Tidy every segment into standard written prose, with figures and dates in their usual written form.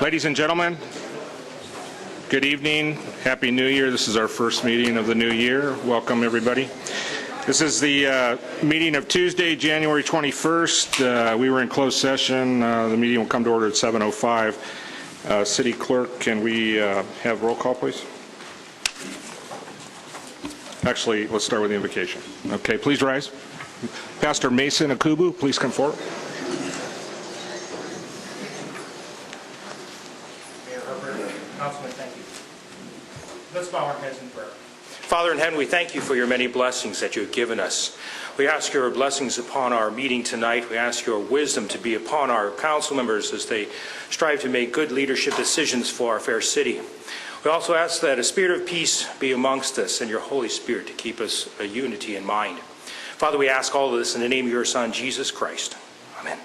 Ladies and gentlemen, good evening. Happy New Year. This is our first meeting of the new year. Welcome, everybody. This is the meeting of Tuesday, January 21st. We were in closed session. The meeting will come to order at 7:05. City Clerk, can we have roll call, please? Actually, let's start with the invocation. Okay, please rise. Pastor Mason Akubu, please come forward. Councilman, thank you. Let's bow our heads in prayer. Father in heaven, we thank you for your many blessings that you have given us. We ask your blessings upon our meeting tonight. We ask your wisdom to be upon our council members as they strive to make good leadership decisions for our fair city. We also ask that a spirit of peace be amongst us and your Holy Spirit to keep us a unity in mind. Father, we ask all of this in the name of your Son, Jesus Christ. Amen.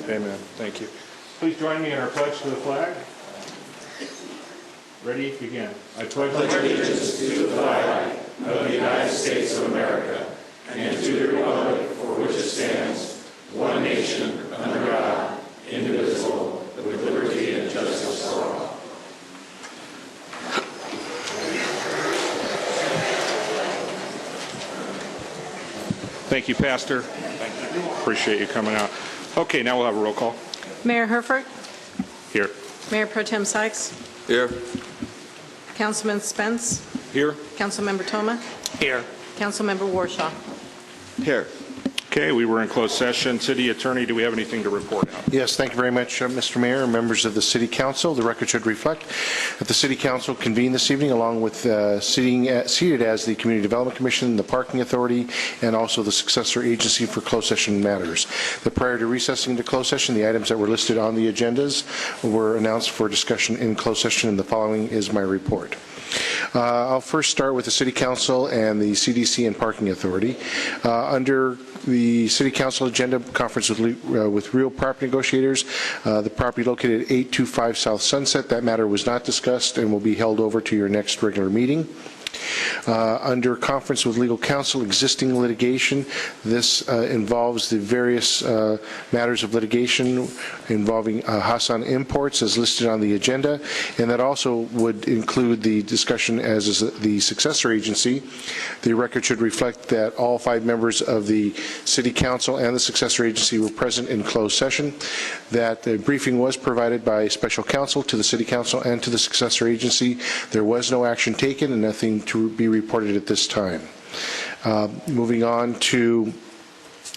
Amen. Thank you. Please join me in our pledge to the flag. Ready? Begin. I pledge allegiance to the flag of the United States of America and to the republic for which it stands, one nation, under God, indivisible, with liberty and justice for all. Thank you, Pastor. Thank you. Appreciate you coming out. Okay, now we'll have a roll call. Mayor Herford. Here. Mayor Pro Tem Sykes. Here. Councilman Spence. Here. Councilmember Toma. Here. Councilmember Warshaw. Here. Okay, we were in closed session. City Attorney, do we have anything to report out? Yes, thank you very much, Mr. Mayor and members of the City Council. The record should reflect that the City Council convened this evening along with seated as the Community Development Commission, the Parking Authority, and also the successor agency for closed session matters. Prior to recessing into closed session, the items that were listed on the agendas were announced for discussion in closed session, and the following is my report. I'll first start with the City Council and the CDC and Parking Authority. Under the City Council agenda, conference with real property negotiators, the property located at 825 South Sunset, that matter was not discussed and will be held over to your next regular meeting. Under conference with legal counsel, existing litigation, this involves the various matters of litigation involving Hassan Imports as listed on the agenda, and that also would include the discussion as is the successor agency. The record should reflect that all 5 members of the City Council and the successor agency were present in closed session, that the briefing was provided by special counsel to the City Council and to the successor agency. There was no action taken and nothing to be reported at this time. Moving on to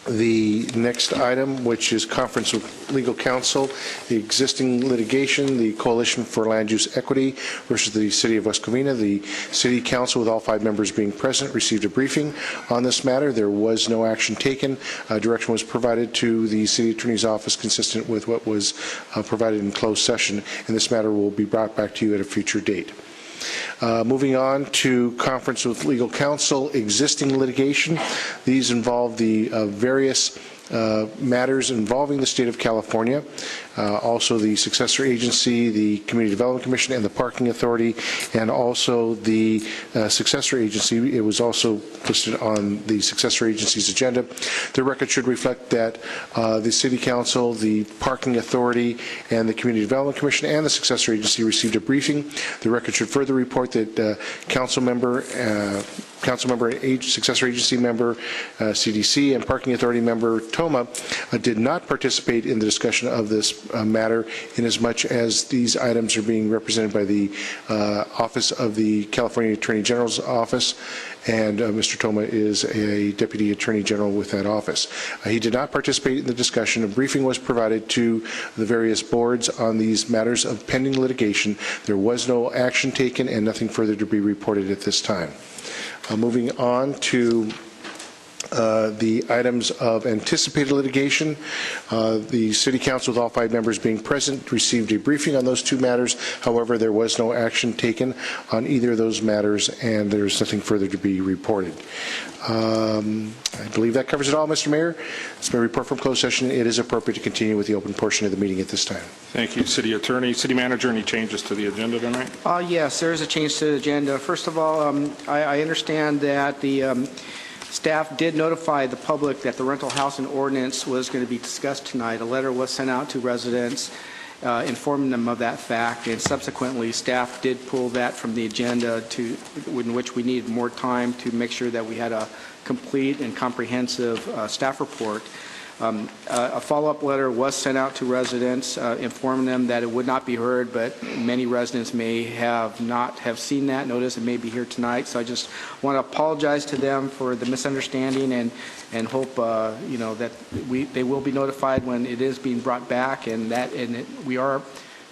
the next item, which is conference with legal counsel, the existing litigation, the Coalition for Land Use Equity versus the City of West Covina. The City Council, with all 5 members being present, received a briefing on this matter. There was no action taken. Direction was provided to the City Attorney's Office consistent with what was provided in closed session, and this matter will be brought back to you at a future date. Moving on to conference with legal counsel, existing litigation. These involve the various matters involving the state of California, also the successor agency, the Community Development Commission, and the Parking Authority, and also the successor agency. It was also listed on the successor agency's agenda. The record should reflect that the City Council, the Parking Authority, and the Community Development Commission and the successor agency received a briefing. The record should further report that council member, successor agency member, CDC, and Parking Authority member Toma did not participate in the discussion of this matter, inasmuch as these items are being represented by the Office of the California Attorney General's Office, and Mr. Toma is a Deputy Attorney General with that office. He did not participate in the discussion. A briefing was provided to the various boards on these matters of pending litigation. There was no action taken and nothing further to be reported at this time. Moving on to the items of anticipated litigation. The City Council, with all 5 members being present, received a briefing on those 2 matters. However, there was no action taken on either of those matters, and there's nothing further to be reported. I believe that covers it all, Mr. Mayor. It's my report from closed session. It is appropriate to continue with the open portion of the meeting at this time. Thank you, City Attorney. City Manager, any changes to the agenda tonight? Yes, there is a change to the agenda. First of all, I understand that the staff did notify the public that the rental housing ordinance was going to be discussed tonight. A letter was sent out to residents, informing them of that fact, and subsequently staff did pull that from the agenda in which we needed more time to make sure that we had a complete and comprehensive staff report. A follow-up letter was sent out to residents informing them that it would not be heard, but many residents may not have seen that notice and may be here tonight. So I just want to apologize to them for the misunderstanding and hope that they will be notified when it is being brought back, and we are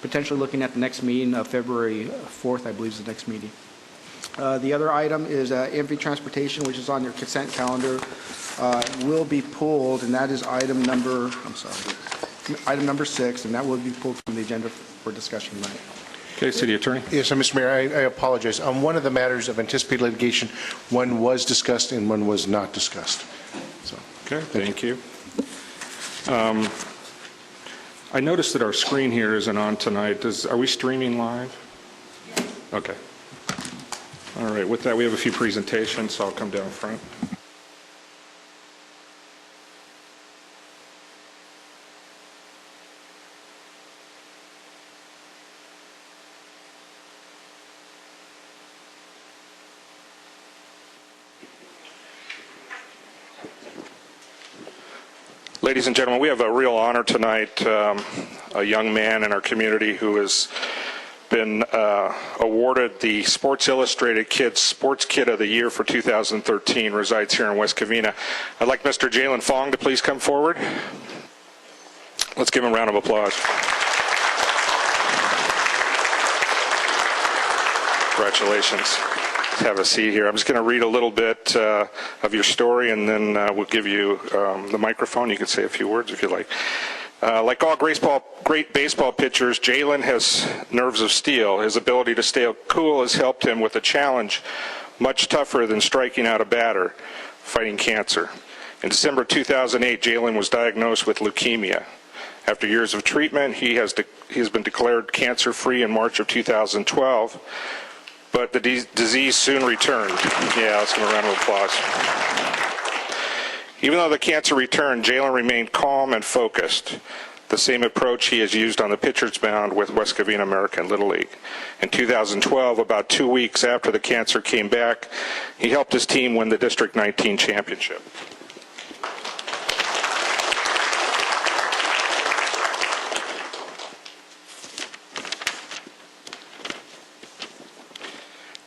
potentially looking at the next meeting of February 4th, I believe is the next meeting. The other item is MV Transportation, which is on your consent calendar, will be pulled, and that is item number 6, and that will be pulled from the agenda for discussion tonight. Okay, City Attorney. Yes, Mr. Mayor, I apologize. On one of the matters of anticipated litigation, one was discussed and one was not discussed. So, Okay, thank you. I noticed that our screen here isn't on tonight. Are we streaming live? Okay. All right, with that, we have a few presentations, so I'll come down front. Ladies and gentlemen, we have a real honor tonight, a young man in our community who has been awarded the Sports Illustrated Kids Sports Kid of the Year for 2013, resides here in West Covina. I'd like Mr. Jalen Fong to please come forward. Let's give him a round of applause. Congratulations. Have a seat here. I'm just going to read a little bit of your story, and then we'll give you the microphone. You can say a few words if you like. Like all great baseball pitchers, Jalen has nerves of steel. His ability to stay cool has helped him with a challenge much tougher than striking out a batter, fighting cancer. In December 2008, Jalen was diagnosed with leukemia. After years of treatment, he has been declared cancer-free in March of 2012. But the disease soon returned. Yeah, let's give him a round of applause. Even though the cancer returned, Jalen remained calm and focused, the same approach he has used on the pitcher's mound with West Covina American Little League. In 2012, about 2 weeks after the cancer came back, he helped his team win the District 19 championship.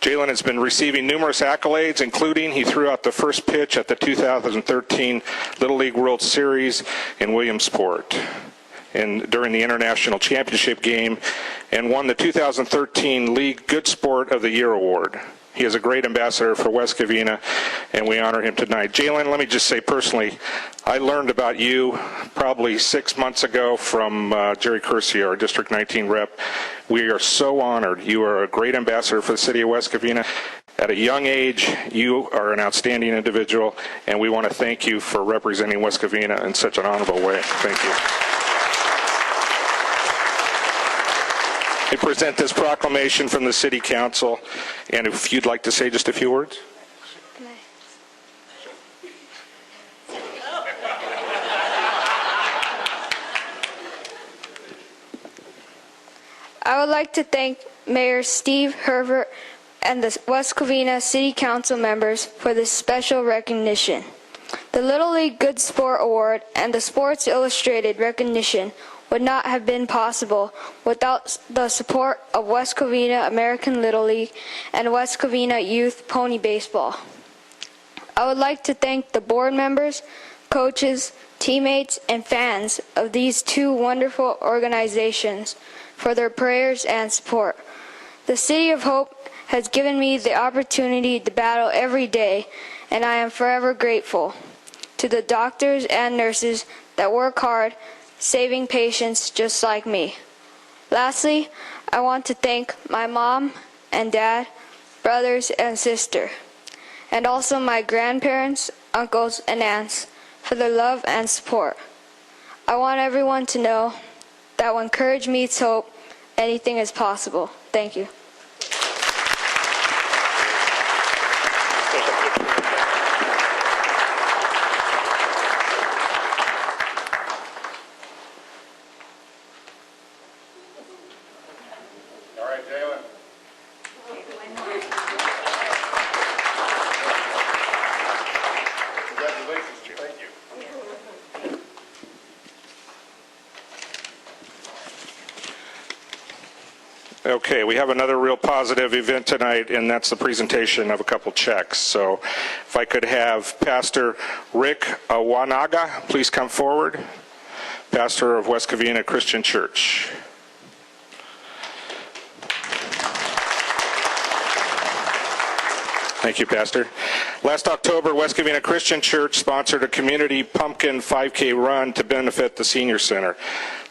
Jalen has been receiving numerous accolades, including he threw out the first pitch at the 2013 Little League World Series in Williamsport and during the International Championship game, and won the 2013 League Good Sport of the Year Award. He is a great ambassador for West Covina, and we honor him tonight. Jalen, let me just say personally, I learned about you probably 6 months ago from Jerry Curcio, our District 19 rep. We are so honored. You are a great ambassador for the city of West Covina. At a young age, you are an outstanding individual, and we want to thank you for representing West Covina in such an honorable way. Thank you. I present this proclamation from the City Council, and if you'd like to say just a few words. I would like to thank Mayor Steve Herbert and the West Covina City Council members for this special recognition. The Little League Good Sport Award and the Sports Illustrated recognition would not have been possible without the support of West Covina American Little League and West Covina Youth Pony Baseball. I would like to thank the board members, coaches, teammates, and fans of these two wonderful organizations for their prayers and support. The City of Hope has given me the opportunity to battle every day, and I am forever grateful to the doctors and nurses that work hard saving patients just like me. Lastly, I want to thank my mom and dad, brothers and sister, and also my grandparents, uncles, and aunts for their love and support. I want everyone to know that when courage meets hope, anything is possible. Thank you. Congratulations, Chief. Thank you. Okay, we have another real positive event tonight, and that's the presentation of a couple checks. So if I could have Pastor Rick Awanaga please come forward, pastor of West Covina Christian Church. Thank you, Pastor. Last October, West Covina Christian Church sponsored a community pumpkin 5K run to benefit the Senior Center.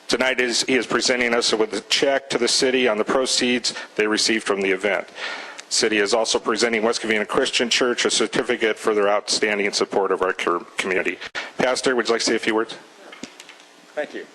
Tonight he is presenting us with a check to the city on the proceeds they received from the event. The city is also presenting West Covina Christian Church a certificate for their outstanding support of our community. Pastor, would you like to say a few words? Thank you.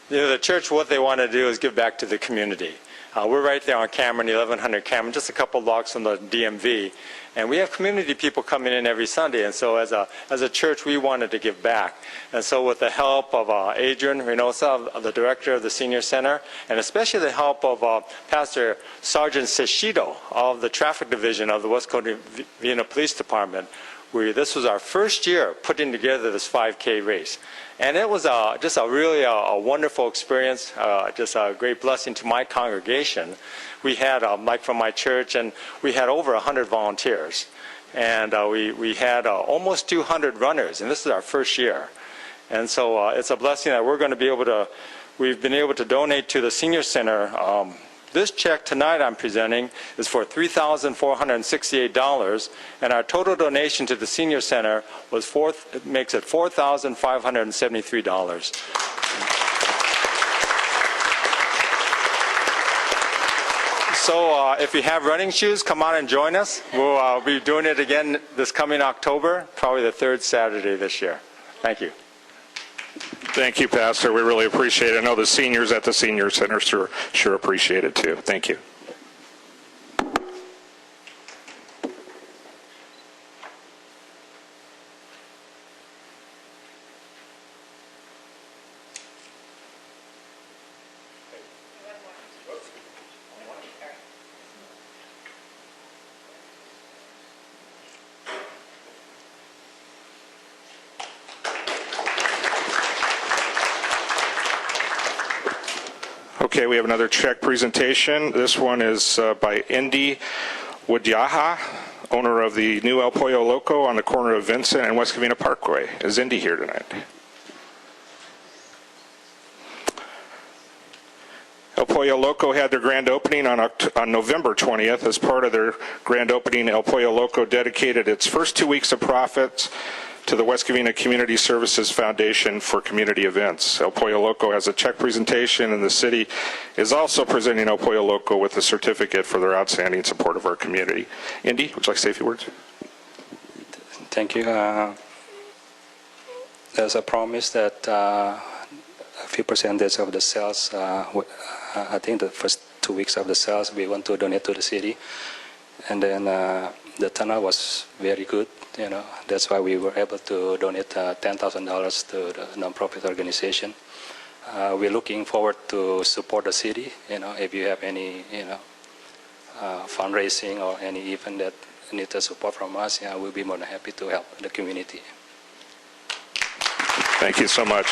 The church, what they want to do is give back to the community. We're right there on Cameron, 1100 Cameron, just a couple blocks from the DMV. And we have community people coming in every Sunday. And so as a church, we wanted to give back. And so with the help of Adrian Reynosa, the director of the Senior Center, and especially the help of Pastor Sergeant Seshido of the Traffic Division of the West Covina Police Department, this was our first year putting together this 5K race. And it was just a really wonderful experience, just a great blessing to my congregation. We had, like from my church, and we had over 100 volunteers. And we had almost 200 runners, and this is our first year. And so it's a blessing that we're going to be able to, we've been able to donate to the Senior Center. This check tonight I'm presenting is for $3,468, and our total donation to the Senior Center makes it $4,573. So if you have running shoes, come on and join us. We'll be doing it again this coming October, probably the third Saturday this year. Thank you. Thank you, Pastor. We really appreciate it. I know the seniors at the Senior Center sure appreciate it, too. Thank you. Okay, we have another check presentation. This one is by Indy Wadyaha, owner of the new El Pollo Loco on the corner of Vincent and West Covina Parkway. Is Indy here tonight? El Pollo Loco had their grand opening on November 20th. As part of their grand opening, El Pollo Loco dedicated its first 2 weeks of profits to the West Covina Community Services Foundation for community events. El Pollo Loco has a check presentation, and the city is also presenting El Pollo Loco with a certificate for their outstanding support of our community. Indy, would you like to say a few words? Thank you. There's a promise that a few percentage of the sales, I think the first 2 weeks of the sales, we want to donate to the city. And then the turnout was very good. That's why we were able to donate $10,000 to the nonprofit organization. We're looking forward to support the city. If you have any, fundraising or any event that needs support from us, we'll be more than happy to help the community. Thank you so much.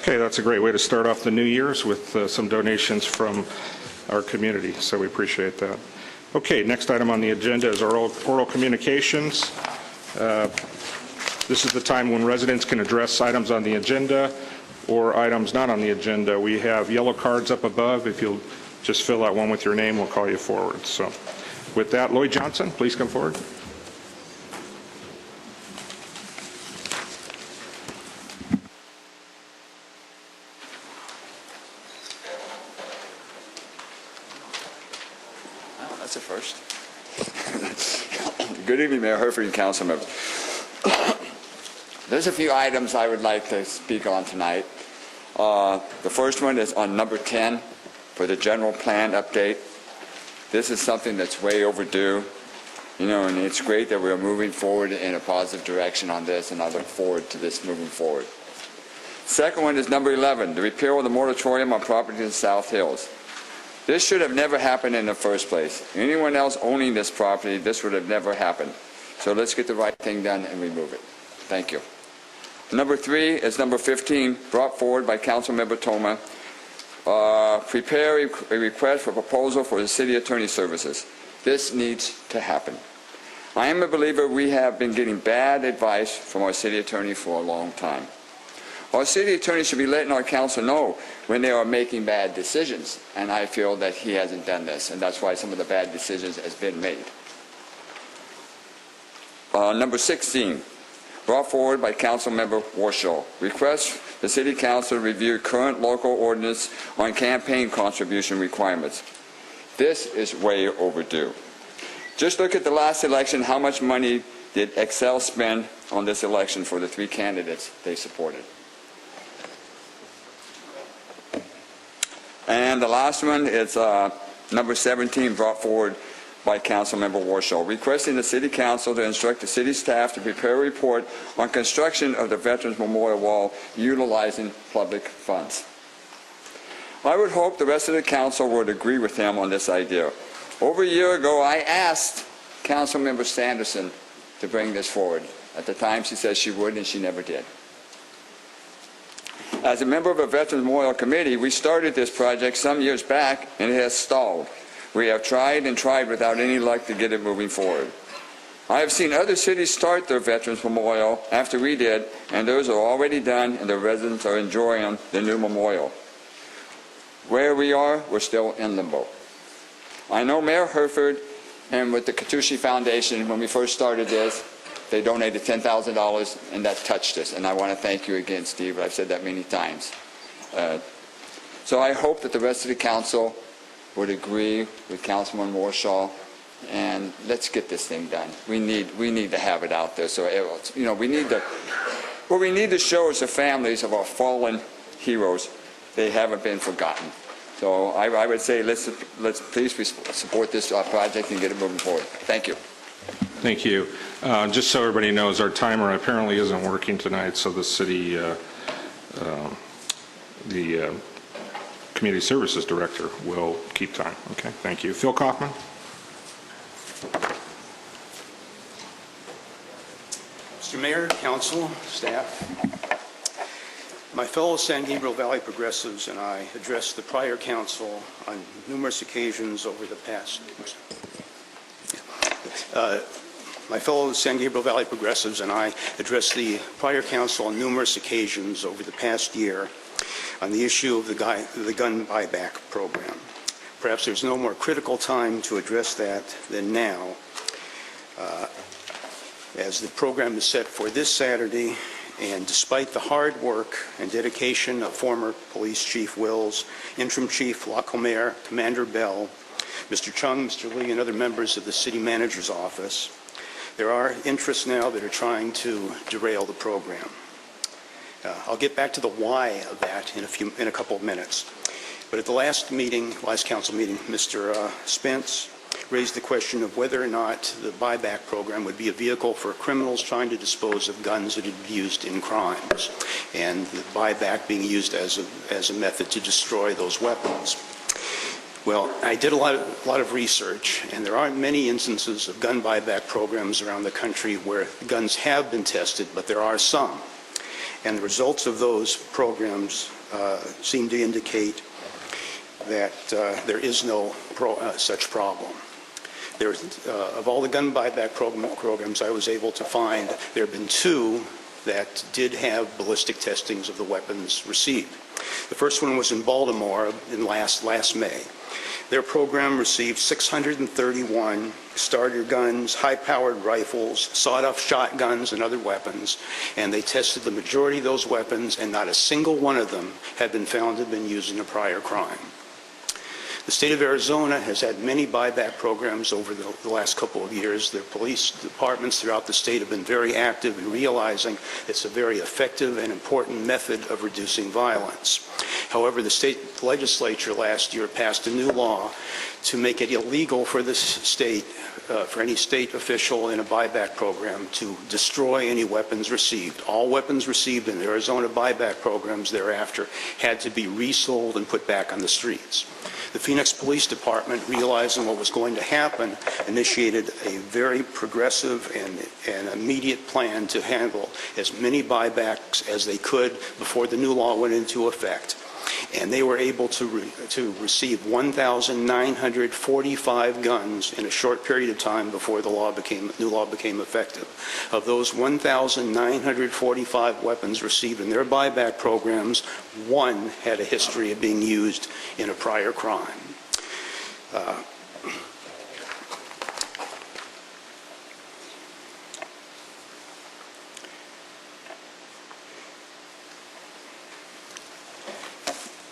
Okay, that's a great way to start off the New Year's with some donations from our community, so we appreciate that. Okay, next item on the agenda is our oral communications. This is the time when residents can address items on the agenda or items not on the agenda. We have yellow cards up above. If you'll just fill out one with your name, we'll call you forward. So with that, Lloyd Johnson, please come forward. That's a first. Good evening, Mayor Herford and council members. There's a few items I would like to speak on tonight. The first one is on number 10 for the general plan update. This is something that's way overdue, and it's great that we're moving forward in a positive direction on this, and I look forward to this moving forward. Second one is number 11, the repeal of the moratorium on property in South Hills. This should have never happened in the first place. Anyone else owning this property, this would have never happened. So let's get the right thing done and remove it. Thank you. Number 3 is number 15, brought forward by Councilmember Toma. Prepare a request for proposal for the city attorney services. This needs to happen. I am a believer we have been getting bad advice from our city attorney for a long time. Our city attorney should be letting our council know when they are making bad decisions, and I feel that he hasn't done this, and that's why some of the bad decisions has been made. Number 16, brought forward by Councilmember Warshaw. Request the City Council review current local ordinance on campaign contribution requirements. This is way overdue. Just look at the last election, how much money did Excel spend on this election for the 3 candidates they supported. And the last one is number 17, brought forward by Councilmember Warshaw, requesting the City Council to instruct the city staff to prepare a report on construction of the Veterans Memorial Wall utilizing public funds. I would hope the rest of the council would agree with him on this idea. Over a year ago, I asked Councilmember Sanderson to bring this forward. At the time, she said she would, and she never did. As a member of a Veterans Memorial Committee, we started this project some years back, and it has stalled. We have tried and tried without any luck to get it moving forward. I have seen other cities start their Veterans Memorial after we did, and those are already done, and the residents are enjoying the new memorial. Where we are, we're still in limbo. I know Mayor Herford and with the Katushi Foundation, when we first started this, they donated $10,000, and that touched us. And I want to thank you again, Steve. I've said that many times. So I hope that the rest of the council would agree with Councilman Warshaw, and let's get this thing done. We need to have it out there. So we need to. What we need to show is the families of our fallen heroes. They haven't been forgotten. So I would say let's please support this project and get it moving forward. Thank you. Thank you. Just so everybody knows, our timer apparently isn't working tonight, so the city, the Community Services Director will keep time. Okay, thank you. Phil Kaufman. Mr. Mayor, council, staff, my fellow San Gabriel Valley progressives and I addressed the prior council on numerous occasions over the past. My fellow San Gabriel Valley progressives and I addressed the prior council on numerous occasions over the past year on the issue of the gun buyback program. Perhaps there's no more critical time to address that than now, as the program is set for this Saturday, and despite the hard work and dedication of former Police Chief Wills, Interim Chief Lacomer, Commander Bell, Mr. Chung, Mr. Lee, and other members of the City Manager's Office, there are interests now that are trying to derail the program. I'll get back to the why of that in a couple of minutes. But at the last council meeting, Mr. Spence raised the question of whether or not the buyback program would be a vehicle for criminals trying to dispose of guns that had been used in crimes, and the buyback being used as a method to destroy those weapons. Well, I did a lot of research, and there aren't many instances of gun buyback programs around the country where guns have been tested, but there are some. And the results of those programs seem to indicate that there is no such problem. Of all the gun buyback programs I was able to find, there have been 2 that did have ballistic testings of the weapons received. The first one was in Baltimore in last May. Their program received 631 starter guns, high-powered rifles, sawed-off shotguns, and other weapons, and they tested the majority of those weapons, and not a single one of them had been found to have been used in a prior crime. The state of Arizona has had many buyback programs over the last couple of years. Their police departments throughout the state have been very active in realizing it's a very effective and important method of reducing violence. However, the state legislature last year passed a new law to make it illegal for this state, for any state official in a buyback program to destroy any weapons received. All weapons received in the Arizona buyback programs thereafter had to be resold and put back on the streets. The Phoenix Police Department, realizing what was going to happen, initiated a very progressive and immediate plan to handle as many buybacks as they could before the new law went into effect. And they were able to receive 1,945 guns in a short period of time before the new law became effective. Of those 1,945 weapons received in their buyback programs, 1 had a history of being used in a prior crime.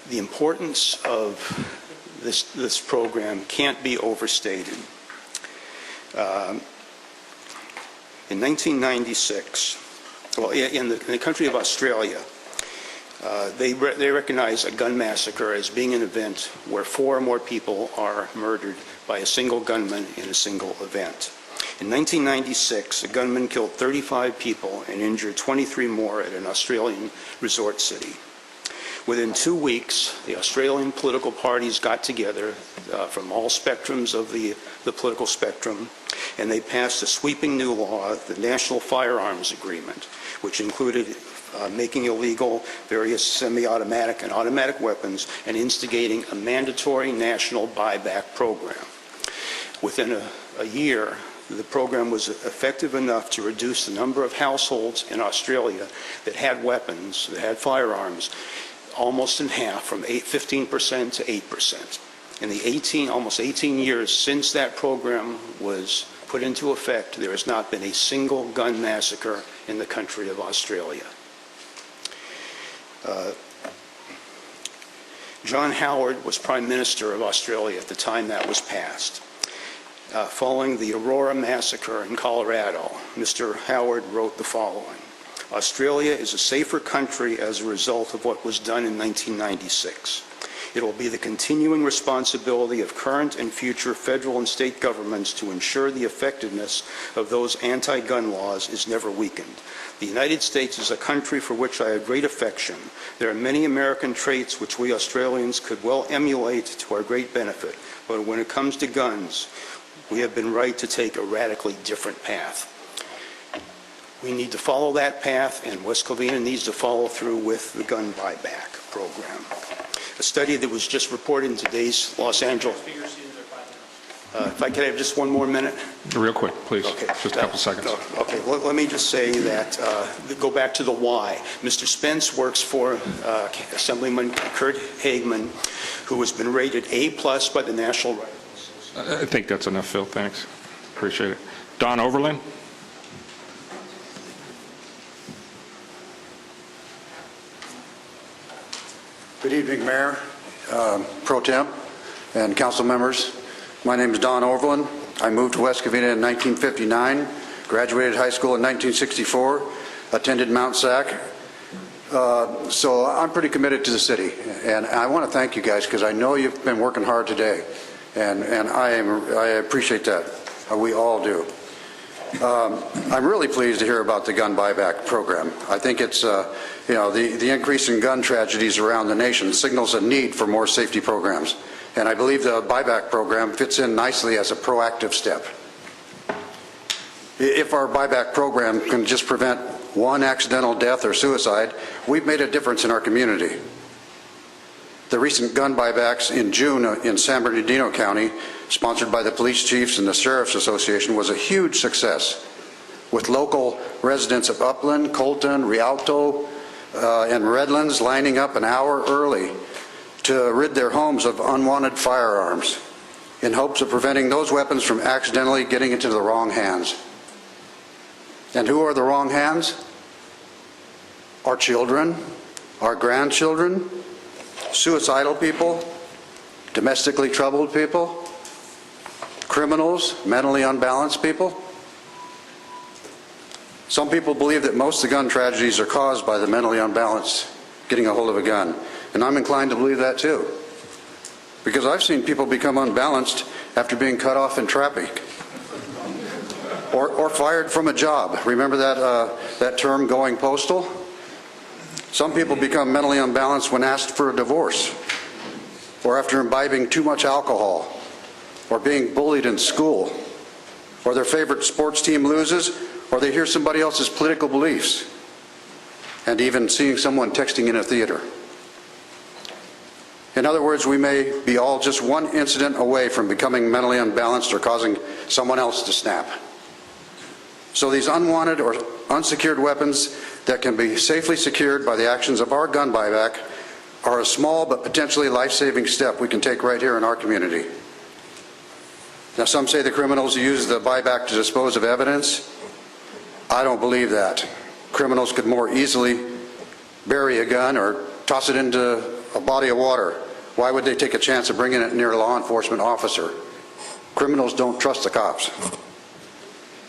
The importance of this program can't be overstated. In 1996, well, in the country of Australia, they recognize a gun massacre as being an event where 4 or more people are murdered by a single gunman in a single event. In 1996, a gunman killed 35 people and injured 23 more at an Australian resort city. Within 2 weeks, the Australian political parties got together from all spectrums of the political spectrum, and they passed a sweeping new law, the National Firearms Agreement, which included making illegal various semi-automatic and automatic weapons and instigating a mandatory national buyback program. Within a year, the program was effective enough to reduce the number of households in Australia that had weapons, that had firearms, almost in half, from 15% to 8%. In the almost 18 years since that program was put into effect, there has not been a single gun massacre in the country of Australia. John Howard was Prime Minister of Australia at the time that was passed. Following the Aurora massacre in Colorado, Mr. Howard wrote the following: Australia is a safer country as a result of what was done in 1996. It will be the continuing responsibility of current and future federal and state governments to ensure the effectiveness of those anti-gun laws is never weakened. The United States is a country for which I have great affection. There are many American traits which we Australians could well emulate to our great benefit, but when it comes to guns, we have been right to take a radically different path. We need to follow that path, and West Covina needs to follow through with the gun buyback program. A study that was just reported in today's Los Angeles. If I could have just one more minute. Real quick, please. Okay. Just a couple seconds. Okay. Let me just say that, go back to the why. Mr. Spence works for Assemblyman Kurt Hagman, who has been rated A+ by the National Rifle Association. I think that's enough, Phil. Thanks. Appreciate it. Don Overland? Good evening, Mayor, Pro Tem, and council members. My name is Don Overland. I moved to West Covina in 1959, graduated high school in 1964, attended Mount Sac. So I'm pretty committed to the city, and I want to thank you guys because I know you've been working hard today, and I appreciate that. We all do. I'm really pleased to hear about the gun buyback program. I think it's, the increase in gun tragedies around the nation signals a need for more safety programs. And I believe the buyback program fits in nicely as a proactive step. If our buyback program can just prevent one accidental death or suicide, we've made a difference in our community. The recent gun buybacks in June in San Bernardino County sponsored by the police chiefs and the Sheriff's Association, was a huge success, with local residents of Upland, Colton, Rialto, and Redlands lining up an hour early to rid their homes of unwanted firearms in hopes of preventing those weapons from accidentally getting into the wrong hands. And who are the wrong hands? Our children, our grandchildren, suicidal people, domestically troubled people, criminals, mentally unbalanced people. Some people believe that most of the gun tragedies are caused by the mentally unbalanced getting a hold of a gun, and I'm inclined to believe that too, because I've seen people become unbalanced after being cut off in traffic or fired from a job. Remember that term, going postal? Some people become mentally unbalanced when asked for a divorce, or after imbibing too much alcohol, or being bullied in school, or their favorite sports team loses, or they hear somebody else's political beliefs, and even seeing someone texting in a theater. In other words, we may be all just one incident away from becoming mentally unbalanced or causing someone else to snap. So these unwanted or unsecured weapons that can be safely secured by the actions of our gun buyback are a small but potentially life-saving step we can take right here in our community. Now, some say the criminals use the buyback to dispose of evidence. I don't believe that. Criminals could more easily bury a gun or toss it into a body of water. Why would they take a chance of bringing it near a law enforcement officer? Criminals don't trust the cops.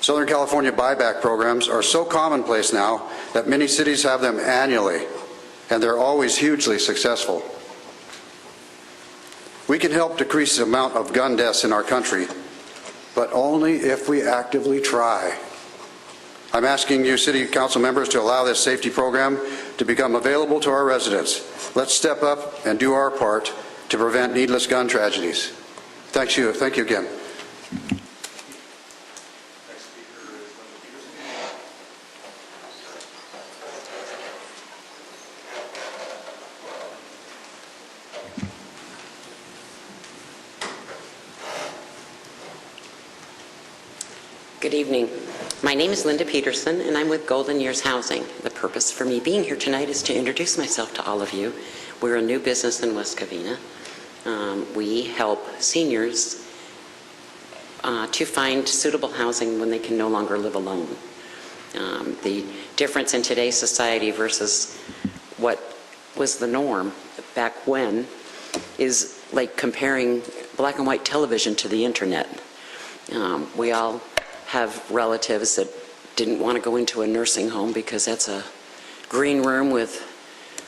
Southern California buyback programs are so commonplace now that many cities have them annually, and they're always hugely successful. We can help decrease the amount of gun deaths in our country, but only if we actively try. I'm asking you, City Council members, to allow this safety program to become available to our residents. Let's step up and do our part to prevent needless gun tragedies. Thank you again. Good evening. My name is Linda Peterson, and I'm with Golden Years Housing. The purpose for me being here tonight is to introduce myself to all of you. We're a new business in West Covina. We help seniors to find suitable housing when they can no longer live alone. The difference in today's society versus what was the norm back when is like comparing black and white television to the internet. We all have relatives that didn't want to go into a nursing home because that's a green room with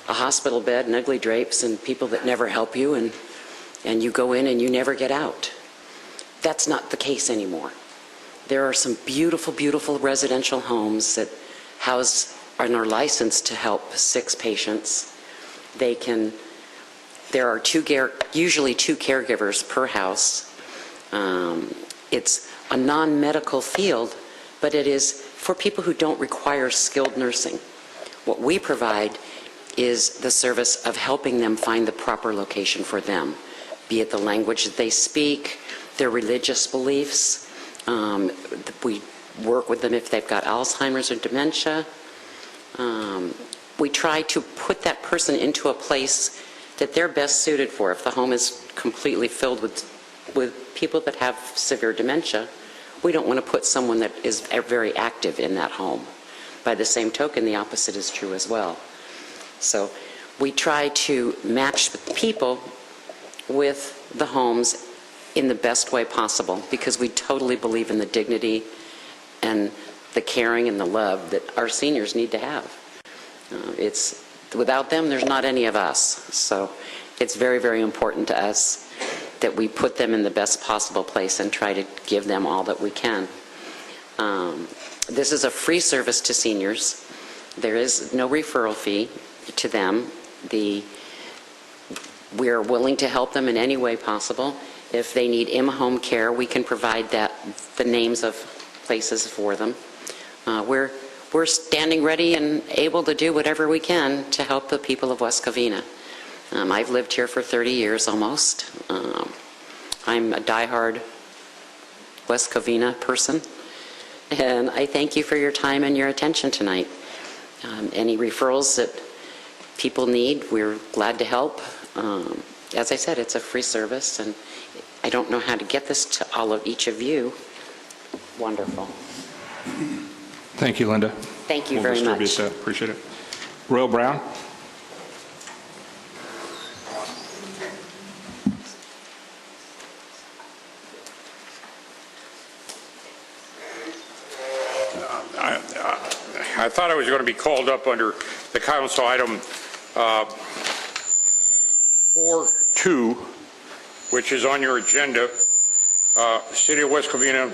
a hospital bed and ugly drapes and people that never help you, and you go in and you never get out. That's not the case anymore. There are some beautiful, beautiful residential homes that house and are licensed to help 6 patients. There are usually two caregivers per house. It's a non-medical field, but it is for people who don't require skilled nursing. What we provide is the service of helping them find the proper location for them, be it the language that they speak, their religious beliefs. We work with them if they've got Alzheimer's or dementia. We try to put that person into a place that they're best suited for. If the home is completely filled with people that have severe dementia, we don't want to put someone that is very active in that home. By the same token, the opposite is true as well. So we try to match the people with the homes in the best way possible, because we totally believe in the dignity and the caring and the love that our seniors need to have. Without them, there's not any of us. So it's very, very important to us that we put them in the best possible place and try to give them all that we can. This is a free service to seniors. There is no referral fee to them. We're willing to help them in any way possible. If they need in-home care, we can provide the names of places for them. We're standing ready and able to do whatever we can to help the people of West Covina. I've lived here for 30 years almost. I'm a diehard West Covina person, and I thank you for your time and your attention tonight. Any referrals that people need, we're glad to help. As I said, it's a free service, and I don't know how to get this to each of you. Wonderful. Thank you, Linda. Thank you very much. We'll distribute that. Appreciate it. Royal Brown? I thought I was going to be called up under the council item 4.2, which is on your agenda, City of West Covina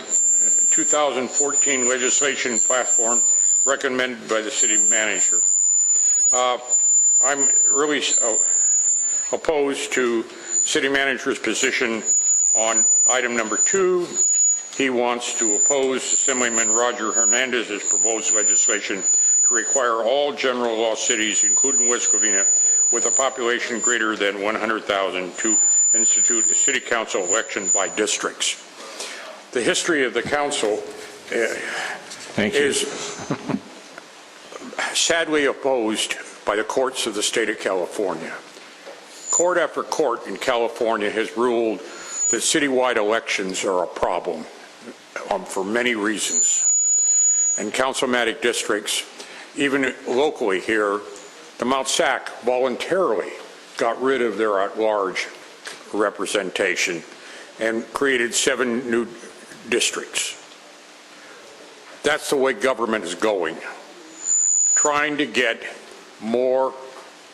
2014 legislation platform recommended by the city manager. I'm really opposed to city manager's position on item number 2. He wants to oppose Assemblyman Roger Hernandez's proposed legislation to require all general law cities, including West Covina, with a population greater than 100,000 to institute a city council election by districts. The history of the council is sadly opposed by the courts of the state of California. Court after court in California has ruled that citywide elections are a problem for many reasons. And councilmatic districts, even locally here, the Mount Sac voluntarily got rid of their at-large representation and created 7 new districts. That's the way government is going, trying to get more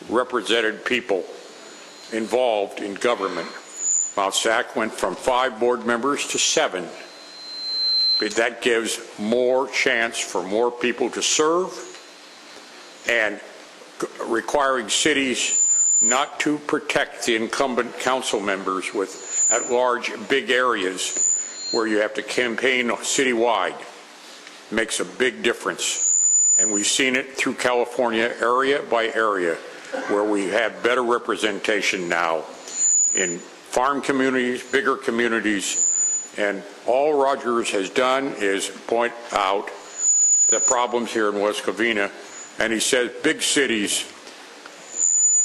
represented people involved in government. Mount Sac went from 5 board members to 7. But that gives more chance for more people to serve, and requiring cities not to protect the incumbent council members with at-large big areas where you have to campaign citywide makes a big difference. And we've seen it through California area by area where we have better representation now in farm communities, bigger communities, and all Rogers has done is point out the problems here in West Covina, and he says big cities,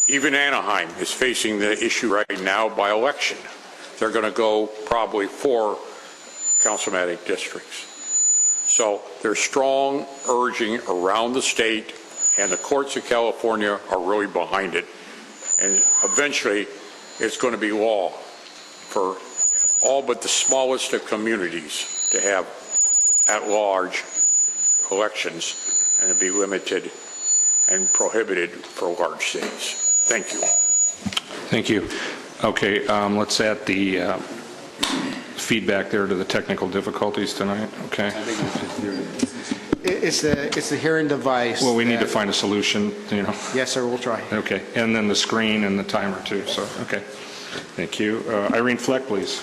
even Anaheim is facing the issue right now by election. They're going to go probably 4 councilmatic districts. So there's strong urging around the state, and the courts of California are really behind it. And eventually, it's going to be law for all but the smallest of communities to have at-large elections and to be limited and prohibited for large cities. Thank you. Thank you. Okay, let's add the feedback there to the technical difficulties tonight. Okay. It's the hearing device. Well, we need to find a solution, you know. Yes, sir, we'll try. Okay, and then the screen and the timer too, so, okay. Thank you. Irene Fleck, please.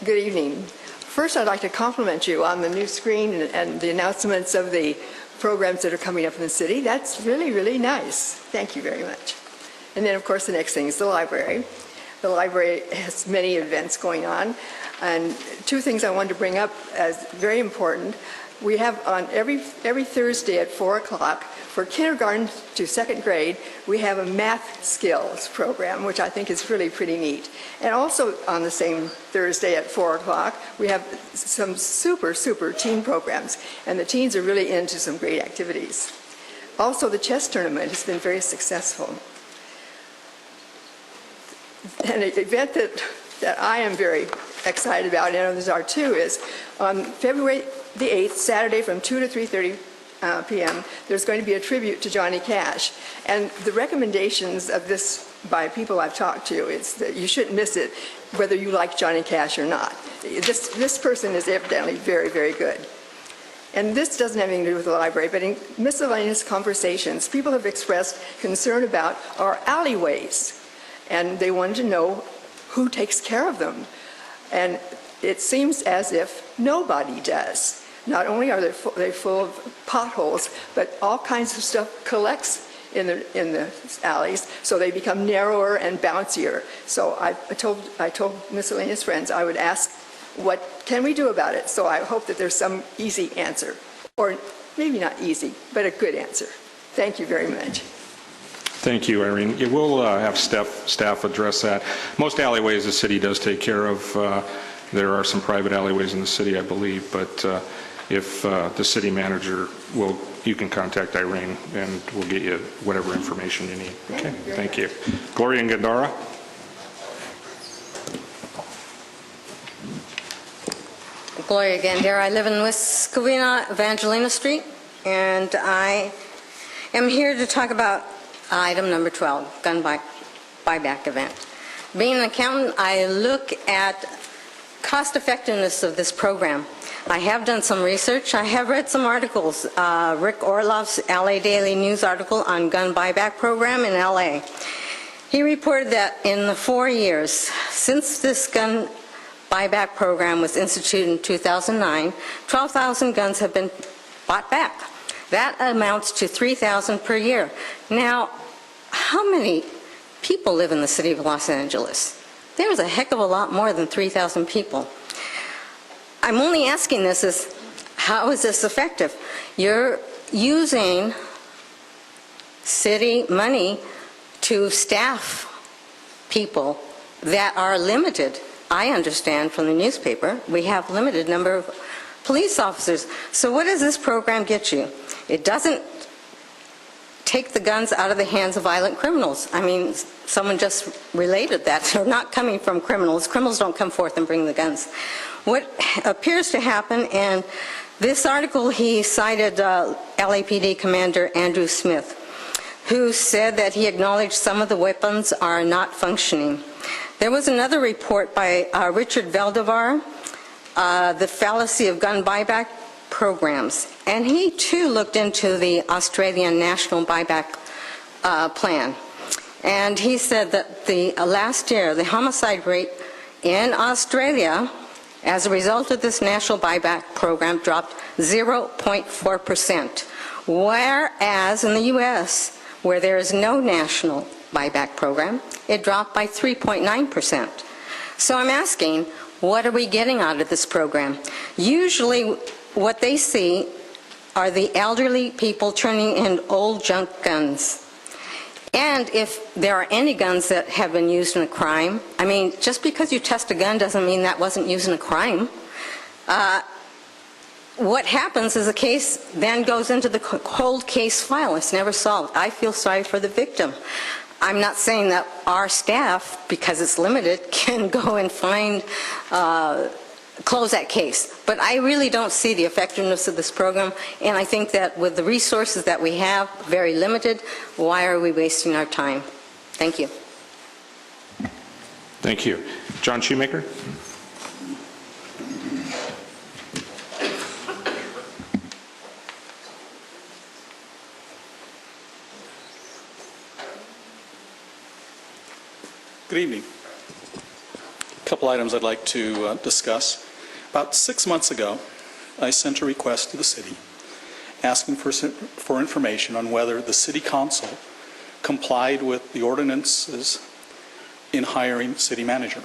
Good evening. First, I'd like to compliment you on the new screen and the announcements of the programs that are coming up in the city. That's really, really nice. Thank you very much. And then, of course, the next thing is the library. The library has many events going on. And 2 things I wanted to bring up as very important. We have on every Thursday at 4 o'clock, for kindergarten to 2nd grade, we have a math skills program, which I think is really pretty neat. And also on the same Thursday at 4 o'clock, we have some super teen programs, and the teens are really into some great activities. Also, the chess tournament has been very successful. And an event that I am very excited about, and others are too, is on February the 8th, Saturday from 2 to 3:30 p.m., there's going to be a tribute to Johnny Cash. And the recommendations of this by people I've talked to is that you shouldn't miss it, whether you like Johnny Cash or not. This person is evidently very, very good. And this doesn't have anything to do with the library, but in miscellaneous conversations, people have expressed concern about our alleyways, and they wanted to know who takes care of them. And it seems as if nobody does. Not only are they full of potholes, but all kinds of stuff collects in the alleys, so they become narrower and bouncier. So I told Miscellaneous Friends I would ask, what can we do about it? So I hope that there's some easy answer, or maybe not easy, but a good answer. Thank you very much. Thank you, Irene. Yeah, we'll have staff address that. Most alleyways the city does take care of. There are some private alleyways in the city, I believe, but if the city manager will, you can contact Irene and we'll get you whatever information you need. Okay, thank you. Gloria and Gandara. Gloria Gandara. I live in West Covina, Evangelina Street, and I am here to talk about item number 12, gun buyback event. Being an accountant, I look at cost effectiveness of this program. I have done some research. I have read some articles. Rick Orloff's LA Daily News article on gun buyback program in LA. He reported that in the 4 years since this gun buyback program was instituted in 2009, 12,000 guns have been bought back. That amounts to 3,000 per year. Now, how many people live in the city of Los Angeles? There's a heck of a lot more than 3,000 people. I'm only asking this is, how is this effective? You're using city money to staff people that are limited. I understand from the newspaper, we have limited number of police officers. So what does this program get you? It doesn't take the guns out of the hands of violent criminals. I mean, someone just related that. They're not coming from criminals. Criminals don't come forth and bring the guns. What appears to happen, and this article he cited LAPD Commander Andrew Smith, who said that he acknowledged some of the weapons are not functioning. There was another report by Richard Veldevar, The Fallacy of Gun Buyback Programs, and he too looked into the Australian National Buyback Plan. And he said that the last year, the homicide rate in Australia, as a result of this national buyback program, dropped 0.4%, whereas in the U.S., where there is no national buyback program, it dropped by 3.9%. So I'm asking, what are we getting out of this program? Usually what they see are the elderly people turning in old junk guns. And if there are any guns that have been used in a crime, I mean, just because you test a gun doesn't mean that wasn't used in a crime. What happens is a case then goes into the cold case file. It's never solved. I feel sorry for the victim. I'm not saying that our staff, because it's limited, can go and find, close that case. But I really don't see the effectiveness of this program, and I think that with the resources that we have, very limited, why are we wasting our time? Thank you. Thank you. John Shoemaker? Good evening. A couple items I'd like to discuss. About 6 months ago, I sent a request to the city asking for information on whether the city council complied with the ordinances in hiring the city manager.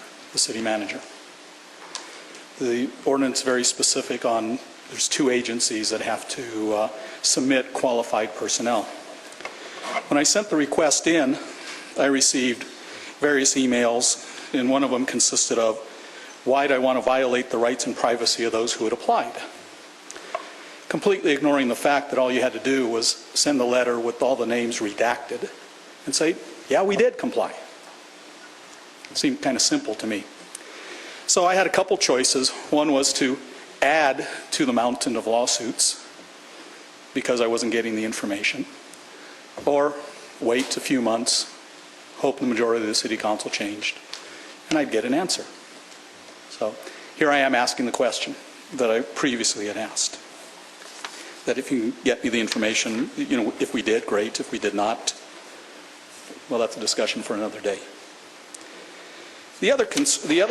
The ordinance is very specific on, there's 2 agencies that have to submit qualified personnel. When I sent the request in, I received various emails, and one of them consisted of, why do I want to violate the rights and privacy of those who had applied? Completely ignoring the fact that all you had to do was send a letter with all the names redacted and say, yeah, we did comply. It seemed kind of simple to me. So I had a couple choices. One was to add to the mountain of lawsuits because I wasn't getting the information, or wait a few months, hope the majority of the city council changed, and I'd get an answer. So here I am asking the question that I previously had asked. That if you get me the information, you know, if we did, great. If we did not, well, that's a discussion for another day. The other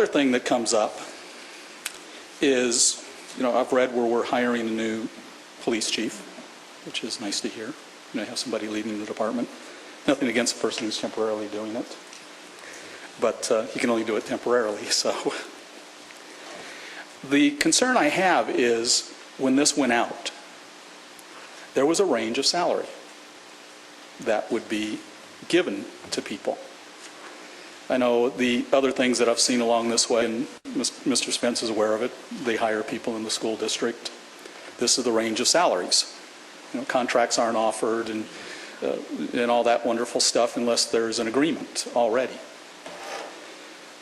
thing that comes up is, I've read where we're hiring a new police chief, which is nice to hear. Have somebody leaving the department. Nothing against the person who's temporarily doing it, but he can only do it temporarily. So the concern I have is when this went out, there was a range of salary that would be given to people. I know the other things that I've seen along this way, and Mr. Spence is aware of it, they hire people in the school district. This is the range of salaries. Contracts aren't offered and all that wonderful stuff unless there's an agreement already.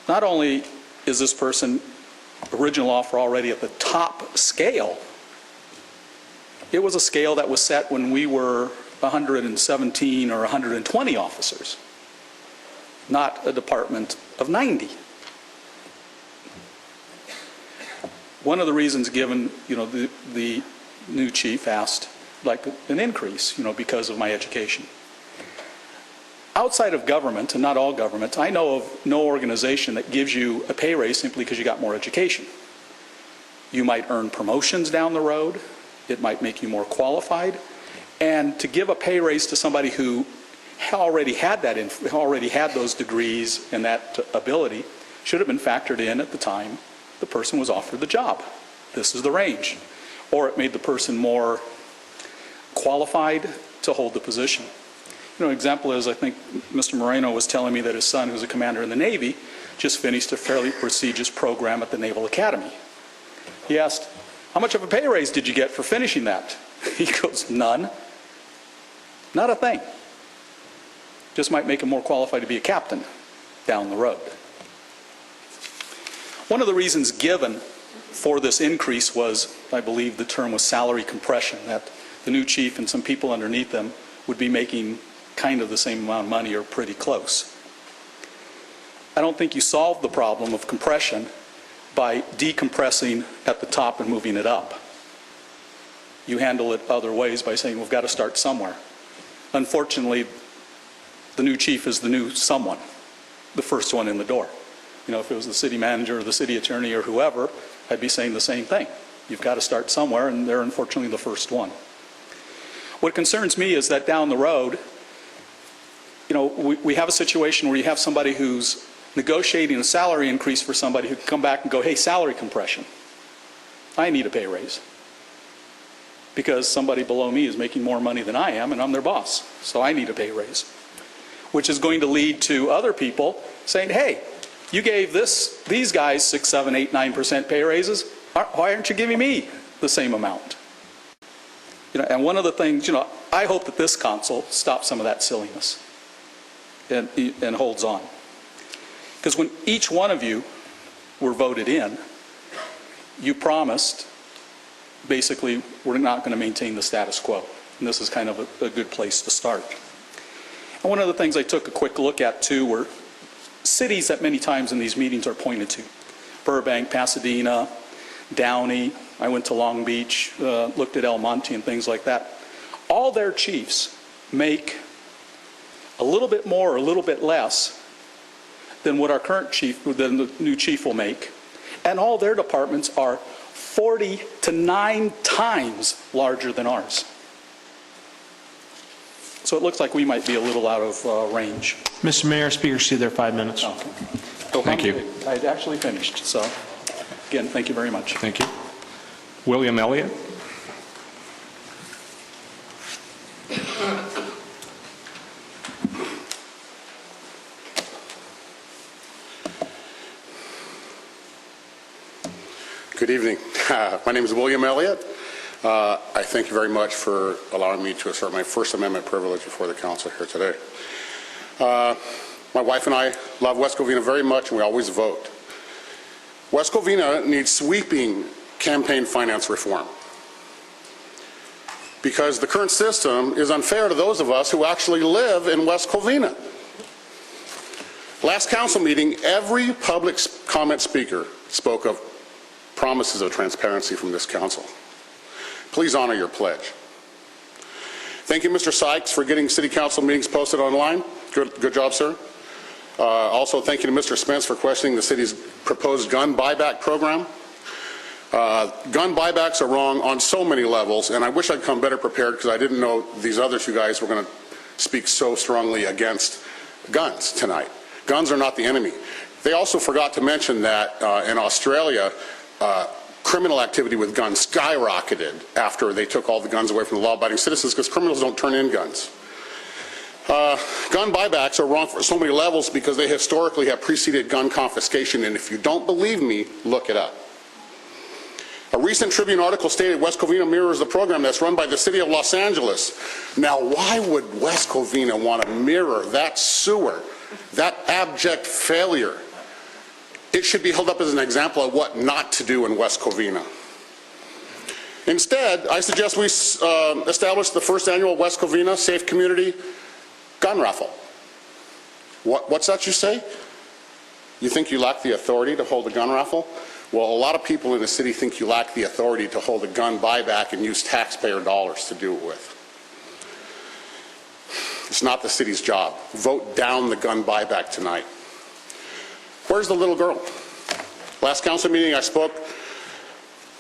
Not only is this person original offer already at the top scale, it was a scale that was set when we were 117 or 120 officers, not a department of 90. One of the reasons given, the new chief asked like an increase, because of my education. Outside of government, and not all government, I know of no organization that gives you a pay raise simply because you got more education. You might earn promotions down the road. It might make you more qualified. And to give a pay raise to somebody who already had those degrees and that ability should have been factored in at the time the person was offered the job. This is the range. Or it made the person more qualified to hold the position. An example is, I think Mr. Moreno was telling me that his son, who's a commander in the Navy, just finished a fairly prestigious program at the Naval Academy. He asked, how much of a pay raise did you get for finishing that? He goes, none. Not a thing. Just might make him more qualified to be a captain down the road. One of the reasons given for this increase was, I believe the term was salary compression, that the new chief and some people underneath them would be making kind of the same amount of money or pretty close. I don't think you solve the problem of compression by decompressing at the top and moving it up. You handle it other ways by saying we've got to start somewhere. Unfortunately, the new chief is the new someone, the first one in the door. If it was the city manager or the city attorney or whoever, I'd be saying the same thing. You've got to start somewhere, and they're unfortunately the first one. What concerns me is that down the road, we have a situation where you have somebody who's negotiating a salary increase for somebody who can come back and go, hey, salary compression. I need a pay raise. Because somebody below me is making more money than I am, and I'm their boss. So I need a pay raise. Which is going to lead to other people saying, hey, you gave these guys 6, 7, 8, 9% pay raises. Why aren't you giving me the same amount? And one of the things, I hope that this council stops some of that silliness and holds on. Because when each one of you were voted in, you promised, basically, we're not going to maintain the status quo. And this is kind of a good place to start. And one of the things I took a quick look at, too, were cities that many times in these meetings are pointed to. Burbank, Pasadena, Downey. I went to Long Beach, looked at El Monte and things like that. All their chiefs make a little bit more or a little bit less than what our current chief, than the new chief will make. And all their departments are 40 to 9 times larger than ours. So it looks like we might be a little out of range. Mr. Mayor, speakers see their 5 minutes. Okay. So thank you. I'd actually finished. So again, thank you very much. Thank you. William Elliott. Good evening. My name is William Elliott. I thank you very much for allowing me to assert my First Amendment privilege before the council here today. My wife and I love West Covina very much, and we always vote. West Covina needs sweeping campaign finance reform because the current system is unfair to those of us who actually live in West Covina. Last council meeting, every public comment speaker spoke of promises of transparency from this council. Please honor your pledge. Thank you, Mr. Sykes, for getting city council meetings posted online. Good job, sir. Also, thank you to Mr. Spence for questioning the city's proposed gun buyback program. Gun buybacks are wrong on so many levels, and I wish I'd come better prepared because I didn't know these other two guys were going to speak so strongly against guns tonight. Guns are not the enemy. They also forgot to mention that in Australia, criminal activity with guns skyrocketed after they took all the guns away from the law-abiding citizens because criminals don't turn in guns. Gun buybacks are wrong for so many levels because they historically have preceded gun confiscation, and if you don't believe me, look it up. A recent Tribune article stated West Covina mirrors the program that's run by the city of Los Angeles. Now, why would West Covina want to mirror that sewer, that abject failure? It should be held up as an example of what not to do in West Covina. Instead, I suggest we establish the first annual West Covina Safe Community Gun Raffle. What's that you say? You think you lack the authority to hold a gun raffle? Well, a lot of people in the city think you lack the authority to hold a gun buyback and use taxpayer dollars to do it with. It's not the city's job. Vote down the gun buyback tonight. Where's the little girl? Last council meeting I spoke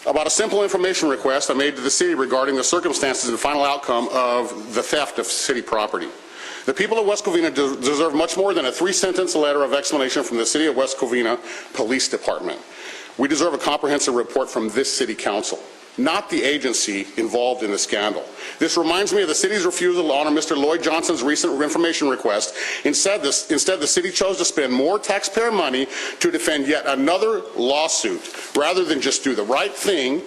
about a simple information request I made to the city regarding the circumstances and final outcome of the theft of city property. The people of West Covina deserve much more than a 3-sentence letter of explanation from the City of West Covina Police Department. We deserve a comprehensive report from this city council, not the agency involved in the scandal. This reminds me of the city's refusal to honor Mr. Lloyd Johnson's recent information request. Instead, the city chose to spend more taxpayer money to defend yet another lawsuit, rather than just do the right thing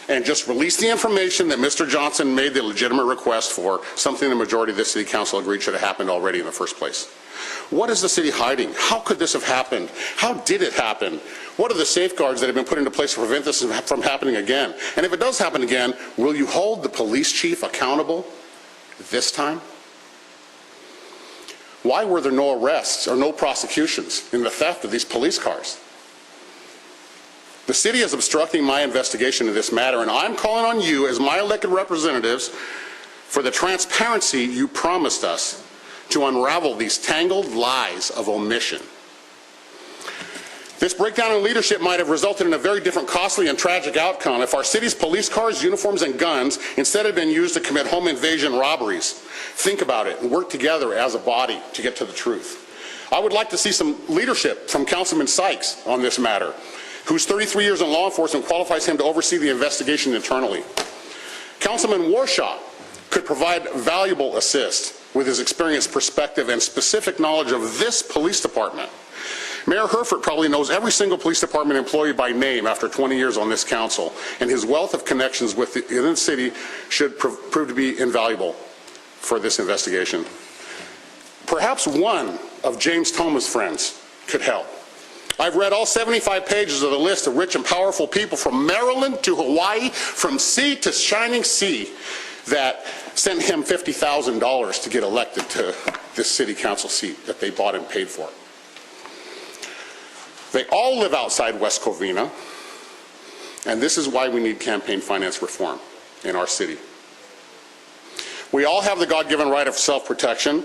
and just release the information that Mr. Johnson made the legitimate request for, something the majority of the city council agreed should have happened already in the first place. What is the city hiding? How could this have happened? How did it happen? What are the safeguards that have been put into place to prevent this from happening again? And if it does happen again, will you hold the police chief accountable this time? Why were there no arrests or no prosecutions in the theft of these police cars? The city is obstructing my investigation of this matter, and I'm calling on you as my elected representatives for the transparency you promised us to unravel these tangled lies of omission. This breakdown in leadership might have resulted in a very different costly and tragic outcome if our city's police cars, uniforms, and guns instead had been used to commit home invasion robberies. Think about it and work together as a body to get to the truth. I would like to see some leadership from Councilman Sykes on this matter, whose 33 years in law enforcement qualifies him to oversee the investigation internally. Councilman Warshaw could provide valuable assist with his experience, perspective, and specific knowledge of this police department. Mayor Herford probably knows every single police department employee by name after 20 years on this council, and his wealth of connections within the city should prove to be invaluable for this investigation. Perhaps one of James Thomas' friends could help. I've read all 75 pages of the list of rich and powerful people from Maryland to Hawaii, from sea to shining sea, that sent him $50,000 to get elected to this city council seat that they bought and paid for. They all live outside West Covina, and this is why we need campaign finance reform in our city. We all have the God-given right of self-protection,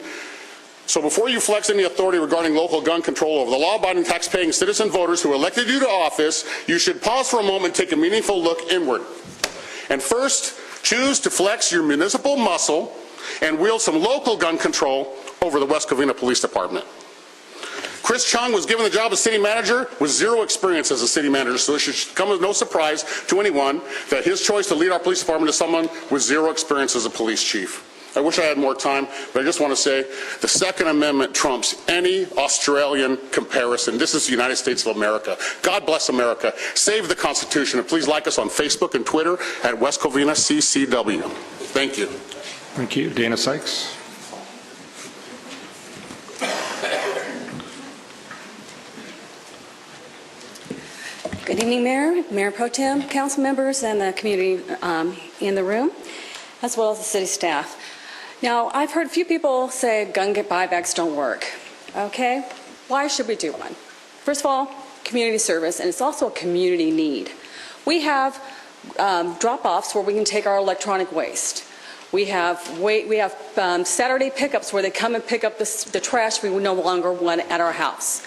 so before you flex any authority regarding local gun control over the law-abiding, tax-paying citizen voters who elected you to office, you should pause for a moment and take a meaningful look inward. And first, choose to flex your municipal muscle and wield some local gun control over the West Covina Police Department. Chris Chung was given the job as city manager with zero experience as a city manager, so it should come as no surprise to anyone that his choice to lead our police department is someone with zero experience as a police chief. I wish I had more time, but I just want to say the Second Amendment trumps any Australian comparison. This is the United States of America. God bless America. Save the Constitution, and please like us on Facebook and Twitter at West Covina CCW. Thank you. Thank you. Dana Sykes. Good evening, Mayor, Mayor Pro Tem, council members, and the community in the room, as well as the city staff. Now, I've heard a few people say gun buybacks don't work. Okay? Why should we do one? First of all, community service, and it's also a community need. We have drop-offs where we can take our electronic waste. We have Saturday pickups where they come and pick up the trash we no longer want at our house.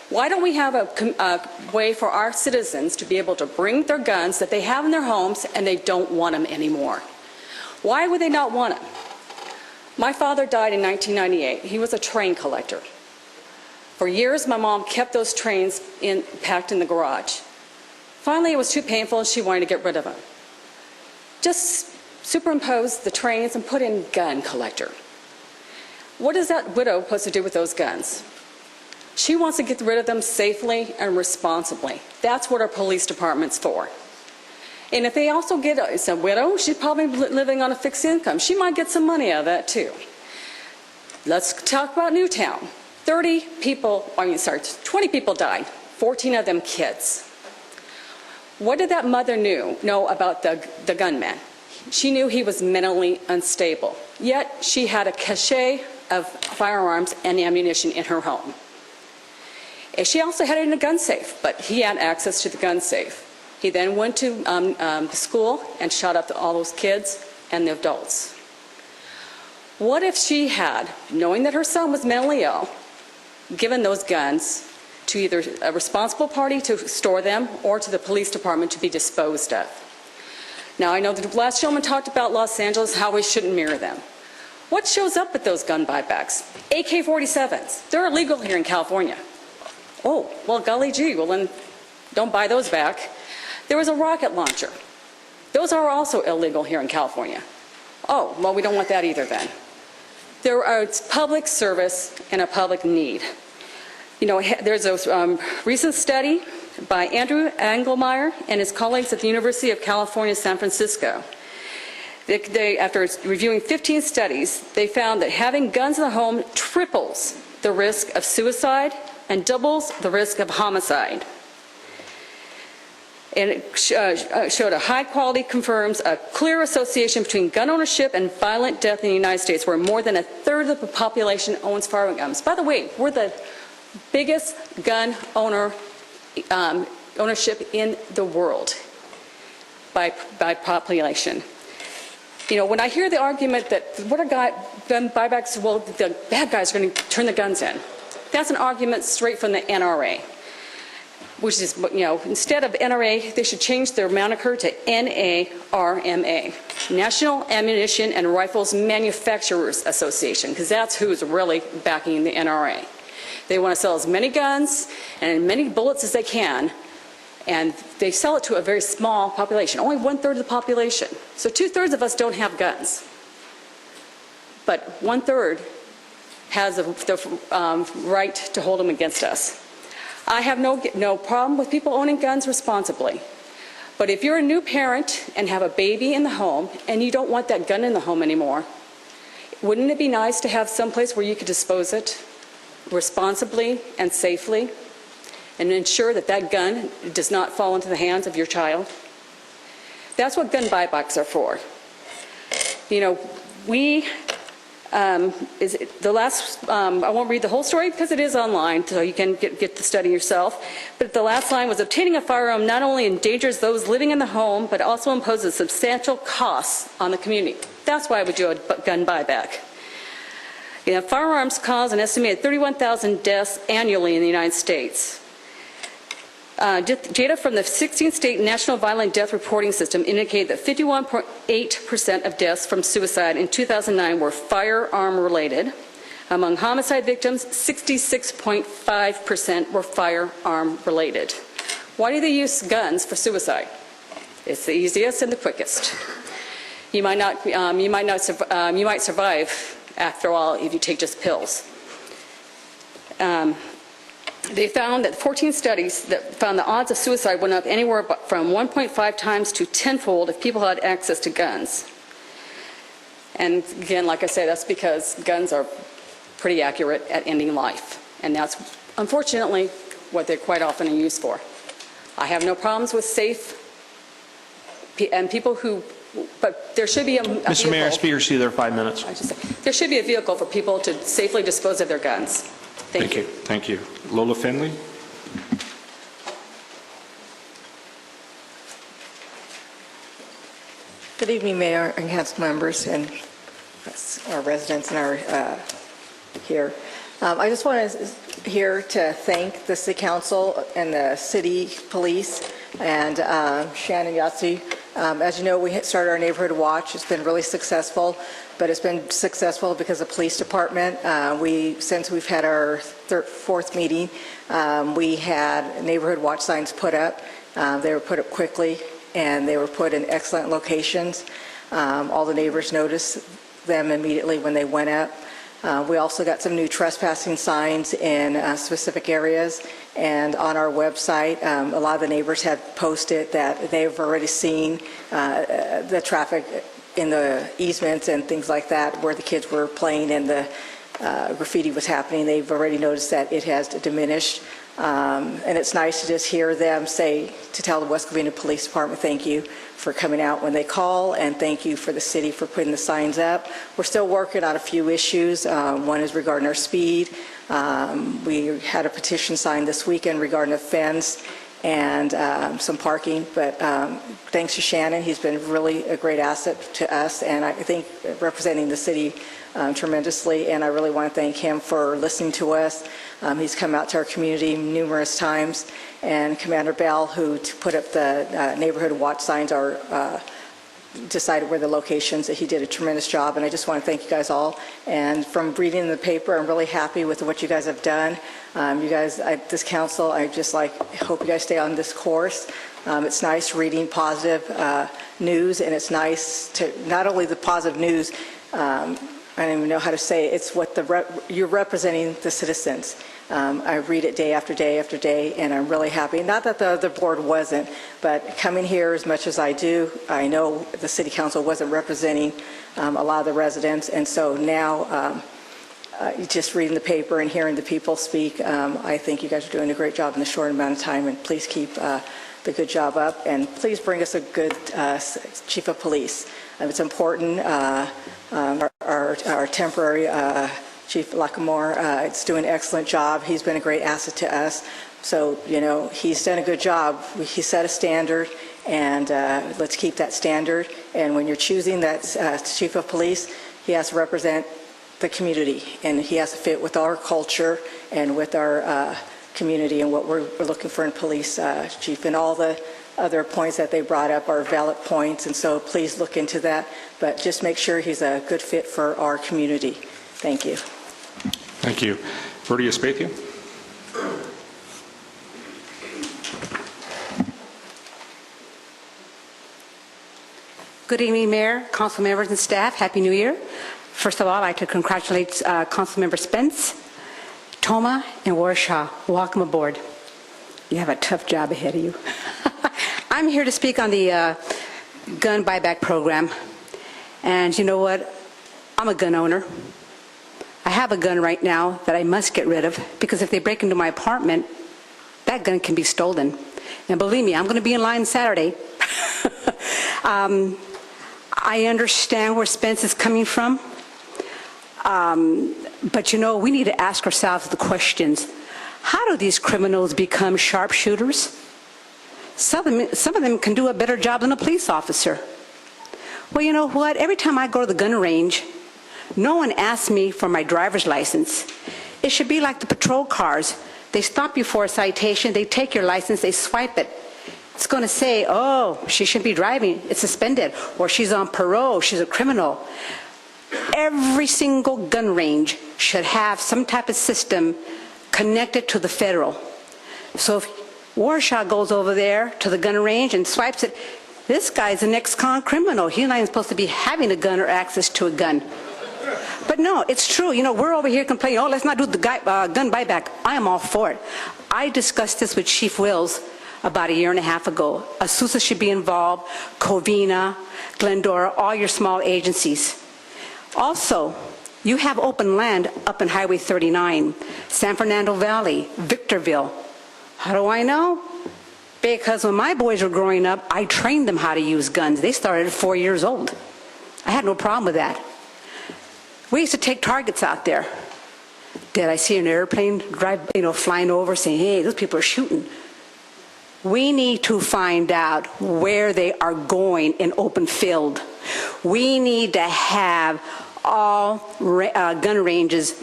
Why don't we have a way for our citizens to be able to bring their guns that they have in their homes and they don't want them anymore? Why would they not want them? My father died in 1998. He was a train collector. For years, my mom kept those trains packed in the garage. Finally, it was too painful and she wanted to get rid of them. Just superimpose the trains and put in gun collector. What is that widow supposed to do with those guns? She wants to get rid of them safely and responsibly. That's what our police department's for. And if they also get a widow, she's probably living on a fixed income. She might get some money out of that too. Let's talk about Newtown. 20 people died, 14 of them kids. What did that mother know about the gunman? She knew he was mentally unstable, yet she had a cache of firearms and ammunition in her home. And she also had it in a gun safe, but he had access to the gun safe. He then went to the school and shot up all those kids and the adults. What if she had, knowing that her son was mentally ill, given those guns to either a responsible party to store them or to the police department to be disposed of? Now, I know the last gentleman talked about Los Angeles, how we shouldn't mirror them. What shows up at those gun buybacks? AK-47s. They're illegal here in California. Oh, well, golly gee, well then don't buy those back. There was a rocket launcher. Those are also illegal here in California. Oh, well, we don't want that either then. It's public service and a public need. You know, there's a recent study by Andrew Engelmeyer and his colleagues at the University of California, San Francisco. After reviewing 15 studies, they found that having guns in the home triples the risk of suicide and doubles the risk of homicide. And it showed a high quality confirms a clear association between gun ownership and violent death in the United States, where more than a third of the population owns firearms. By the way, we're the biggest gun ownership in the world by population. You know, when I hear the argument that what are gun buybacks, well, the bad guys are going to turn the guns in. That's an argument straight from the NRA, which is, you know, instead of NRA, they should change their moniker to NARMA, National Ammunition and Rifles Manufacturers Association, because that's who's really backing the NRA. They want to sell as many guns and as many bullets as they can, and they sell it to a very small population, only 1/3 of the population. So 2/3 of us don't have guns, but 1/3 has the right to hold them against us. I have no problem with people owning guns responsibly. But if you're a new parent and have a baby in the home and you don't want that gun in the home anymore, wouldn't it be nice to have some place where you could dispose it responsibly and safely and ensure that that gun does not fall into the hands of your child? That's what gun buybacks are for. You know, I won't read the whole story because it is online, so you can get the study yourself. But the last line was, obtaining a firearm not only endangers those living in the home, but also imposes substantial costs on the community. That's why I would do a gun buyback. You know, firearms cause an estimated 31,000 deaths annually in the United States. Data from the 16-state National Violent Death Reporting System indicate that 51.8% of deaths from suicide in 2009 were firearm-related. Among homicide victims, 66.5% were firearm-related. Why do they use guns for suicide? It's the easiest and the quickest. You might survive after all if you take just pills. They found that 14 studies that found the odds of suicide went up anywhere from 1.5 times to tenfold if people had access to guns. And again, like I said, that's because guns are pretty accurate at ending life. And that's, unfortunately, what they're quite often used for. I have no problems with safe and people who, but there should be a Mr. vehicle. Mayor, speakers see their 5 minutes. There should be a vehicle for people to safely dispose of their guns. Thank you. Thank you. Lola Finley. Good evening, Mayor and council members and our residents and our here. I just want to here to thank the City Council and the City Police and Shannon Yatsi. As you know, we started our Neighborhood Watch. It's been really successful, but it's been successful because of the police department. Since we've had our fourth meeting, we had Neighborhood Watch signs put up. They were put up quickly, and they were put in excellent locations. All the neighbors noticed them immediately when they went up. We also got some new trespassing signs in specific areas, and on our website, a lot of the neighbors have posted that they've already seen the traffic in the easements and things like that where the kids were playing and the graffiti was happening. They've already noticed that it has diminished, and it's nice to just hear them to tell the West Covina Police Department thank you for coming out when they call, and thank you for the city for putting the signs up. We're still working on a few issues. One is regarding our speed. We had a petition signed this weekend regarding a fence and some parking, but thanks to Shannon, he's been really a great asset to us, and I think representing the city tremendously, and I really want to thank him for listening to us. He's come out to our community numerous times, and Commander Bell, who put up the Neighborhood Watch signs, decided where the locations. He did a tremendous job, and I just want to thank you guys all. And from reading in the paper, I'm really happy with what you guys have done. You guys, this council, I just hope you guys stay on this course. It's nice reading positive news, and it's nice to not only the positive news. I don't even know how to say it. It's what you're representing the citizens. I read it day after day after day, and I'm really happy. Not that the other board wasn't, but coming here as much as I do, I know the City Council wasn't representing a lot of the residents, and so now just reading the paper and hearing the people speak, I think you guys are doing a great job in the short amount of time, and please keep the good job up, and please bring us a good chief of police. It's important. Our temporary Chief Lacamore is doing an excellent job. He's been a great asset to us. So, he's done a good job. He set a standard, and let's keep that standard. And when you're choosing that chief of police, he has to represent the community, and he has to fit with our culture and with our community and what we're looking for in police chief. And all the other points that they brought up are valid points, and so please look into that. But just make sure he's a good fit for our community. Thank you. Thank you. Verdi Espathio. Good evening, Mayor, council members, and staff. Happy New Year. First of all, I'd like to congratulate Councilmember Spence, Toma, and Warshaw. Welcome aboard. You have a tough job ahead of you. I'm here to speak on the gun buyback program. And you know what? I'm a gun owner. I have a gun right now that I must get rid of, because if they break into my apartment, that gun can be stolen. And believe me, I'm going to be in line Saturday. I understand where Spence is coming from. But we need to ask ourselves the questions. How do these criminals become sharpshooters? Some of them can do a better job than a police officer. Well, you know what? Every time I go to the gun range, no one asks me for my driver's license. It should be like the patrol cars. They stop you for a citation, they take your license, they swipe it. It's going to say, oh, she shouldn't be driving, it's suspended, or she's on parole, she's a criminal. Every single gun range should have some type of system connected to the federal. So if Warshaw goes over there to the gun range and swipes it, this guy's an ex-con criminal. He's not even supposed to be having a gun or access to a gun. But no, it's true. We're over here complaining, oh, let's not do the gun buyback. I am all for it. I discussed this with Chief Wills about a year and a half ago. Azusa should be involved, Covina, Glendora, all your small agencies. Also, you have open land up in Highway 39, San Fernando Valley, Victorville. How do I know? Because when my boys were growing up, I trained them how to use guns. They started at 4 years old. I had no problem with that. We used to take targets out there. Did I see an airplane flying over saying, hey, those people are shooting? We need to find out where they are going in open field. We need to have all gun ranges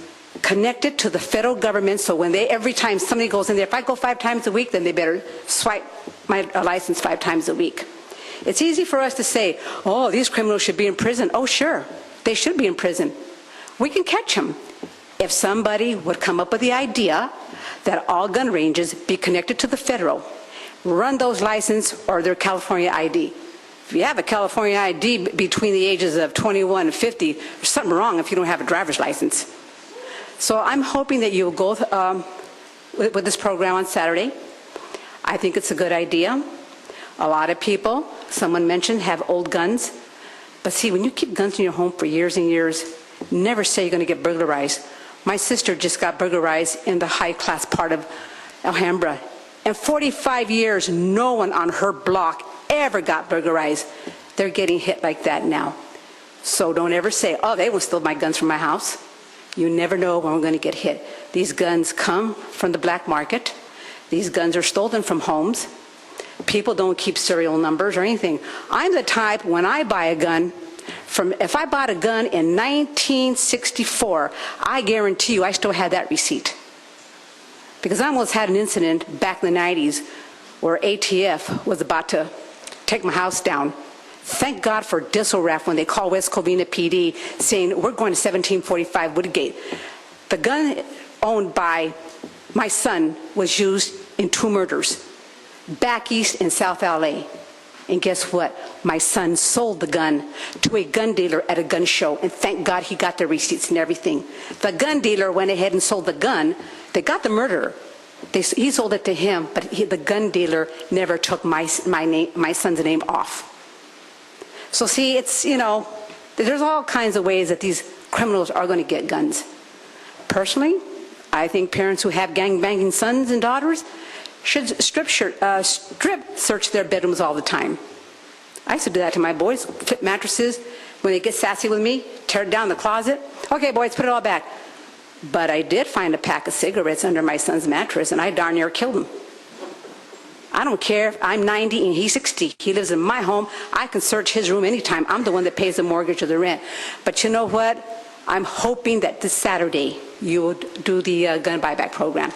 connected to the federal government, so when every time somebody goes in there, if I go 5 times a week, then they better swipe my license 5 times a week. It's easy for us to say, oh, these criminals should be in prison. Oh, sure, they should be in prison. We can catch them. If somebody would come up with the idea that all gun ranges be connected to the federal, run those license or their California ID. If you have a California ID between the ages of 21 and 50, there's something wrong if you don't have a driver's license. So I'm hoping that you'll go with this program on Saturday. I think it's a good idea. A lot of people, someone mentioned, have old guns. But see, when you keep guns in your home for years and years, never say you're going to get burglarized. My sister just got burglarized in the high-class part of Alhambra. In 45 years, no one on her block ever got burglarized. They're getting hit like that now. So don't ever say, oh, they will steal my guns from my house. You never know when we're going to get hit. These guns come from the black market. These guns are stolen from homes. People don't keep serial numbers or anything. I'm the type, when I buy a gun, if I bought a gun in 1964, I guarantee you I still had that receipt. Because I almost had an incident back in the 90s where ATF was about to take my house down. Thank God for DISLRAF when they called West Covina PD saying, we're going to 1745 Woodgate. The gun owned by my son was used in 2 murders, back east in South LA. And guess what? My son sold the gun to a gun dealer at a gun show, and thank God he got the receipts and everything. The gun dealer went ahead and sold the gun. They got the murderer. He sold it to him, but the gun dealer never took my son's name off. So see, it's, you know, there's all kinds of ways that these criminals are going to get guns. Personally, I think parents who have gang-banging sons and daughters should strip search their bedrooms all the time. I used to do that to my boys, flip mattresses. When they get sassy with me, tear down the closet. Okay, boys, put it all back. But I did find a pack of cigarettes under my son's mattress, and I darn near killed him. I don't care if I'm 90 and he's 60. He lives in my home. I can search his room anytime. I'm the one that pays the mortgage or the rent. But you know what? I'm hoping that this Saturday you will do the gun buyback program.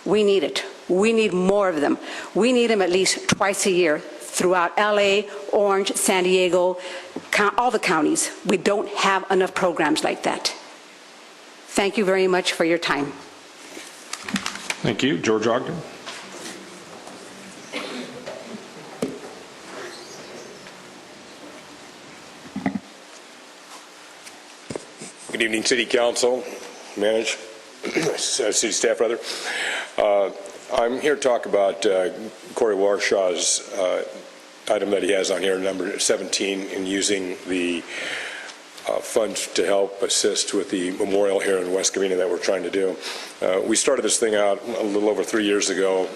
We need it. We need more of them. We need them at least twice a year throughout LA, Orange, San Diego, all the counties. We don't have enough programs like that. Thank you very much for your time. Thank you. George Ogden. Good evening, City Council, City Staff, rather. I'm here to talk about Corey Warshaw's item that he has on here, number 17, in using the funds to help assist with the memorial here in West Covina that we're trying to do. We started this thing out a little over 3 years ago,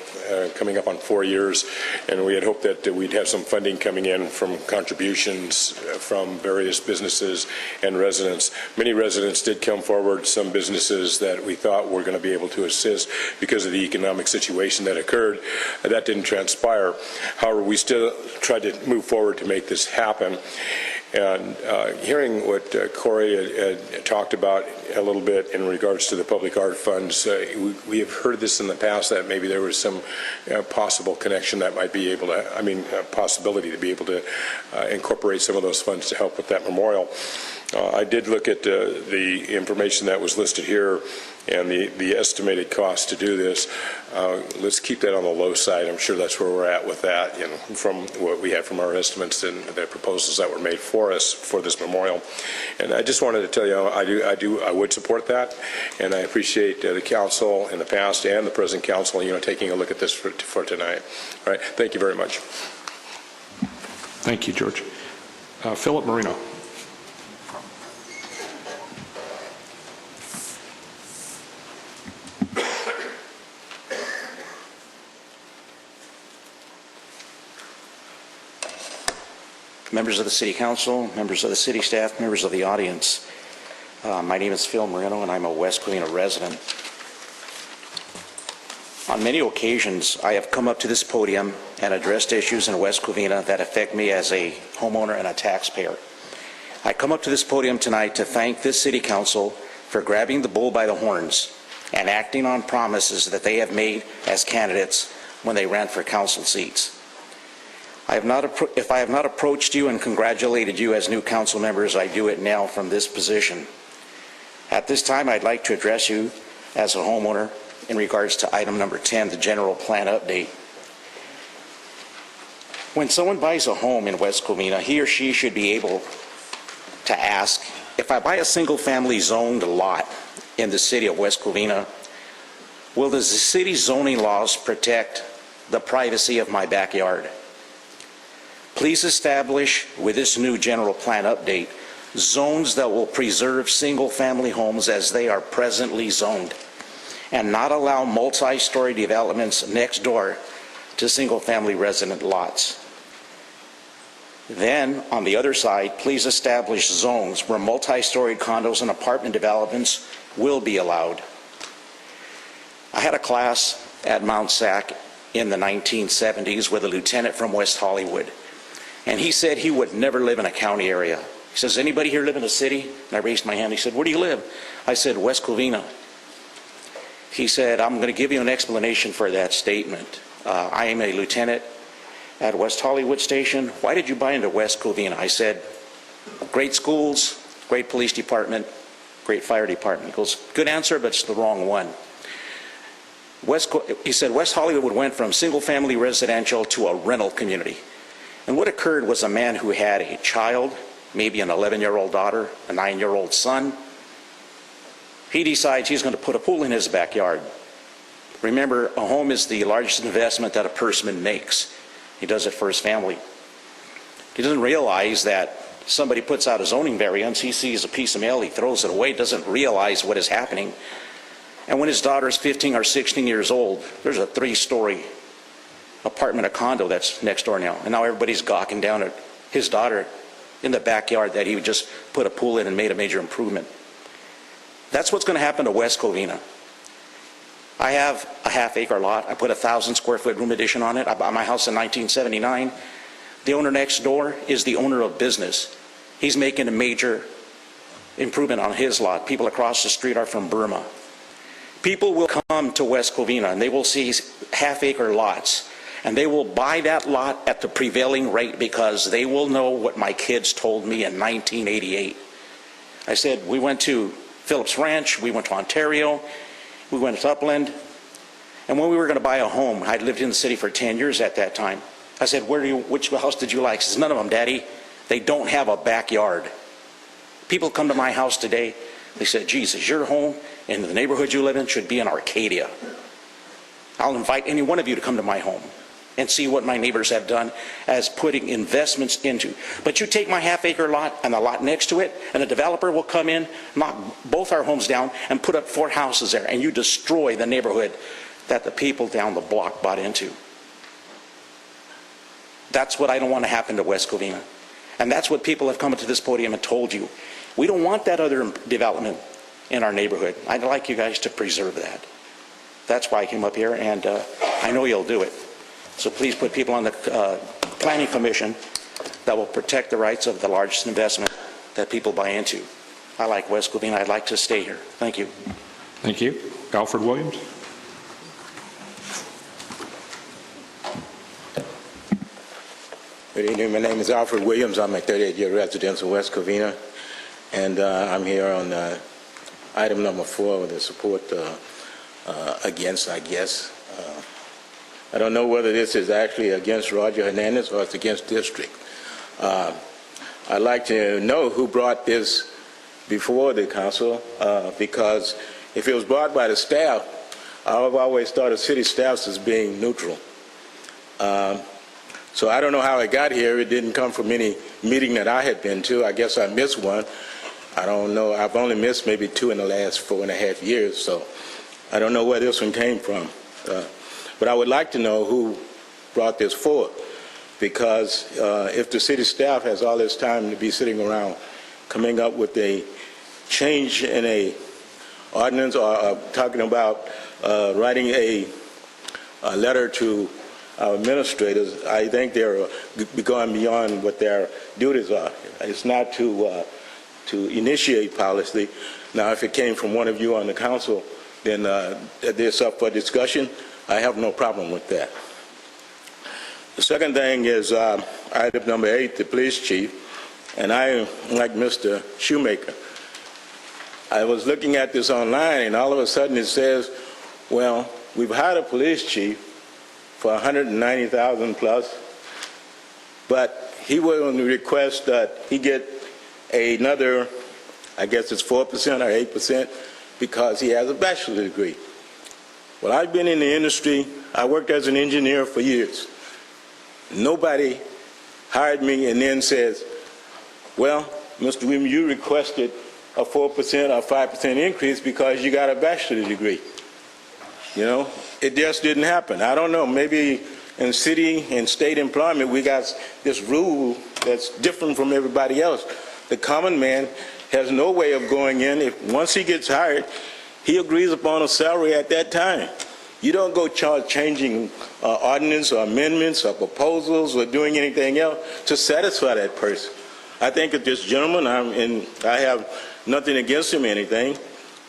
coming up on 4 years, and we had hoped that we'd have some funding coming in from contributions from various businesses and residents. Many residents did come forward, some businesses that we thought were going to be able to assist because of the economic situation that occurred. That didn't transpire. However, we still tried to move forward to make this happen. And hearing what Corey had talked about a little bit in regards to the public art funds, we have heard this in the past that maybe there was some possible connection that might be able to, possibility to be able to incorporate some of those funds to help with that memorial. I did look at the information that was listed here and the estimated cost to do this. Let's keep that on the low side. I'm sure that's where we're at with that, you know, from what we have from our estimates and the proposals that were made for us for this memorial. And I just wanted to tell you, I would support that, and I appreciate the council in the past and the present council, you know, taking a look at this for tonight. All right, thank you very much. Thank you, George. Philip Marino. Members of the City Council, members of the City Staff, members of the audience. My name is Phil Marino, and I'm a West Covina resident. On many occasions, I have come up to this podium and addressed issues in West Covina that affect me as a homeowner and a taxpayer. I come up to this podium tonight to thank this City Council for grabbing the bull by the horns and acting on promises that they have made as candidates when they ran for council seats. If I have not approached you and congratulated you as new council members, I do it now from this position. At this time, I'd like to address you as a homeowner in regards to item number 10, the general plan update. When someone buys a home in West Covina, he or she should be able to ask, if I buy a single-family zoned lot in the city of West Covina, will the city zoning laws protect the privacy of my backyard? Please establish with this new general plan update zones that will preserve single-family homes as they are presently zoned and not allow multi-story developments next door to single-family resident lots. Then, on the other side, please establish zones where multi-story condos and apartment developments will be allowed. I had a class at Mount Sac in the 1970s with a lieutenant from West Hollywood, and he said he would never live in a county area. He says, anybody here live in a city? And I raised my hand. He said, where do you live? I said, West Covina. He said, I'm going to give you an explanation for that statement. I am a lieutenant at West Hollywood Station. Why did you buy into West Covina? I said, great schools, great police department, great fire department. He goes, good answer, but it's the wrong one. He said, West Hollywood went from single-family residential to a rental community. And what occurred was a man who had a child, maybe an 11-year-old daughter, a 9-year-old son. He decides he's going to put a pool in his backyard. Remember, a home is the largest investment that a person makes. He does it for his family. He doesn't realize that somebody puts out a zoning variance, he sees a piece of mail, he throws it away, doesn't realize what is happening. And when his daughter is 15 or 16 years old, there's a 3-story apartment, a condo that's next door now. And now everybody's gawking down at his daughter in the backyard that he would just put a pool in and made a major improvement. That's what's going to happen to West Covina. I have a half-acre lot. I put a 1,000-square-foot room addition on it. I bought my house in 1979. The owner next door is the owner of business. He's making a major improvement on his lot. People across the street are from Burma. People will come to West Covina and they will see half-acre lots, and they will buy that lot at the prevailing rate because they will know what my kids told me in 1988. I said, we went to Phillips Ranch, we went to Ontario, we went to Upland, and when we were going to buy a home, I'd lived in the city for 10 years at that time. I said, which house did you like? He says, none of them, Daddy. They don't have a backyard. People come to my house today, they said, Jesus, your home in the neighborhood you live in should be in Arcadia. I'll invite any one of you to come to my home and see what my neighbors have done as putting investments into. But you take my half-acre lot and the lot next to it, and a developer will come in, knock both our homes down, and put up 4 houses there, and you destroy the neighborhood that the people down the block bought into. That's what I don't want to happen to West Covina. And that's what people have come to this podium and told you. We don't want that other development in our neighborhood. I'd like you guys to preserve that. That's why I came up here, and I know you'll do it. So please put people on the Planning Commission that will protect the rights of the largest investment that people buy into. I like West Covina. I'd like to stay here. Thank you. Thank you. Alfred Williams. Good evening. My name is Alfred Williams. I'm a 38-year resident of West Covina, and I'm here on item number 4 with the support against, I guess. I don't know whether this is actually against Roger Hernandez or it's against district. I'd like to know who brought this before the council, because if it was brought by the staff, I've always thought of city staffs as being neutral. So I don't know how it got here. It didn't come from any meeting that I had been to. I guess I missed one. I don't know. I've only missed maybe 2 in the last 4.5 years, so I don't know where this one came from. But I would like to know who brought this forward, because if the city staff has all this time to be sitting around coming up with a change in a ordinance or talking about writing a letter to our administrators, I think they're going beyond what their duties are. It's not to to initiate policy. Now, if it came from one of you on the council, then it's up for discussion. I have no problem with that. The second thing is item number 8, the police chief. And I, like Mr. Shoemaker, I was looking at this online, and all of a sudden it says, well, we've hired a police chief for $190,000 plus, but he will request that he get another, I guess it's 4% or 8%, because he has a bachelor's degree. Well, I've been in the industry. I worked as an engineer for years. Nobody hired me and then says, well, Mr. Williams, you requested a 4% or 5% increase because you got a bachelor's degree. You know, it just didn't happen. I don't know, maybe in city and state employment we got this rule that's different from everybody else. The common man has no way of going in. Once he gets hired, he agrees upon a salary at that time. You don't go changing ordinance or amendments or proposals or doing anything else to satisfy that person. I think that this gentleman, and I have nothing against him or anything,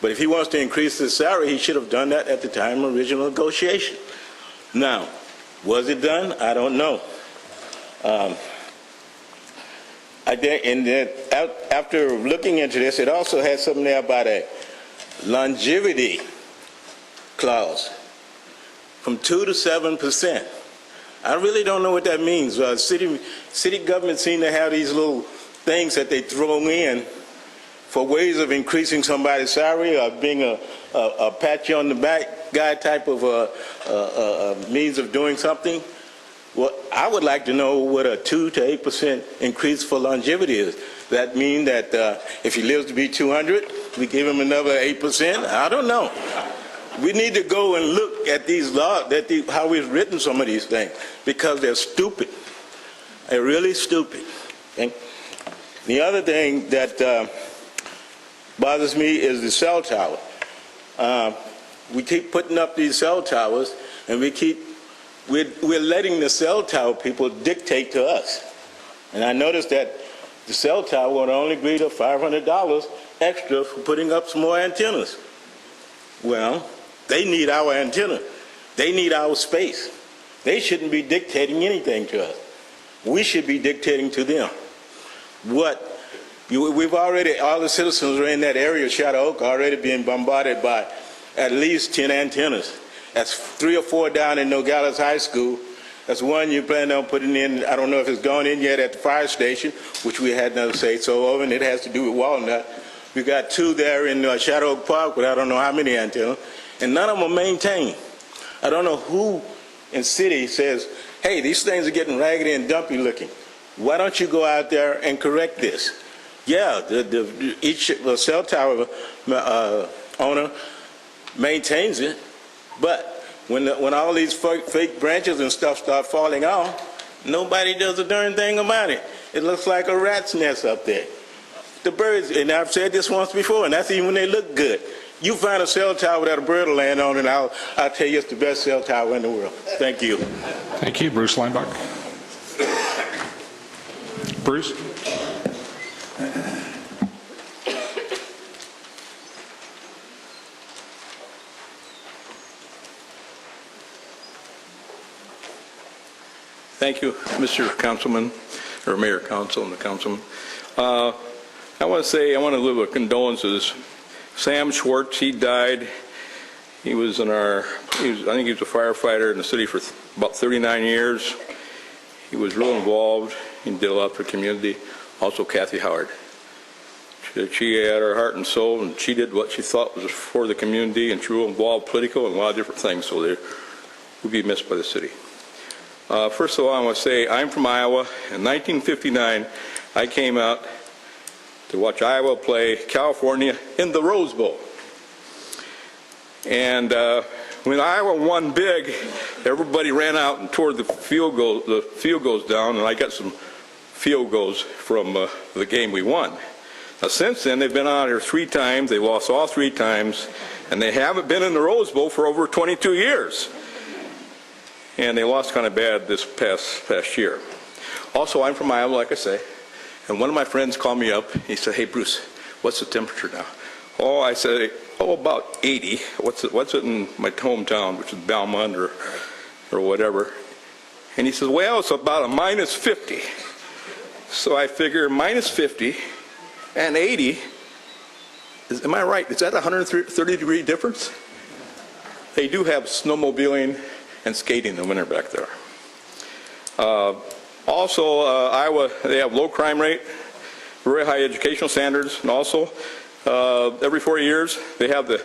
but if he wants to increase his salary, he should have done that at the time of original negotiation. Now, was it done? I don't know. I think, and then after looking into this, it also had something there about a longevity clause from 2 to 7%. I really don't know what that means. City governments seem to have these little things that they throw in for ways of increasing somebody's salary or being a pat you on the back guy type of means of doing something. Well, I would like to know what a 2 to 8% increase for longevity is. That mean that if he lives to be 200, we give him another 8%? I don't know. We need to go and look at these laws, how we've written some of these things, because they're stupid. They're really stupid. And the other thing that bothers me is the cell tower. We keep putting up these cell towers, and we're letting the cell tower people dictate to us. And I noticed that the cell tower would only agree to $500 extra for putting up some more antennas. Well, they need our antenna. They need our space. They shouldn't be dictating anything to us. We should be dictating to them. We've already, all the citizens are in that area of Shadow Oak already being bombarded by at least 10 antennas. That's 3 or 4 down in Nogales High School. That's one you plan on putting in. I don't know if it's gone in yet at the fire station, which we had no say so of, and it has to do with Walnut. We got 2 there in Shadow Oak Park, but I don't know how many antennas, and none of them are maintained. I don't know who in city says, hey, these things are getting raggedy and dumpy looking. Why don't you go out there and correct this? Yeah, each cell tower owner maintains it, but when all these fake branches and stuff start falling off, nobody does a darn thing about it. It looks like a rat's nest up there. The birds, and I've said this once before, and that's even when they look good. You find a cell tower that a bird will land on, and I'll tell you it's the best cell tower in the world. Thank you. Thank you, Bruce Leinbach. Bruce? Thank you, Mr. Councilman, or Mayor Council and the Councilman. I want to live with condolences. Sam Schwartz, he died. He was I think he was a firefighter in the city for about 39 years. He was real involved. He did a lot for the community. Also, Kathy Howard. She had her heart and soul, and she did what she thought was for the community, and she was involved political and a lot of different things, so they would be missed by the city. First of all, I want to say I'm from Iowa. In 1959, I came out to watch Iowa play California in the Rose Bowl. And when Iowa won big, everybody ran out and tore the field goals down, and I got some field goals from the game we won. Now, since then, they've been out here 3 times. They lost all 3 times, and they haven't been in the Rose Bowl for over 22 years. And they lost kind of bad this past year. Also, I'm from Iowa, like I say, And one of my friends called me up. He said, "Hey, Bruce, what's the temperature now?" Oh, I said, about 80. What's it in my hometown, which is Belmont or whatever? And he says, well, it's about a minus 50. So I figure minus 50 and 80, am I right? Is that a 130-degree difference? They do have snowmobiling and skating in the winter back there. Also, Iowa, they have low crime rate, very high educational standards, and also every 4 years they have the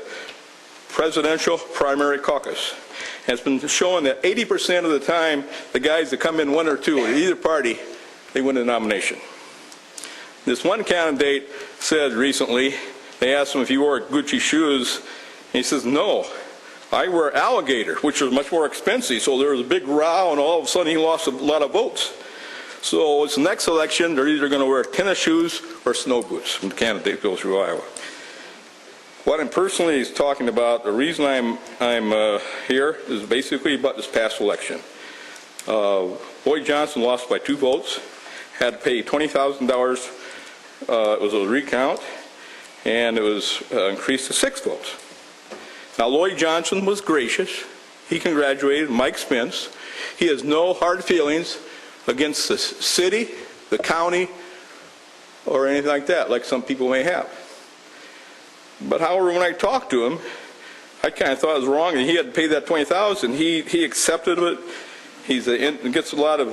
presidential primary caucus. And it's been shown that 80% of the time, the guys that come in one or two of either party, they win the nomination. This one candidate said recently, they asked him if he wore Gucci shoes, and he says, no, I wear alligator, which was much more expensive, so there was a big row, and all of a sudden he lost a lot of votes. So it's the next election, they're either going to wear tennis shoes or snow boots when the candidate goes through Iowa. What I'm personally talking about, the reason I'm here is basically about this past election. Lloyd Johnson lost by 2 votes, had to pay $20,000. It was a recount, and it was increased to 6 votes. Now, Lloyd Johnson was gracious. He congratulated Mike Spence. He has no hard feelings against the city, the county, or anything like that, like some people may have. But however, when I talked to him, I kind of thought it was wrong, and he had to pay that $20,000. He accepted it. He gets a lot of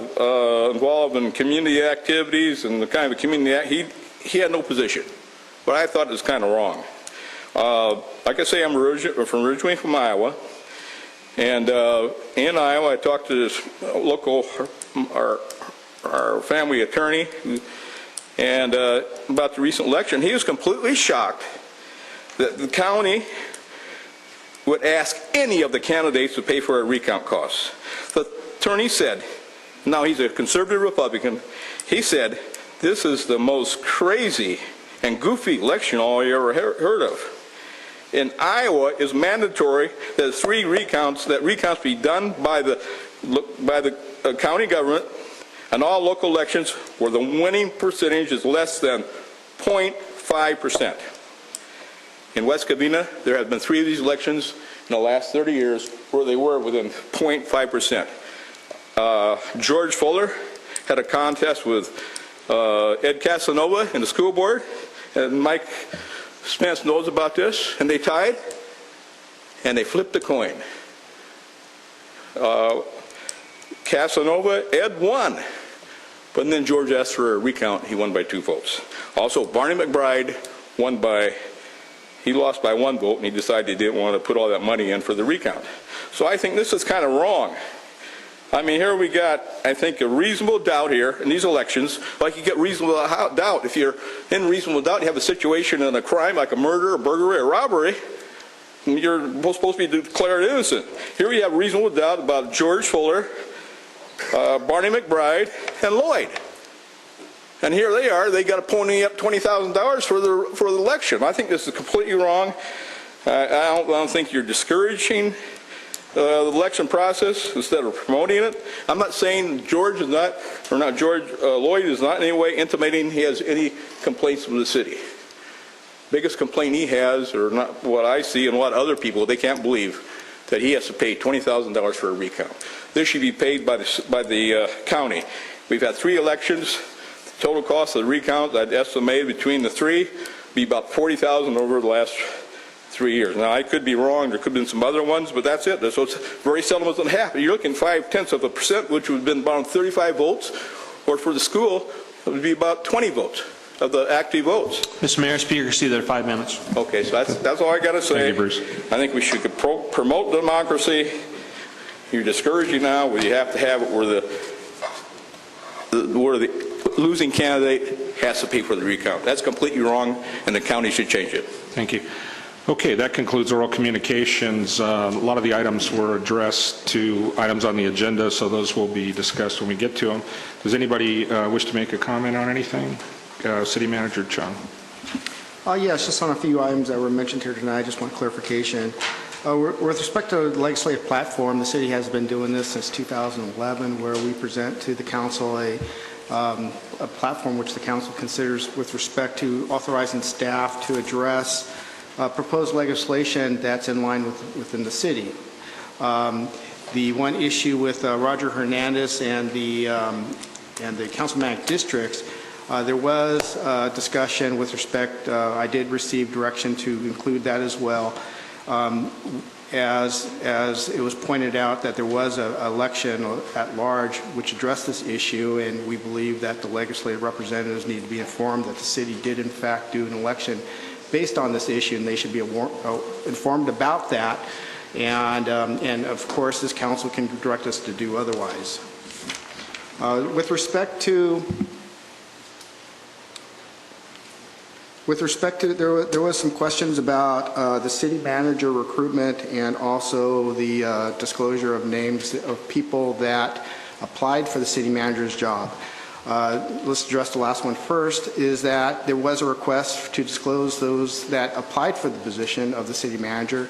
involved in community activities and the kind of community. He had no position, but I thought it was kind of wrong. Like I say, I'm originally from Iowa, and in Iowa, I talked to this local our family attorney, and about the recent election. He was completely shocked that the county would ask any of the candidates to pay for a recount costs. The attorney said, now he's a conservative Republican, he said, this is the most crazy and goofy election all you ever heard of. In Iowa, it's mandatory that 3 recounts, be done by the county government, and all local elections where the winning percentage is less than 0.5%. In West Covina, there have been 3 of these elections in the last 30 years where they were within 0.5%. George Fuller had a contest with Ed Casanova in the school board, and Mike Spence knows about this, and they tied, and they flipped the coin. Casanova, Ed won, but then George asked for a recount. He won by 2 votes. Also, Barney McBride he lost by 1 vote, and he decided he didn't want to put all that money in for the recount. So I think this is kind of wrong. I mean, here we got, I think, a reasonable doubt here in these elections. Like you get reasonable doubt. If you're in reasonable doubt, you have a situation in a crime like a murder, a burglary, or robbery, and you're supposed to be declared innocent. Here we have reasonable doubt about George Fuller, Barney McBride, and Lloyd. And here they are, they got to pony up $20,000 for the election. I think this is completely wrong. I don't think you're discouraging the election process instead of promoting it. I'm not saying Lloyd is not in any way intimating he has any complaints with the city. Biggest complaint he has, or not what I see and what other people, they can't believe that he has to pay $20,000 for a recount. This should be paid by the county. We've had 3 elections. Total cost of the recount, I'd estimate between the 3, be about $40,000 over the last 3 years. Now, I could be wrong. There could have been some other ones, but that's it. So it's very seldom doesn't happen. You're looking 0.5%, which would have been about 35 votes, or for the school, it would be about 20 votes of the active votes. Mr. Mayor, Speaker, see there 5 minutes. Okay, so that's all I got to say. Thank you, Bruce. I think we should promote democracy. You're discouraging now where you have to have it where the losing candidate has to pay for the recount. That's completely wrong, and the county should change it. Thank you. Okay, that concludes oral communications. A lot of the items were addressed to items on the agenda, so those will be discussed when we get to them. Does anybody wish to make a comment on anything? City Manager Chung. Yes, just on a few items that were mentioned here tonight, I just want clarification. With respect to the legislative platform, the city has been doing this since 2011, where we present to the council a a platform which the council considers with respect to authorizing staff to address proposed legislation that's in line within the city. The one issue with Roger Hernandez and the councilmanic districts, there was discussion with respect, I did receive direction to include that as well. As it was pointed out that there was an election at large which addressed this issue, and we believe that the legislative representatives need to be informed that the city did in fact do an election based on this issue, and they should be informed about that. And of course, this council can direct us to do otherwise. With respect to, there was some questions about the city manager recruitment and also the disclosure of names of people that applied for the city manager's job. Let's address the last one first, is that there was a request to disclose those that applied for the position of the city manager,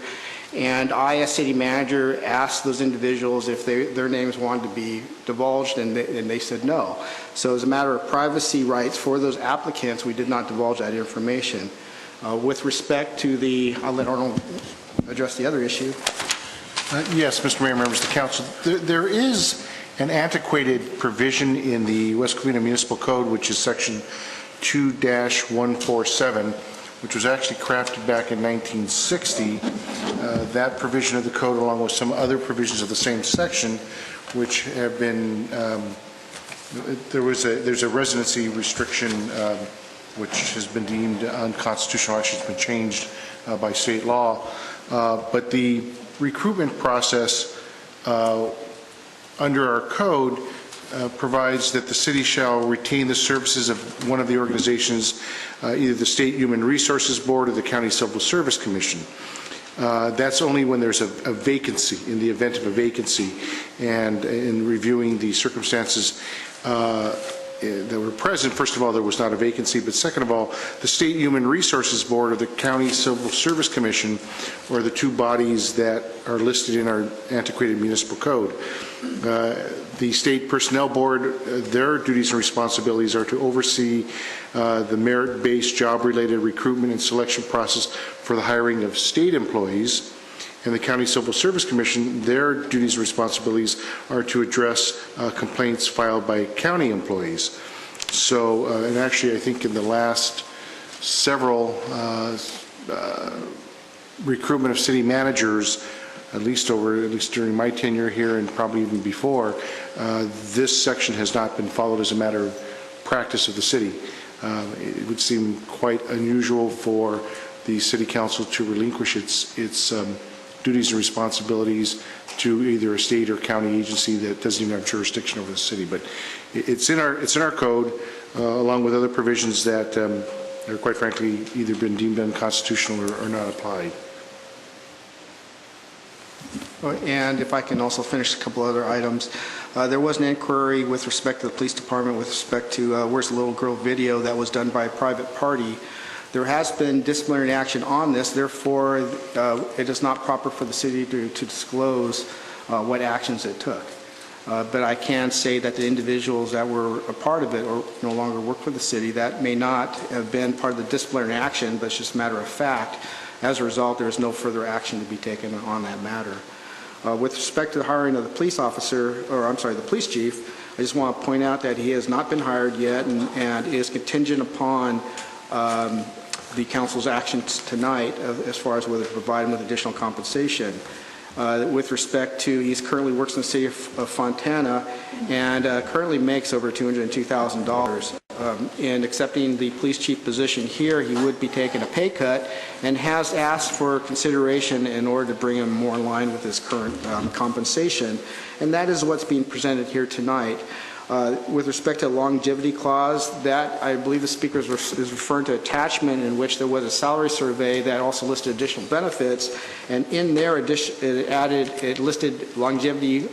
and I, as city manager, asked those individuals if their names wanted to be divulged, and they said no. So as a matter of privacy rights for those applicants, we did not divulge that information. With respect to the, I'll let Arnold address the other issue. Yes, Mr. Mayor, members of the council. There is an antiquated provision in the West Covina Municipal Code, which is section 2-147, which was actually crafted back in 1960. That provision of the code, along with some other provisions of the same section, which have been, there's a residency restriction which has been deemed unconstitutional. Actually, it's been changed by state law. But the recruitment process under our code provides that the city shall retain the services of one of the organizations, either the State Human Resources Board or the County Civil Service Commission. That's only when there's a vacancy, in the event of a vacancy, and in reviewing the circumstances that were present. First of all, there was not a vacancy, but second of all, the State Human Resources Board or the County Civil Service Commission are the two bodies that are listed in our antiquated municipal code. The State Personnel Board, their duties and responsibilities are to oversee the merit-based job-related recruitment and selection process for the hiring of state employees. And the County Civil Service Commission, their duties and responsibilities are to address complaints filed by county employees. So, and actually I think in the last several recruitment of city managers, at least during my tenure here and probably even before, this section has not been followed as a matter of practice of the city. It would seem quite unusual for the city council to relinquish its duties and responsibilities to either a state or county agency that doesn't even have jurisdiction over the city. But it's in our code, along with other provisions that are quite frankly either been deemed unconstitutional or not applied. And if I can also finish a couple other items. There was an inquiry with respect to the police department with respect to where's the little girl video that was done by a private party. There has been disciplinary action on this, therefore it is not proper for the city to disclose what actions it took. But I can say that the individuals that were a part of it or no longer work for the city, that may not have been part of the disciplinary action, but it's just a matter of fact. As a result, there is no further action to be taken on that matter. With respect to the hiring of the police officer, or I'm sorry, the police chief, I just want to point out that he has not been hired yet and is contingent upon the council's actions tonight as far as whether to provide him with additional compensation. With respect to, he currently works in the city of Fontana and currently makes over $202,000. In accepting the police chief position here, he would be taking a pay cut and has asked for consideration in order to bring him more in line with his current compensation. And that is what's being presented here tonight. With respect to longevity clause, that I believe the speaker is referring to attachment in which there was a salary survey that also listed additional benefits, and in there it listed longevity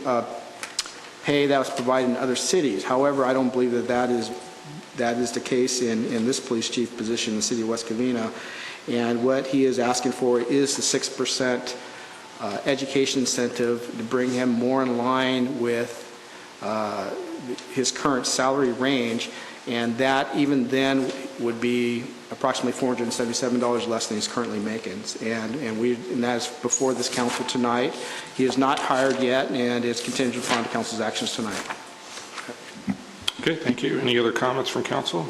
pay that was provided in other cities. However, I don't believe that is the case in this police chief position in the city of West Covina, and what he is asking for is the 6% education incentive to bring him more in line with his current salary range, and that even then would be approximately $477 less than he's currently making. And that's before this council tonight. He is not hired yet, and is contingent upon the council's actions tonight. Okay, thank you. Any other comments from council?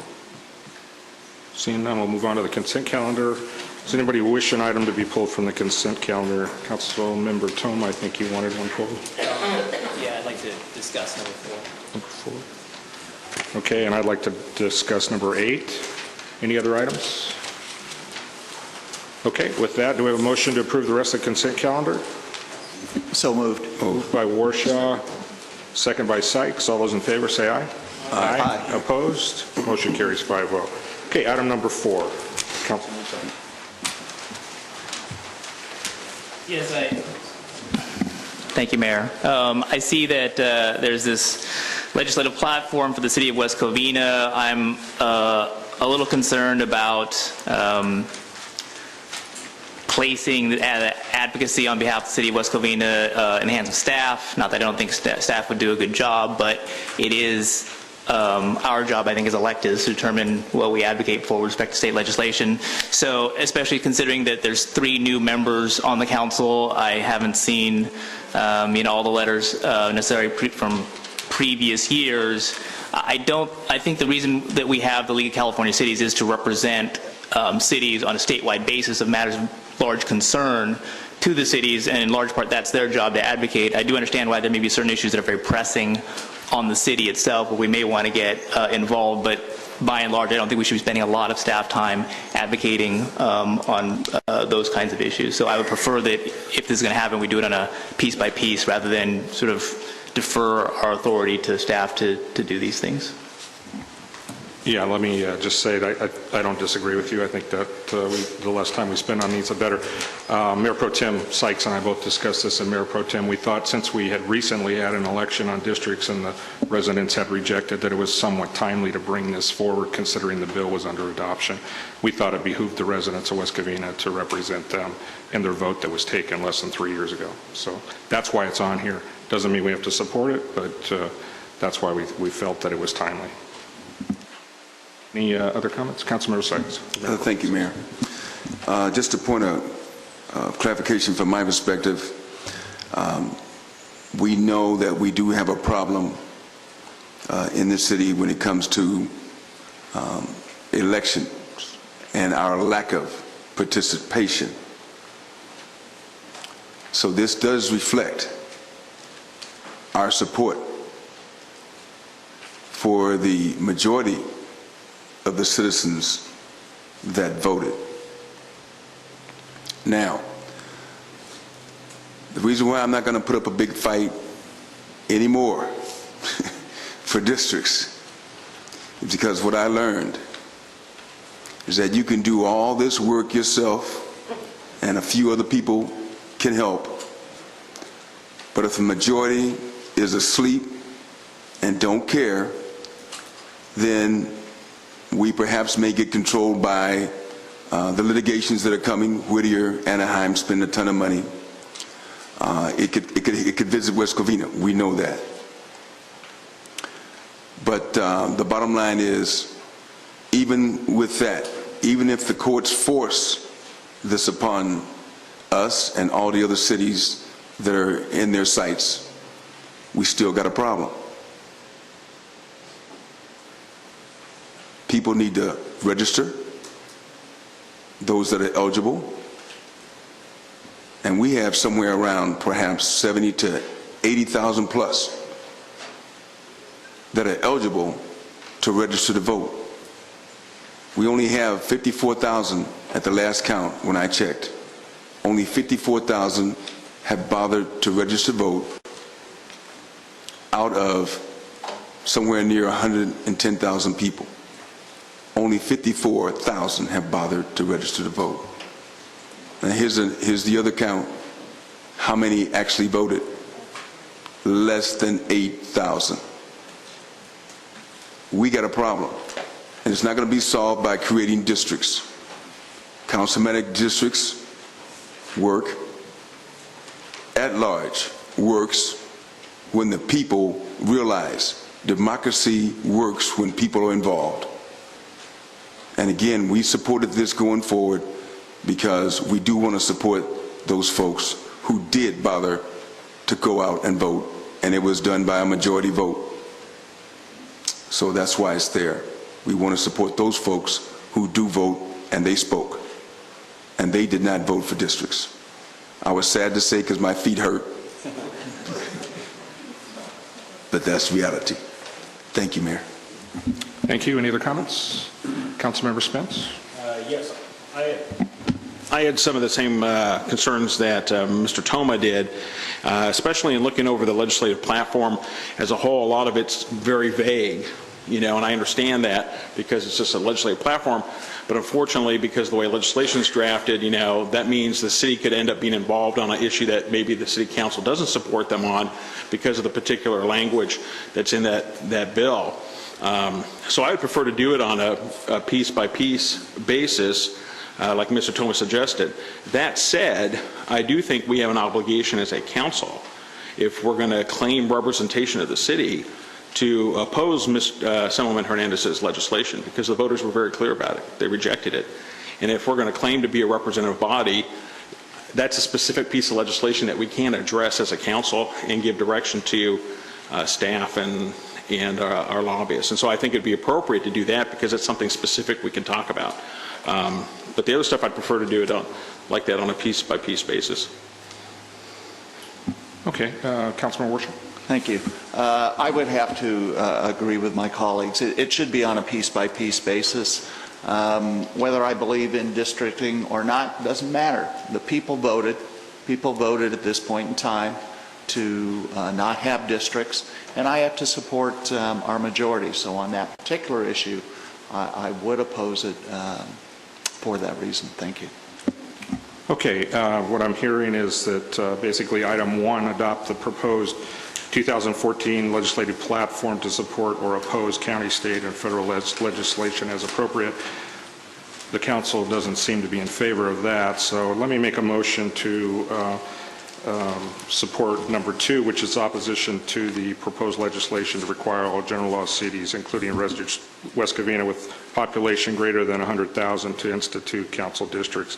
Seeing none, we'll move on to the consent calendar. Does anybody wish an item to be pulled from the consent calendar? Councilmember Tome, I think you wanted one pulled. Yeah, I'd like to discuss number 4. Number 4. Okay, and I'd like to discuss number 8. Any other items? Okay, with that, do we have a motion to approve the rest of the consent calendar? So moved. Moved by Warshaw, second by Sykes. All those in favor say aye. Aye. Opposed? Motion carries 5-0. Okay, item number 4. Councilman Sykes. Yes, thank you, Mayor. I see that there's this legislative platform for the city of West Covina. I'm a little concerned about placing the advocacy on behalf of the city of West Covina in the hands of staff. Not that I don't think staff would do a good job, but it is our job, I think, as electeds to determine what we advocate for with respect to state legislation. So, especially considering that there's 3 new members on the council, I haven't seen, all the letters necessary from previous years. I think the reason that we have the League of California Cities is to represent cities on a statewide basis of matters of large concern to the cities, and in large part that's their job to advocate. I do understand why there may be certain issues that are very pressing on the city itself where we may want to get involved, but by and large I don't think we should be spending a lot of staff time advocating on those kinds of issues. So I would prefer that if this is going to happen, we do it on a piece by piece rather than sort of defer our authority to staff to do these things. Yeah, let me just say that I don't disagree with you. I think that the less time we spend on these, the better. Mayor Pro Tem Sykes and I both discussed this, and Mayor Pro Tem, we thought since we had recently had an election on districts and the residents had rejected, that it was somewhat timely to bring this forward considering the bill was under adoption. We thought it behooved the residents of West Covina to represent them in their vote that was taken less than 3 years ago. So that's why it's on here. Doesn't mean we have to support it, but that's why we felt that it was timely. Any other comments? Councilmember Sykes. Thank you, Mayor. Just a point of clarification from my perspective, we know that we do have a problem in this city when it comes to elections and our lack of participation. So this does reflect our support for the majority of the citizens that voted. Now, the reason why I'm not going to put up a big fight anymore for districts is because what I learned is that you can do all this work yourself and a few other people can help, but if the majority is asleep and don't care, then we perhaps may get controlled by the litigations that are coming. Whittier, Anaheim spend a ton of money. It could visit West Covina. We know that. But the bottom line is, even with that, even if the courts force this upon us and all the other cities that are in their sights, we still got a problem. People need to register, those that are eligible, and we have somewhere around perhaps 70 to 80,000 plus that are eligible to register to vote. We only have 54,000 at the last count when I checked. Only 54,000 have bothered to register to vote out of somewhere near 110,000 people. Only 54,000 have bothered to register to vote. Now here's the other count. How many actually voted? Less than 8,000. We got a problem. And it's not going to be solved by creating districts. Councilmanic districts work. At large works when the people realize democracy works when people are involved. And again, we supported this going forward because we do want to support those folks who did bother to go out and vote, and it was done by a majority vote. So that's why it's there. We want to support those folks who do vote, and they spoke, and they did not vote for districts. I was sad to say because my feet hurt, but that's reality. Thank you, Mayor. Thank you. Any other comments? Councilmember Spence? Yes, I had some of the same concerns that Mr. Toma did, especially in looking over the legislative platform as a whole. A lot of it's very vague, and I understand that because it's just a legislative platform. But unfortunately, because of the way legislation is drafted, that means the city could end up being involved on an issue that maybe the city council doesn't support them on because of the particular language that's in that bill. So I would prefer to do it on a piece-by-piece basis, like Mr. Thomas suggested. That said, I do think we have an obligation as a council, if we're going to claim representation of the city, to oppose Assemblyman Hernandez's legislation, because the voters were very clear about it. They rejected it. And if we're going to claim to be a representative body, that's a specific piece of legislation that we can address as a council and give direction to staff and our lobbyists. And so I think it'd be appropriate to do that because it's something specific we can talk about. But the other stuff I'd prefer to do it like that on a piece-by-piece basis. Okay, Councilman Worsham. Thank you. I would have to agree with my colleagues. It should be on a piece-by-piece basis. Whether I believe in districting or not doesn't matter. The people voted. People voted at this point in time to not have districts, and I have to support our majority. So on that particular issue, I would oppose it for that reason. Thank you. Okay, what I'm hearing is that basically item 1, adopt the proposed 2014 legislative platform to support or oppose county, state, and federal legislation as appropriate. The council doesn't seem to be in favor of that, so let me make a motion to support number 2, which is opposition to the proposed legislation to require all general law cities, including residents West Covina with population greater than 100,000, to institute council districts.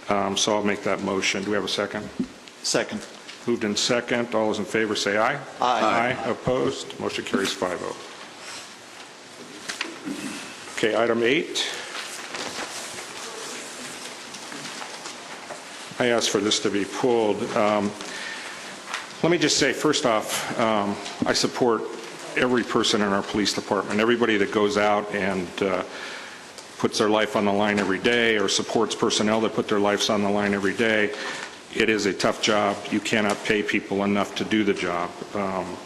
So I'll make that motion. Do we have a second? Second. Moved in second. All those in favor say aye. Aye. Aye. Opposed? Motion carries 5-0. Okay, item 8. I asked for this to be pulled. Let me just say, first off, I support every person in our police department, everybody that goes out and puts their life on the line every day or supports personnel that put their lives on the line every day. It is a tough job. You cannot pay people enough to do the job.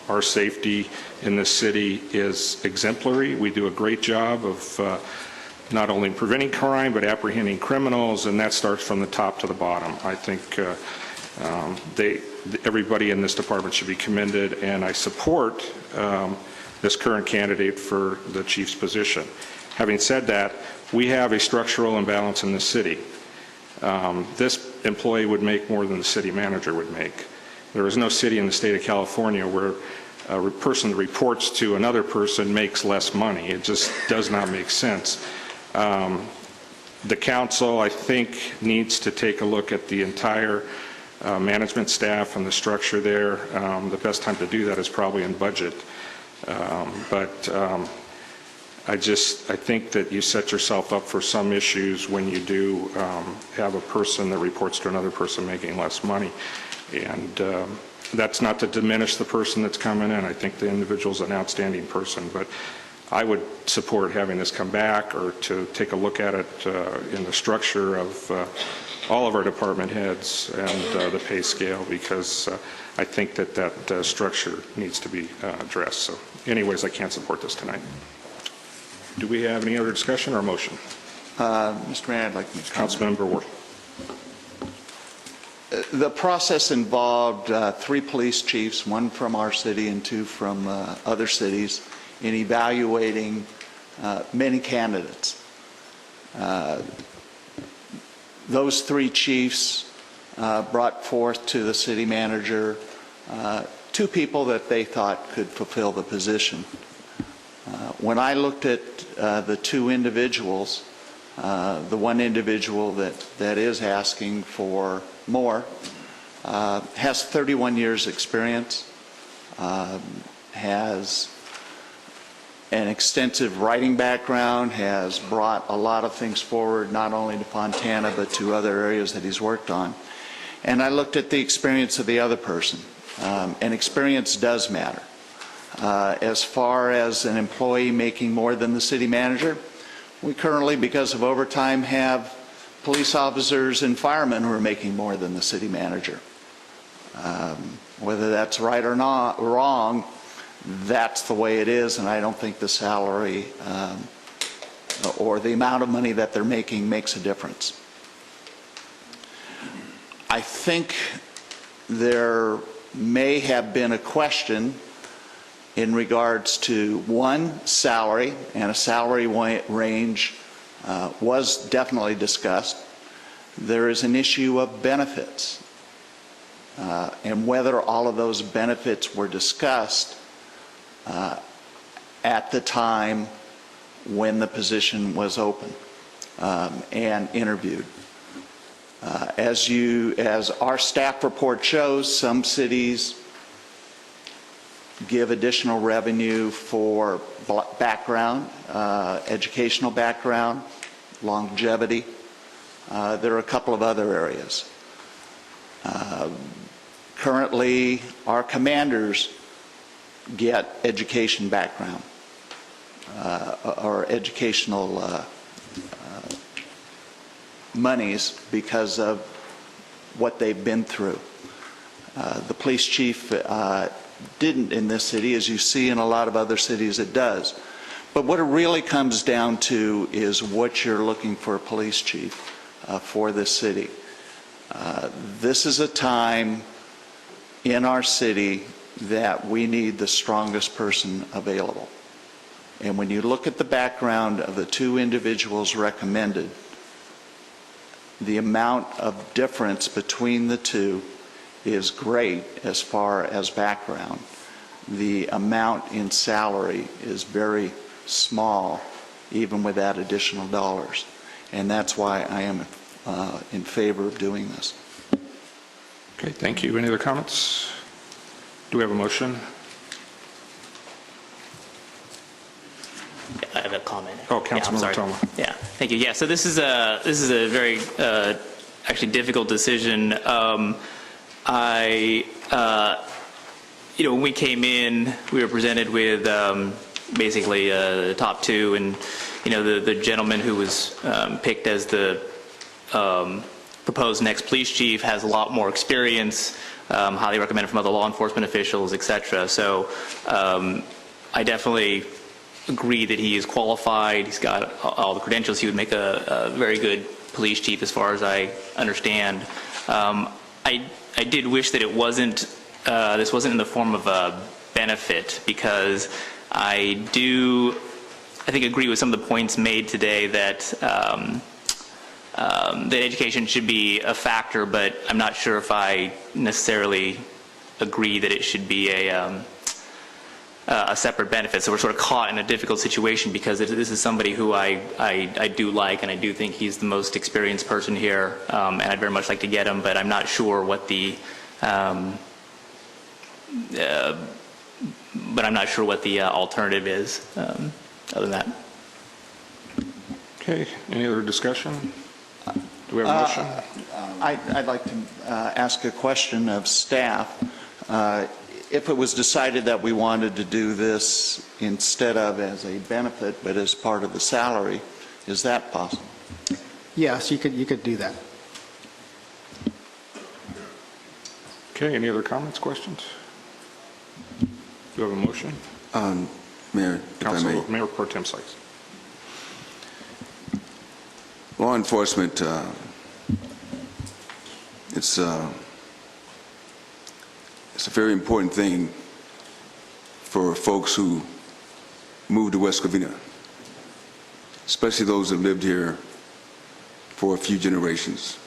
Our safety in this city is exemplary. We do a great job of not only preventing crime, but apprehending criminals, and that starts from the top to the bottom. I think everybody in this department should be commended, and I support this current candidate for the chief's position. Having said that, we have a structural imbalance in the city. This employee would make more than the city manager would make. There is no city in the state of California where a person that reports to another person makes less money. It just does not make sense. The council, I think, needs to take a look at the entire management staff and the structure there. The best time to do that is probably in budget. I think that you set yourself up for some issues when you do have a person that reports to another person making less money. And that's not to diminish the person that's coming in. I think the individual's an outstanding person, but I would support having this come back or to take a look at it in the structure of all of our department heads and the pay scale, because I think that structure needs to be addressed. So anyways, I can't support this tonight. Do we have any other discussion or motion? Mr. Mayor, I'd like to make a comment. Councilmember Ward. The process involved 3 police chiefs, 1 from our city and 2 from other cities, in evaluating many candidates. Those 3 chiefs brought forth to the city manager two people that they thought could fulfill the position. When I looked at the two individuals, the one individual that is asking for more has 31 years experience, has an extensive writing background, has brought a lot of things forward, not only to Fontana, but to other areas that he's worked on. And I looked at the experience of the other person, and experience does matter. As far as an employee making more than the city manager, we currently, because of overtime, have police officers and firemen who are making more than the city manager. Whether that's right or not wrong, that's the way it is, and I don't think the salary or the amount of money that they're making makes a difference. I think there may have been a question in regards to, one, salary, and a salary range was definitely discussed. There is an issue of benefits, and whether all of those benefits were discussed at the time when the position was open and interviewed. As our staff report shows, some cities give additional revenue for background, educational background, longevity. There are a couple of other areas. Currently, our commanders get education background or educational monies because of what they've been through. The police chief didn't in this city, as you see in a lot of other cities it does. But what it really comes down to is what you're looking for a police chief for this city. This is a time in our city that we need the strongest person available. And when you look at the background of the two individuals recommended, the amount of difference between the two is great as far as background. The amount in salary is very small, even with that additional dollars. And that's why I am in favor of doing this. Okay, thank you. Any other comments? Do we have a motion? I have a comment. Oh, Councilmember Toma. Yeah, thank you. Yeah, so this is a very actually difficult decision. When we came in, we were presented with basically the top two, and the gentleman who was picked as the proposed next police chief has a lot more experience, highly recommended from other law enforcement officials, etc. So I definitely agree that he is qualified. He's got all the credentials. He would make a very good police chief, as far as I understand. I did wish that it wasn't. This wasn't in the form of a benefit, because I think agree with some of the points made today that that education should be a factor, but I'm not sure if I necessarily agree that it should be a separate benefit. So we're sort of caught in a difficult situation, because this is somebody who I do like, and I do think he's the most experienced person here, and I'd very much like to get him, but I'm not sure what the alternative is, other than that. Okay, any other discussion? Do we have a motion? I'd like to ask a question of staff. If it was decided that we wanted to do this instead of as a benefit, but as part of the salary, is that possible? Yes, you could do that. Okay, any other comments, questions? Do you have a motion? Mayor, if I may. Mayor Pro Tem Sykes. Law enforcement, it's a very important thing for folks who move to West Covina, especially those that lived here for a few generations.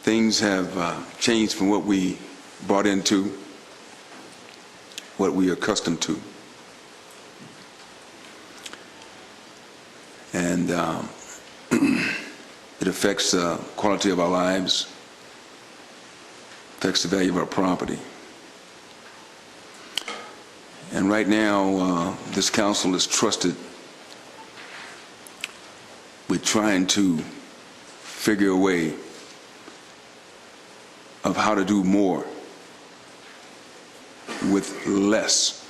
things have changed from what we brought into, what we are accustomed to. And it affects the quality of our lives, affects the value of our property. And right now, this council is trusted with trying to figure a way of how to do more with less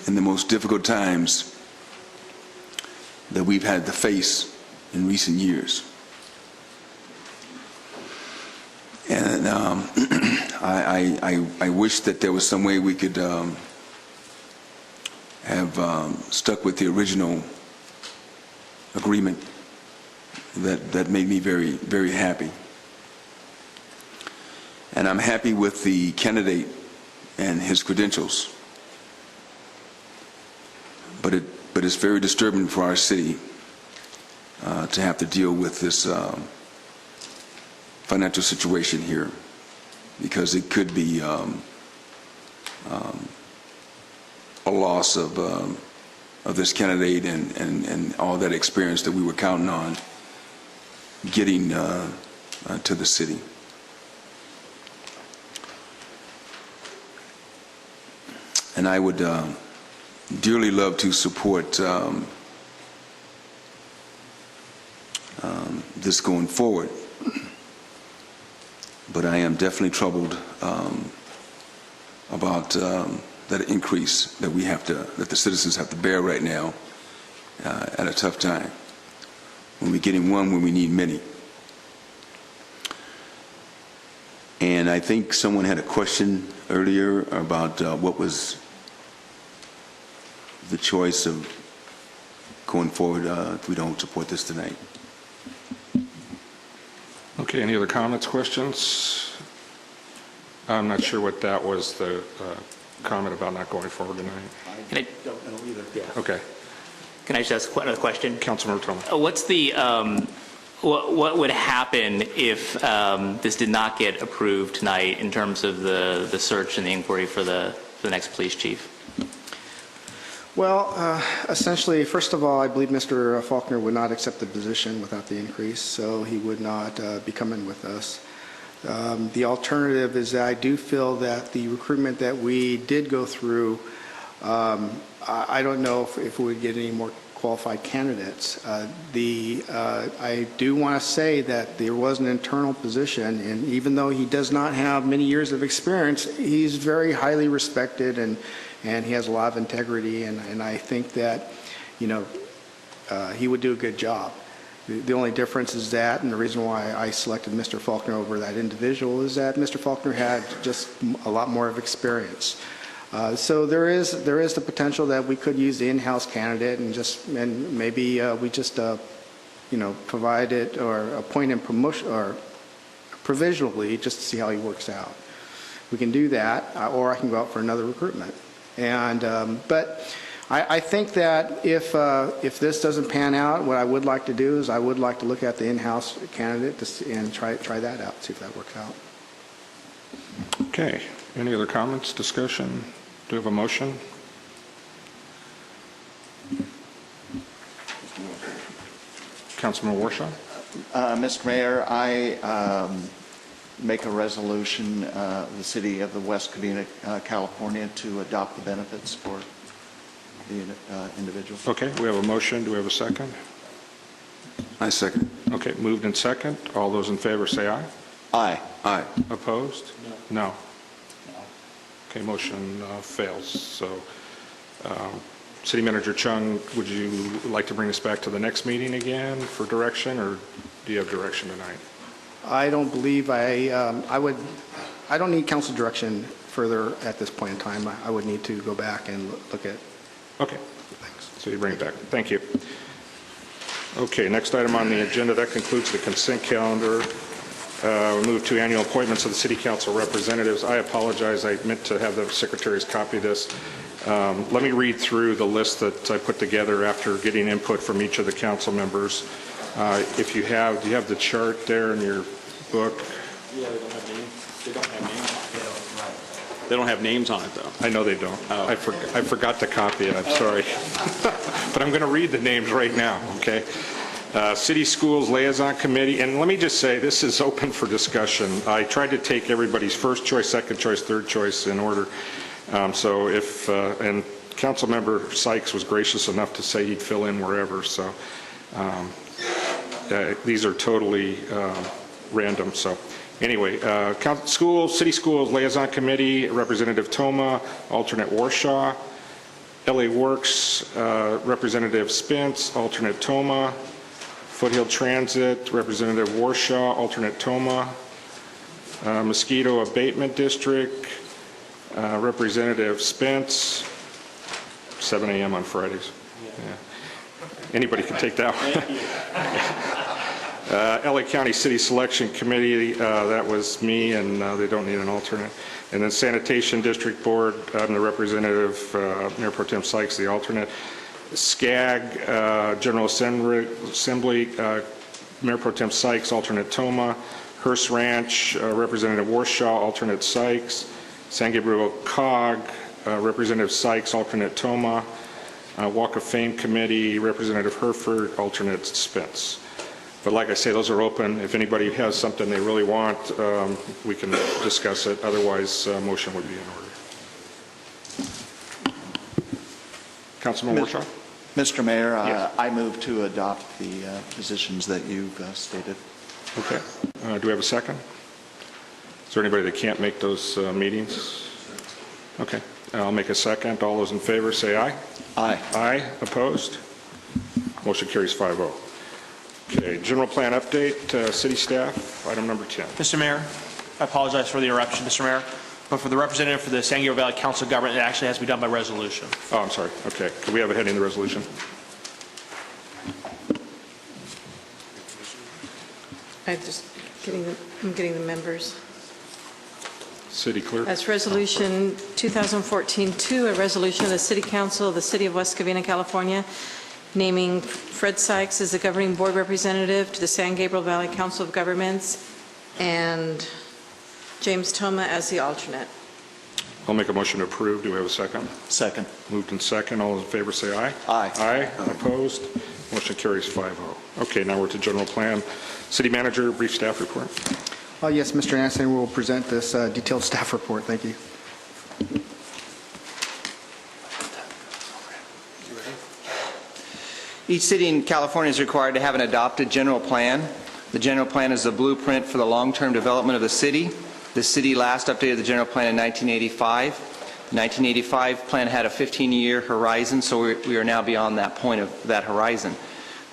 in the most difficult times that we've had to face in recent years. And I wish that there was some way we could have stuck with the original agreement that made me very, very happy. And I'm happy with the candidate and his credentials. But it's very disturbing for our city to have to deal with this financial situation here, because it could be a loss of this candidate and all that experience that we were counting on getting to the city. And I would dearly love to support this going forward, but I am definitely troubled about that increase that that the citizens have to bear right now at a tough time, when we're getting one when we need many. And I think someone had a question earlier about what was the choice of going forward if we don't support this tonight. Okay, any other comments, questions? I'm not sure what that was, the comment about not going forward tonight. Can I don't know either. Yeah. Okay. Can I just ask another question? Councilmember Toma. What's the what would happen if this did not get approved tonight in terms of the search and the inquiry for the next police chief? Well, essentially, first of all, I believe Mr. Faulkner would not accept the position without the increase, so he would not be coming with us. The alternative is that I do feel that the recruitment that we did go through, I don't know if we would get any more qualified candidates. I do want to say that there was an internal position, and even though he does not have many years of experience, he's very highly respected, and he has a lot of integrity, and I think that, he would do a good job. The only difference is that, and the reason why I selected Mr. Faulkner over that individual, is that Mr. Faulkner had just a lot more of experience. So there is the potential that we could use the in-house candidate and maybe we just provide it or appoint him promotion or provisionally just to see how he works out. We can do that, or I can go out for another recruitment. And but I think that if this doesn't pan out, what I would like to do is I would like to look at the in-house candidate and try that out, see if that works out. Okay. Any other comments, discussion? Do we have a motion? Councilman Warshaw? Mr. Mayor, I make a resolution, the city of the West Covina, California, to adopt the benefits for the individuals. Okay, we have a motion. Do we have a second? I second. Okay, moved and second. All those in favor say aye. Aye. Aye. Opposed? No. Okay, motion fails. So, City Manager Chung, would you like to bring us back to the next meeting again for direction, or do you have direction tonight? I don't believe I don't need council direction further at this point in time. I would need to go back and look at. Okay. Thanks. So you bring it back. Thank you. Okay, next item on the agenda. That concludes the consent calendar. We move to annual appointments of the City Council representatives. I apologize. I meant to have the secretaries copy this. Let me read through the list that I put together after getting input from each of the council members. Do you have the chart there in your book. Yeah, they don't have names. They don't have names on it. They don't have names on it, though. I know they don't. Oh. I forgot to copy it, I'm sorry. But I'm going to read the names right now, okay? City Schools Liaison Committee, and let me just say, this is open for discussion. I tried to take everybody's first choice, second choice, third choice in order. So if, and Councilmember Sykes was gracious enough to say he'd fill in wherever, so these are totally random, so. Anyway, City Schools Liaison Committee, Representative Toma, alternate Warshaw. LA Works, Representative Spence, alternate Toma. Foothill Transit, Representative Warshaw, alternate Toma. Mosquito Abatement District, Representative Spence, 7 a.m. on Fridays. Yeah. Anybody can take that one. LA County City Selection Committee, that was me, and they don't need an alternate. And then Sanitation District Board, I'm the representative, Mayor Pro Tem Sykes, the alternate. SCAG, General Assembly, Mayor Pro Tem Sykes, alternate Toma. Hearst Ranch, Representative Warshaw, alternate Sykes. San Gabriel COG, Representative Sykes, alternate Toma. Walk of Fame Committee, Representative Herford, alternate Spence. But like I say, those are open. If anybody has something they really want, we can discuss it. Otherwise, motion would be in order. Councilman Warshaw? Mr. Mayor, Yes. I move to adopt the positions that you've stated. Okay. Do we have a second? Is there anybody that can't make those meetings? Okay. I'll make a second. All those in favor say aye. Aye. Aye. Opposed? Motion carries 5-0. Okay, general plan update, city staff, item number 10. Mr. Mayor, I apologize for the interruption, Mr. Mayor, but for the representative for the San Gabriel Valley Council of Government, it actually has to be done by resolution. Oh, I'm sorry. Okay. Could we have a heading in the resolution? I'm getting the members. City clerk. That's Resolution 2014-2, a resolution of the City Council of the City of West Covina, California, naming Fred Sykes as the governing board representative to the San Gabriel Valley Council of Governments and James Toma as the alternate. I'll make a motion to approve. Do we have a second? Second. Moved in second. All those in favor say aye. Aye. Aye. Opposed? Motion carries 5-0. Okay, now we're to general plan. City manager, brief staff report. Yes, Mr. Anthony will present this detailed staff report. Thank you. Each city in California is required to have an adopted general plan. The general plan is the blueprint for the long-term development of the city. The city last updated the general plan in 1985. The 1985 plan had a 15-year horizon, so we are now beyond that point of that horizon.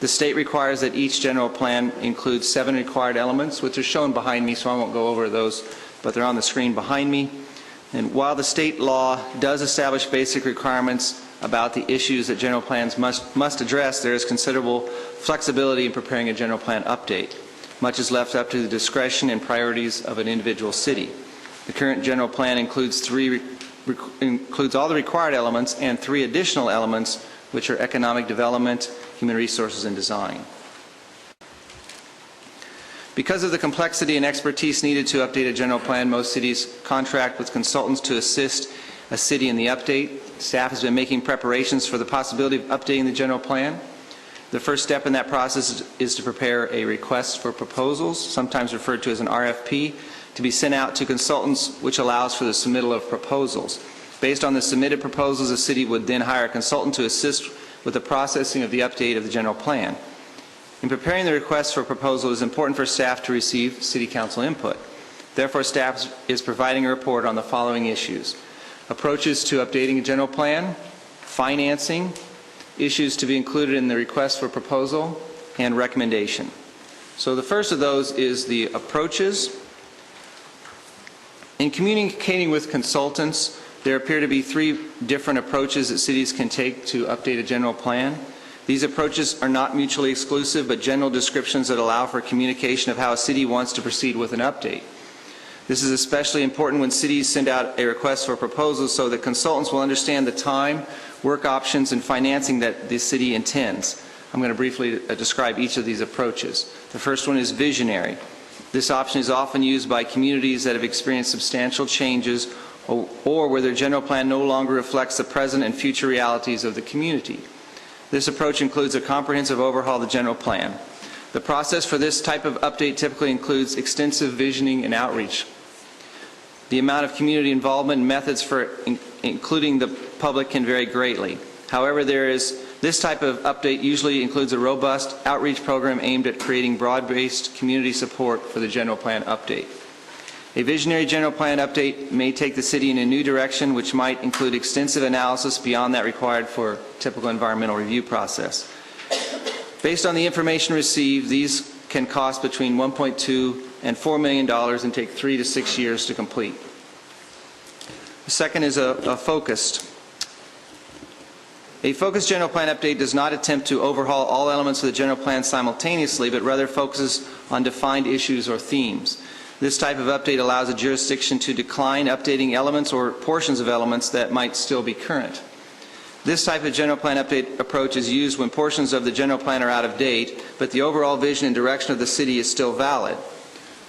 The state requires that each general plan includes 7 required elements, which are shown behind me, so I won't go over those, but they're on the screen behind me. And while the state law does establish basic requirements about the issues that general plans must address, there is considerable flexibility in preparing a general plan update. Much is left up to the discretion and priorities of an individual city. The current general plan includes all the required elements and 3 additional elements, which are economic development, human resources, and design. Because of the complexity and expertise needed to update a general plan, most cities contract with consultants to assist a city in the update. Staff has been making preparations for the possibility of updating the general plan. The first step in that process is to prepare a request for proposals, sometimes referred to as an RFP, to be sent out to consultants, which allows for the submittal of proposals. Based on the submitted proposals, the city would then hire a consultant to assist with the processing of the update of the general plan. In preparing the request for proposal, it is important for staff to receive City Council input. Therefore, staff is providing a report on the following issues: approaches to updating a general plan, financing, issues to be included in the request for proposal, and recommendation. So the first of those is the approaches. In communicating with consultants, there appear to be 3 different approaches that cities can take to update a general plan. These approaches are not mutually exclusive, but general descriptions that allow for communication of how a city wants to proceed with an update. This is especially important when cities send out a request for proposals so that consultants will understand the time, work options, and financing that the city intends. I'm going to briefly describe each of these approaches. The first one is visionary. This option is often used by communities that have experienced substantial changes or where their general plan no longer reflects the present and future realities of the community. This approach includes a comprehensive overhaul of the general plan. The process for this type of update typically includes extensive visioning and outreach. The amount of community involvement and methods for including the public can vary greatly. However, this type of update usually includes a robust outreach program aimed at creating broad-based community support for the general plan update. A visionary general plan update may take the city in a new direction, which might include extensive analysis beyond that required for a typical environmental review process. Based on the information received, these can cost between $1.2 and $4 million and take 3 to 6 years to complete. The second is a focused general plan update does not attempt to overhaul all elements of the general plan simultaneously, but rather focuses on defined issues or themes. This type of update allows a jurisdiction to decline updating elements or portions of elements that might still be current. This type of general plan update approach is used when portions of the general plan are out of date, but the overall vision and direction of the city is still valid.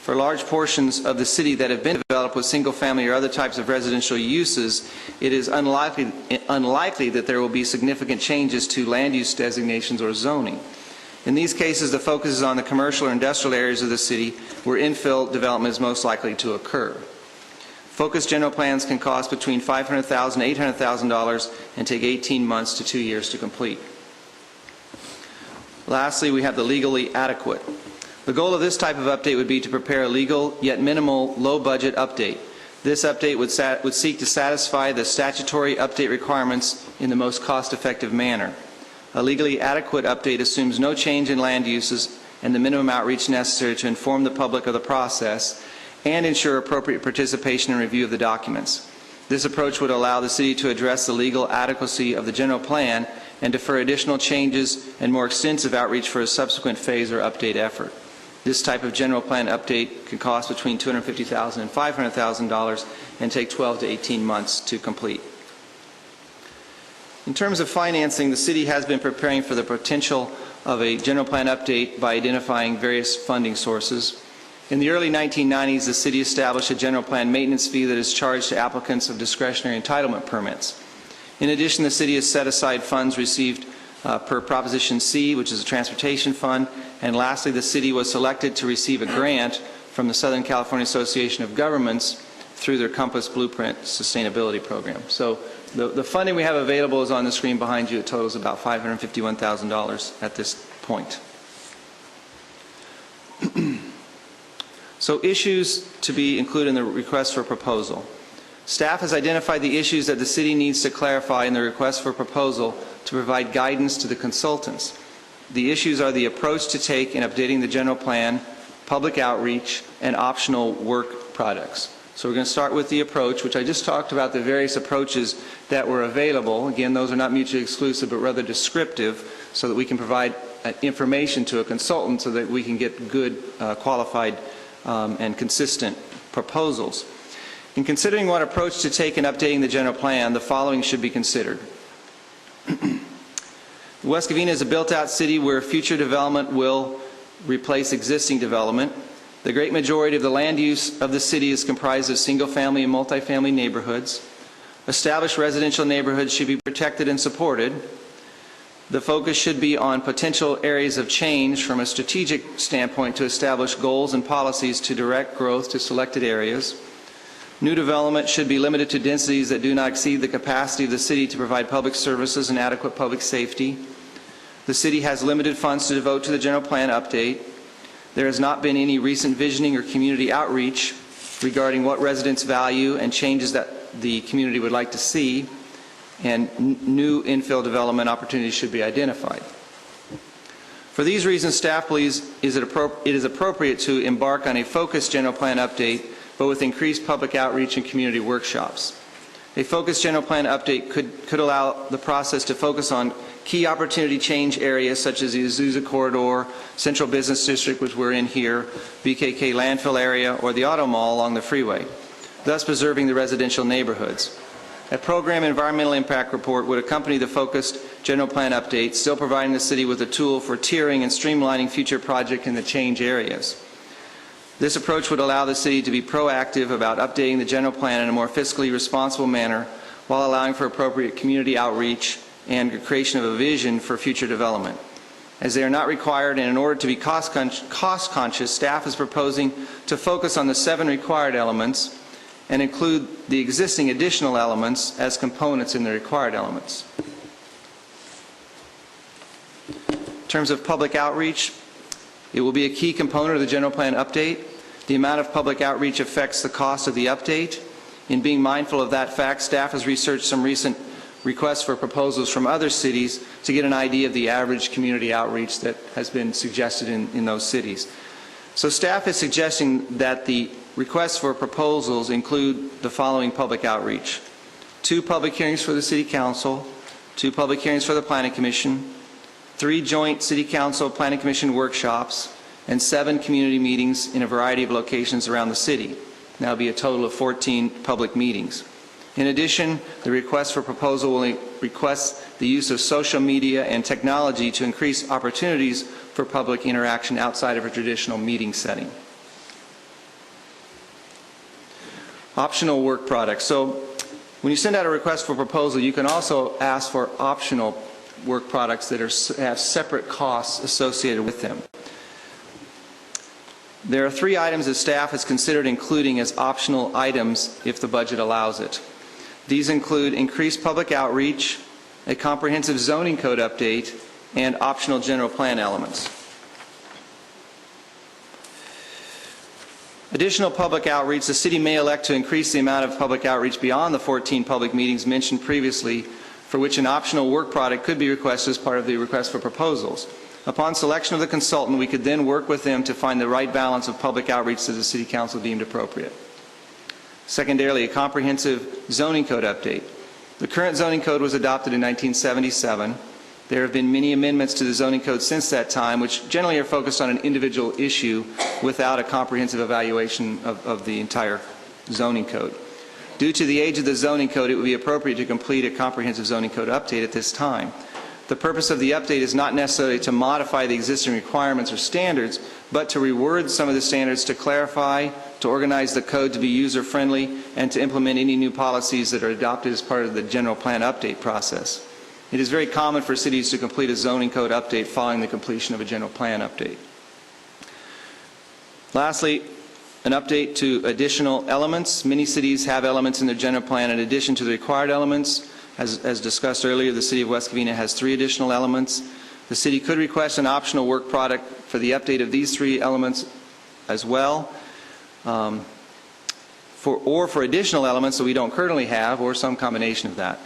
For large portions of the city that have been developed with single-family or other types of residential uses, it is unlikely that there will be significant changes to land use designations or zoning. In these cases, the focus is on the commercial or industrial areas of the city where infill development is most likely to occur. Focused general plans can cost between $500,000 and $800,000 and take 18 months to 2 years to complete. Lastly, we have the legally adequate. The goal of this type of update would be to prepare a legal yet minimal low-budget update. This update would seek to satisfy the statutory update requirements in the most cost-effective manner. A legally adequate update assumes no change in land uses and the minimum outreach necessary to inform the public of the process and ensure appropriate participation and review of the documents. This approach would allow the city to address the legal adequacy of the general plan and defer additional changes and more extensive outreach for a subsequent phase or update effort. This type of general plan update can cost between $250,000 and $500,000 and take 12 to 18 months to complete. In terms of financing, the city has been preparing for the potential of a general plan update by identifying various funding sources. In the early 1990s, the city established a general plan maintenance fee that is charged to applicants of discretionary entitlement permits. In addition, the city has set aside funds received per Proposition C, which is a transportation fund. And lastly, the city was selected to receive a grant from the Southern California Association of Governments through their Compass Blueprint Sustainability Program. So the funding we have available is on the screen behind you. It totals about $551,000 at this point. So issues to be included in the request for proposal. Staff has identified the issues that the city needs to clarify in the request for proposal to provide guidance to the consultants. The issues are the approach to take in updating the general plan, public outreach, and optional work products. So we're going to start with the approach, which I just talked about the various approaches that were available. Again, those are not mutually exclusive, but rather descriptive, so that we can provide information to a consultant so that we can get good, qualified, and consistent proposals. In considering what approach to take in updating the general plan, the following should be considered. West Covina is a built-out city where future development will replace existing development. The great majority of the land use of the city is comprised of single-family and multifamily neighborhoods. Established residential neighborhoods should be protected and supported. The focus should be on potential areas of change from a strategic standpoint to establish goals and policies to direct growth to selected areas. New development should be limited to densities that do not exceed the capacity of the city to provide public services and adequate public safety. The city has limited funds to devote to the general plan update. There has not been any recent visioning or community outreach regarding what residents value and changes that the community would like to see, and new infill development opportunities should be identified. For these reasons, staff believes it is appropriate to embark on a focused general plan update, but with increased public outreach and community workshops. A focused general plan update could allow the process to focus on key opportunity change areas such as the Azusa Corridor, Central Business District, which we're in here, BKK Landfill area, or the Auto Mall along the freeway, thus preserving the residential neighborhoods. A program environmental impact report would accompany the focused general plan update, still providing the city with a tool for tiering and streamlining future projects in the change areas. This approach would allow the city to be proactive about updating the general plan in a more fiscally responsible manner while allowing for appropriate community outreach and the creation of a vision for future development. As they are not required, and in order to be cost-conscious, staff is proposing to focus on the 7 required elements and include the existing additional elements as components in the required elements. In terms of public outreach, it will be a key component of the general plan update. The amount of public outreach affects the cost of the update. In being mindful of that fact, staff has researched some recent requests for proposals from other cities to get an idea of the average community outreach that has been suggested in those cities. So staff is suggesting that the requests for proposals include the following public outreach: 2 public hearings for the City Council, 2 public hearings for the Planning Commission, 3 joint City Council Planning Commission workshops, and 7 community meetings in a variety of locations around the city. That will be a total of 14 public meetings. In addition, the request for proposal will request the use of social media and technology to increase opportunities for public interaction outside of a traditional meeting setting. Optional work products. So when you send out a request for proposal, you can also ask for optional work products that have separate costs associated with them. There are 3 items that staff has considered including as optional items if the budget allows it. These include increased public outreach, a comprehensive zoning code update, and optional general plan elements. Additional public outreach: the city may elect to increase the amount of public outreach beyond the 14 public meetings mentioned previously, for which an optional work product could be requested as part of the request for proposals. Upon selection of the consultant, we could then work with them to find the right balance of public outreach that the City Council deemed appropriate. Secondarily, a comprehensive zoning code update. The current zoning code was adopted in 1977. There have been many amendments to the zoning code since that time, which generally are focused on an individual issue without a comprehensive evaluation of the entire zoning code. Due to the age of the zoning code, it would be appropriate to complete a comprehensive zoning code update at this time. The purpose of the update is not necessarily to modify the existing requirements or standards, but to reword some of the standards, to clarify, to organize the code to be user-friendly, and to implement any new policies that are adopted as part of the general plan update process. It is very common for cities to complete a zoning code update following the completion of a general plan update. Lastly, an update to additional elements. Many cities have elements in their general plan in addition to the required elements. As discussed earlier, the City of West Covina has 3 additional elements. The city could request an optional work product for the update of these 3 elements as well, for additional elements that we don't currently have, or some combination of that.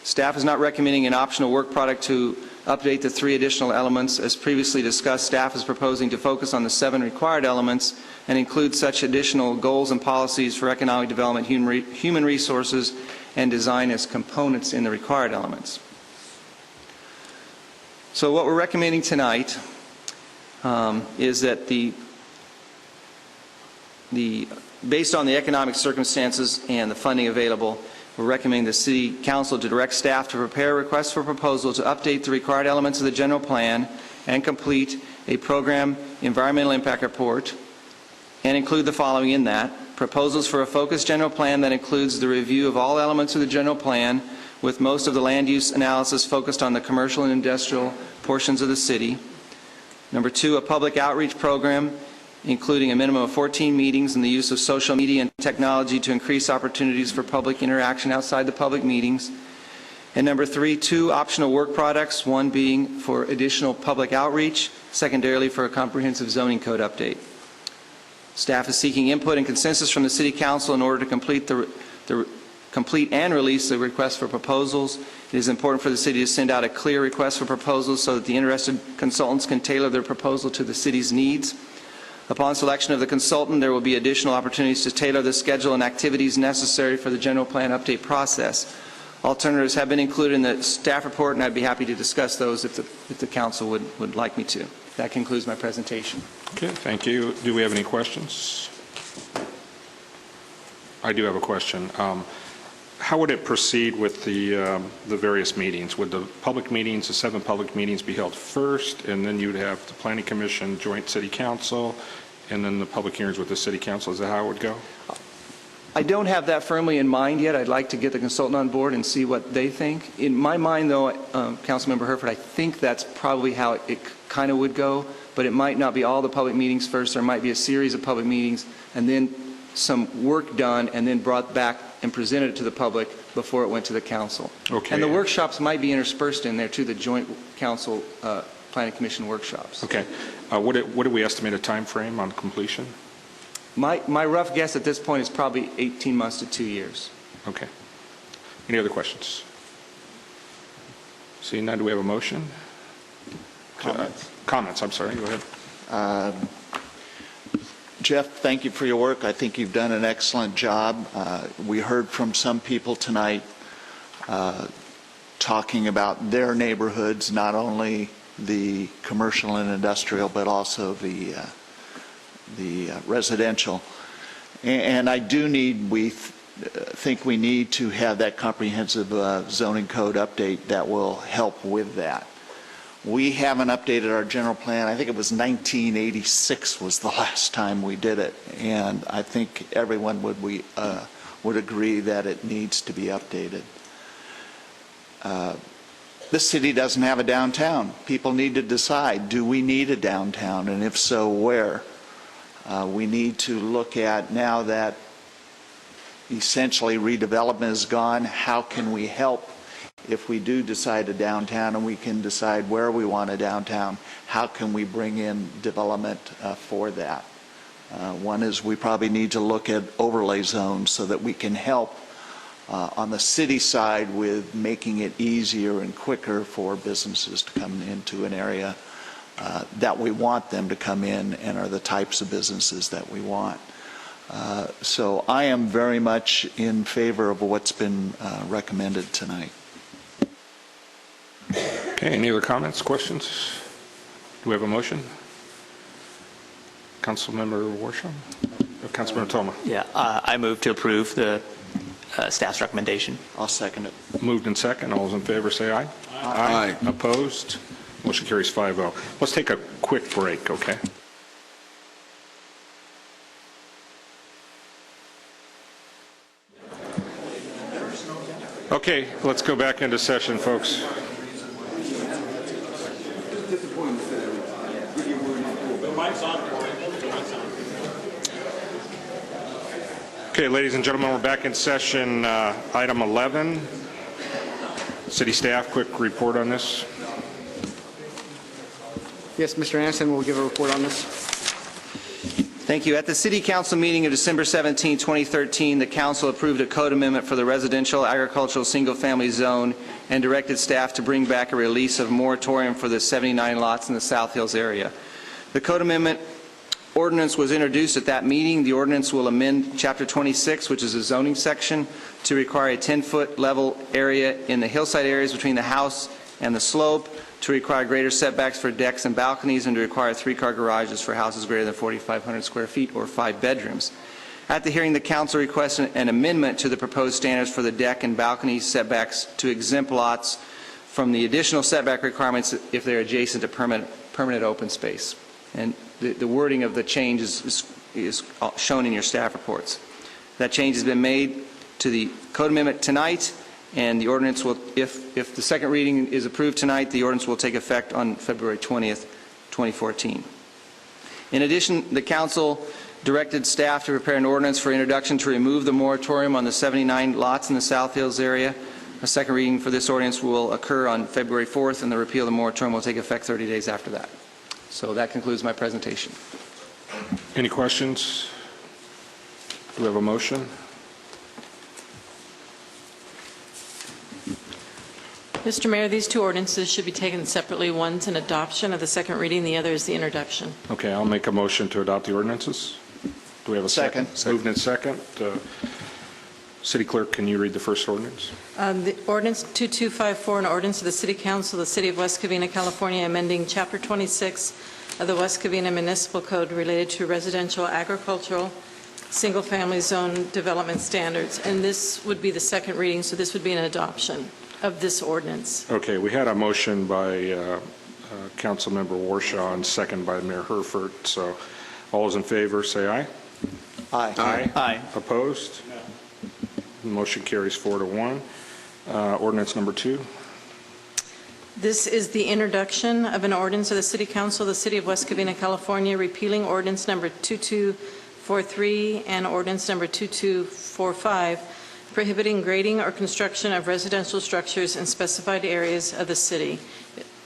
Staff is not recommending an optional work product to update the 3 additional elements. As previously discussed, staff is proposing to focus on the 7 required elements and include such additional goals and policies for economic development, human resources, and design as components in the required elements. So what we're recommending tonight is that based on the economic circumstances and the funding available, we're recommending the City Council to direct staff to prepare a request for proposal to update the required elements of the general plan and complete a program environmental impact report, and include the following in that: proposals for a focused general plan that includes the review of all elements of the general plan, with most of the land use analysis focused on the commercial and industrial portions of the city. Number 2, a public outreach program including a minimum of 14 meetings and the use of social media and technology to increase opportunities for public interaction outside the public meetings. And number 3, 2 optional work products, one being for additional public outreach, secondarily for a comprehensive zoning code update. Staff is seeking input and consensus from the City Council in order to complete and release the request for proposals. It is important for the city to send out a clear request for proposals so that the interested consultants can tailor their proposal to the city's needs. Upon selection of the consultant, there will be additional opportunities to tailor the schedule and activities necessary for the general plan update process. Alternatives have been included in the staff report, and I'd be happy to discuss those if the council would like me to. That concludes my presentation. Okay, thank you. Do we have any questions? I do have a question. How would it proceed with the various meetings? Would the public meetings, the 7 public meetings, be held first, and then you'd have the Planning Commission, Joint City Council, and then the public hearings with the city council. Is that how it would go? I don't have that firmly in mind yet. I'd like to get the consultant on board and see what they think. In my mind, though, Councilmember Herford, I think that's probably how it kind of would go, but it might not be all the public meetings first. There might be a series of public meetings and then some work done and then brought back and presented to the public before it went to the council. Okay. And the workshops might be interspersed in there too, the joint council planning commission workshops. Okay. What do we estimate a time frame on completion? My rough guess at this point is probably 18 months to 2 years. Okay. Any other questions? Seeing none, do we have a motion? Comments. Comments, I'm sorry, go ahead. Jeff, thank you for your work. I think you've done an excellent job. We heard from some people tonight talking about their neighborhoods, not only the commercial and industrial, but also the residential. And I do think we need to have that comprehensive zoning code update that will help with that. We haven't updated our general plan. I think it was 1986 was the last time we did it, and I think everyone would agree that it needs to be updated. This city doesn't have a downtown. People need to decide, do we need a downtown, and if so, where? We need to look at, now that essentially redevelopment is gone, how can we help if we do decide a downtown and we can decide where we want a downtown, how can we bring in development for that? One is we probably need to look at overlay zones so that we can help on the city side with making it easier and quicker for businesses to come into an area that we want them to come in and are the types of businesses that we want. So I am very much in favor of what's been recommended tonight. Okay, any other comments, questions? Do we have a motion? Councilmember Warshaw? Councilmember Toma? Yeah, I move to approve the staff's recommendation. I'll second it. Moved and second. All those in favor say aye. Aye. Opposed? Motion carries 5-0. Let's take a quick break, okay? Okay, let's go back into session, folks. Okay, ladies and gentlemen, we're back in session. Item 11. City staff, quick report on this. Yes, Mr. Anderson will give a report on this. Thank you. At the City Council meeting of December 17, 2013, the Council approved a code amendment for the residential agricultural single-family zone and directed staff to bring back a release of moratorium for the 79 lots in the South Hills area. The code amendment ordinance was introduced at that meeting. The ordinance will amend Chapter 26, which is a zoning section, to require a 10-foot level area in the hillside areas between the house and the slope, to require greater setbacks for decks and balconies, and to require 3-car garages for houses greater than 4,500 square feet or 5 bedrooms. At the hearing, the Council requested an amendment to the proposed standards for the deck and balcony setbacks to exempt lots from the additional setback requirements if they're adjacent to permanent open space. And the wording of the change is shown in your staff reports. That change has been made to the code amendment tonight, and the ordinance will, if the second reading is approved tonight, the ordinance will take effect on February 20th, 2014. In addition, the Council directed staff to prepare an ordinance for introduction to remove the moratorium on the 79 lots in the South Hills area. A second reading for this ordinance will occur on February 4th, and the repeal of the moratorium will take effect 30 days after that. So that concludes my presentation. Any questions? Do we have a motion? Mr. Mayor, these two ordinances should be taken separately. One's an adoption of the second reading, the other is the introduction. Okay, I'll make a motion to adopt the ordinances. Do we have a second? Moved in second. City Clerk, can you read the first ordinance? The ordinance 2254, an ordinance of the City Council of the City of West Covina, California, amending Chapter 26 of the West Covina Municipal Code related to residential agricultural single-family zone development standards. And this would be the second reading, so this would be an adoption of this ordinance. Okay, we had a motion by Councilmember Warshaw and second by Mayor Herford. So All those in favor, say aye. Aye. Aye. Opposed? Motion carries 4-1. Ordinance number 2. This is the introduction of an ordinance of the City Council of the City of West Covina, California, repealing ordinance number 2243 and ordinance number 2245, prohibiting grading or construction of residential structures in specified areas of the city.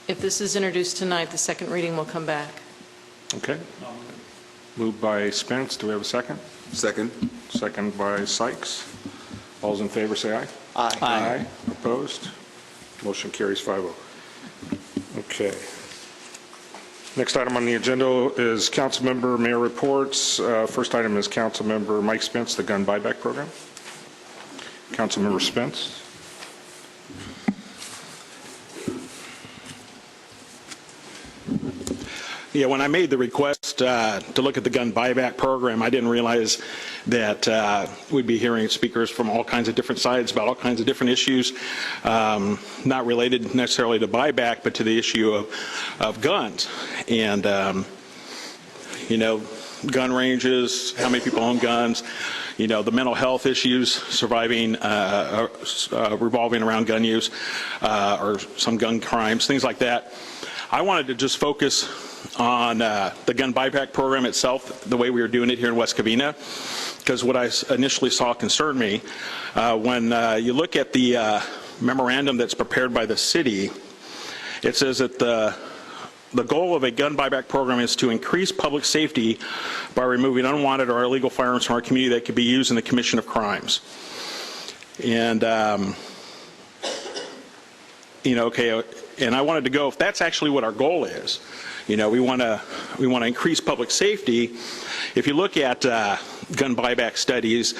If this is introduced tonight, the second reading will come back. Okay. Moved by Spence. Do we have a second? Second. Second by Sykes. All those in favor say aye. Aye. Aye. Opposed? Motion carries 5-0. Okay. Next item on the agenda is council member mayor reports. First item is council member Mike Spence, the gun buyback program. Council member Spence. Yeah, when I made the request to look at the gun buyback program, I didn't realize that we'd be hearing speakers from all kinds of different sides about all kinds of different issues, not related necessarily to buyback, but to the issue of guns. And, you know, gun ranges, how many people own guns, you know, the mental health issues surviving, revolving around gun use, or some gun crimes, things like that. I wanted to just focus on the gun buyback program itself, the way we were doing it here in West Covina, because what I initially saw concerned me. When you look at the memorandum that's prepared by the city, it says that the goal of a gun buyback program is to increase public safety by removing unwanted or illegal firearms from our community that could be used in the commission of crimes. And, you know, okay, and I wanted to go, if that's actually what our goal is, you know, we want to increase public safety. If you look at gun buyback studies,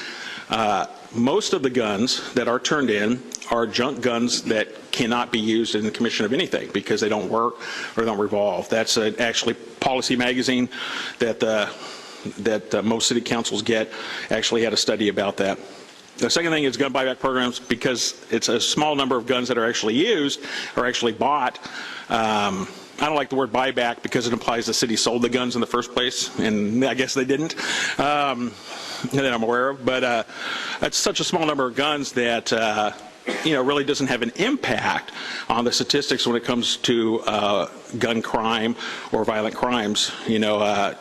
most of the guns that are turned in are junk guns that cannot be used in the commission of anything because they don't work or don't revolve. That's actually Policy Magazine that most city councils get actually had a study about that. The second thing is gun buyback programs, because it's a small number of guns that are actually used or actually bought. I don't like the word buyback because it implies the city sold the guns in the first place, and I guess they didn't, that I'm aware of. But it's such a small number of guns that you know, really doesn't have an impact on the statistics when it comes to gun crime or violent crimes. You know,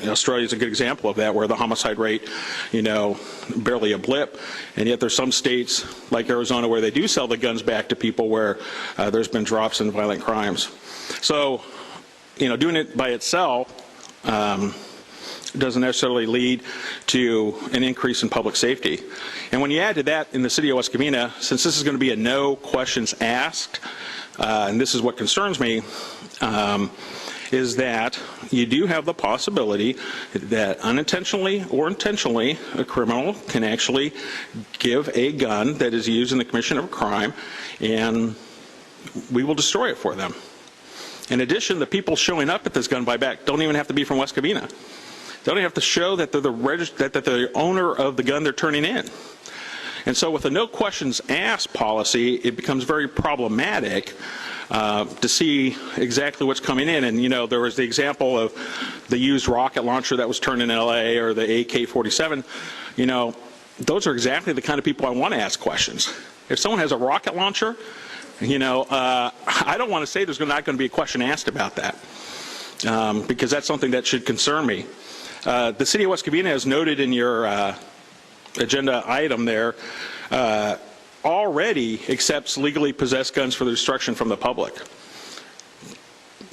Australia is a good example of that, where the homicide rate, you know, barely a blip, and yet there's some states like Arizona where they do sell the guns back to people where there's been drops in violent crimes. So, you know, doing it by itself doesn't necessarily lead to an increase in public safety. And when you add to that in the city of West Covina, since this is going to be a no questions asked, and this is what concerns me, is that you do have the possibility that unintentionally or intentionally a criminal can actually give a gun that is used in the commission of a crime, and we will destroy it for them. In addition, the people showing up at this gun buyback don't even have to be from West Covina. They don't have to show that they're the owner of the gun they're turning in. And so with a no questions asked policy, it becomes very problematic to see exactly what's coming in. And, you know, there was the example of the used rocket launcher that was turned in L.A. or the AK-47. You know, those are exactly the kind of people I want to ask questions. If someone has a rocket launcher, you know, I don't want to say there's not going to be a question asked about that, because that's something that should concern me. The city of West Covina, as noted in your agenda item there, already accepts legally possessed guns for the destruction from the public.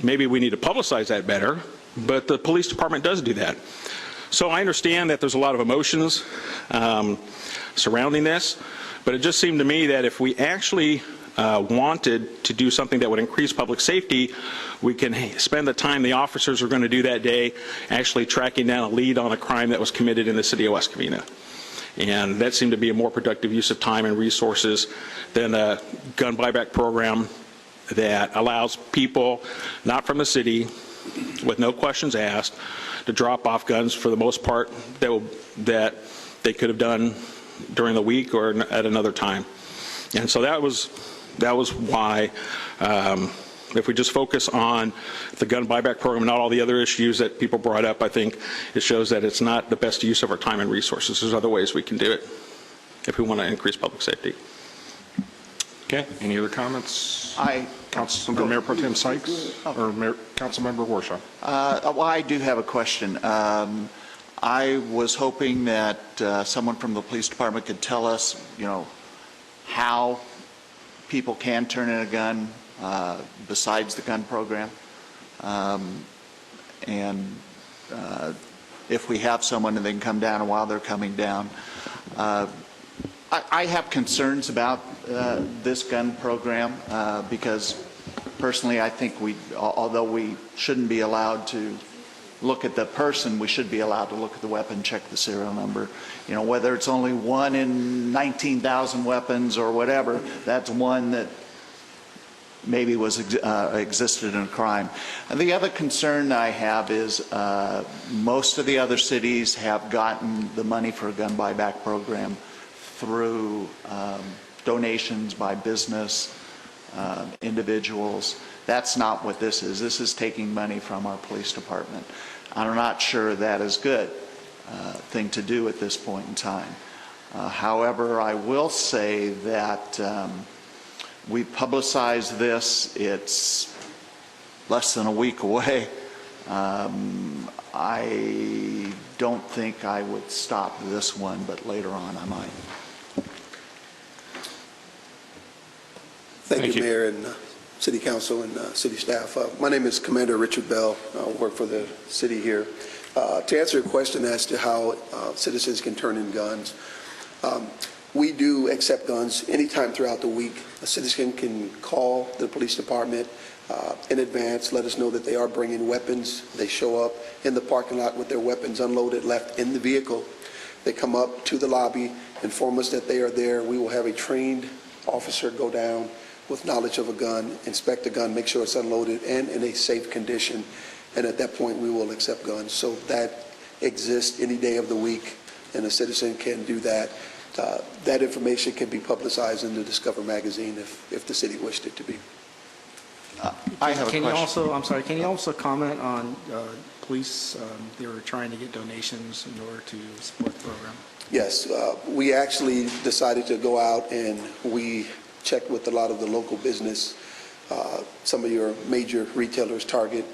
Maybe we need to publicize that better, but the police department does do that. So I understand that there's a lot of emotions surrounding this, but it just seemed to me that if we actually wanted to do something that would increase public safety, we can spend the time the officers are going to do that day actually tracking down a lead on a crime that was committed in the city of West Covina. And that seemed to be a more productive use of time and resources than a gun buyback program that allows people not from the city, with no questions asked, to drop off guns for the most part that they could have done during the week or at another time. And so that was why If we just focus on the gun buyback program and not all the other issues that people brought up, I think it shows that it's not the best use of our time and resources. There's other ways we can do it if we want to increase public safety. Okay, any other comments? Councilmember Mayor Pro Tem Sykes or Councilmember Warshaw? Well, I do have a question. I was hoping that someone from the police department could tell us, how people can turn in a gun besides the gun program. And if we have someone and they can come down, and while they're coming down. I have concerns about this gun program because personally I think although we shouldn't be allowed to look at the person, we should be allowed to look at the weapon, check the serial number. Whether it's only 1 in 19,000 weapons or whatever, that's one that maybe existed in a crime. And the other concern I have is most of the other cities have gotten the money for a gun buyback program through donations by business, individuals. That's not what this is. This is taking money from our police department. I'm not sure that is good thing to do at this point in time. However, I will say that we publicized this. It's less than a week away. I don't think I would stop this one, but later on I might. Thank you, Mayor and City Council and City staff. My name is Commander Richard Bell. I work for the city here. To answer your question as to how citizens can turn in guns, we do accept guns anytime throughout the week. A citizen can call the police department in advance, let us know that they are bringing weapons. They show up in the parking lot with their weapons unloaded, left in the vehicle. They come up to the lobby, inform us that they are there. We will have a trained officer go down with knowledge of a gun, inspect the gun, make sure it's unloaded and in a safe condition. And at that point, we will accept guns. So that exists any day of the week, and a citizen can do that. That information can be publicized in the Discover magazine if the city wished it to be. I have a question. Can you also comment on police? They were trying to get donations in order to support the program. Yes, we actually decided to go out and we checked with a lot of the local business, some of your major retailers, Target,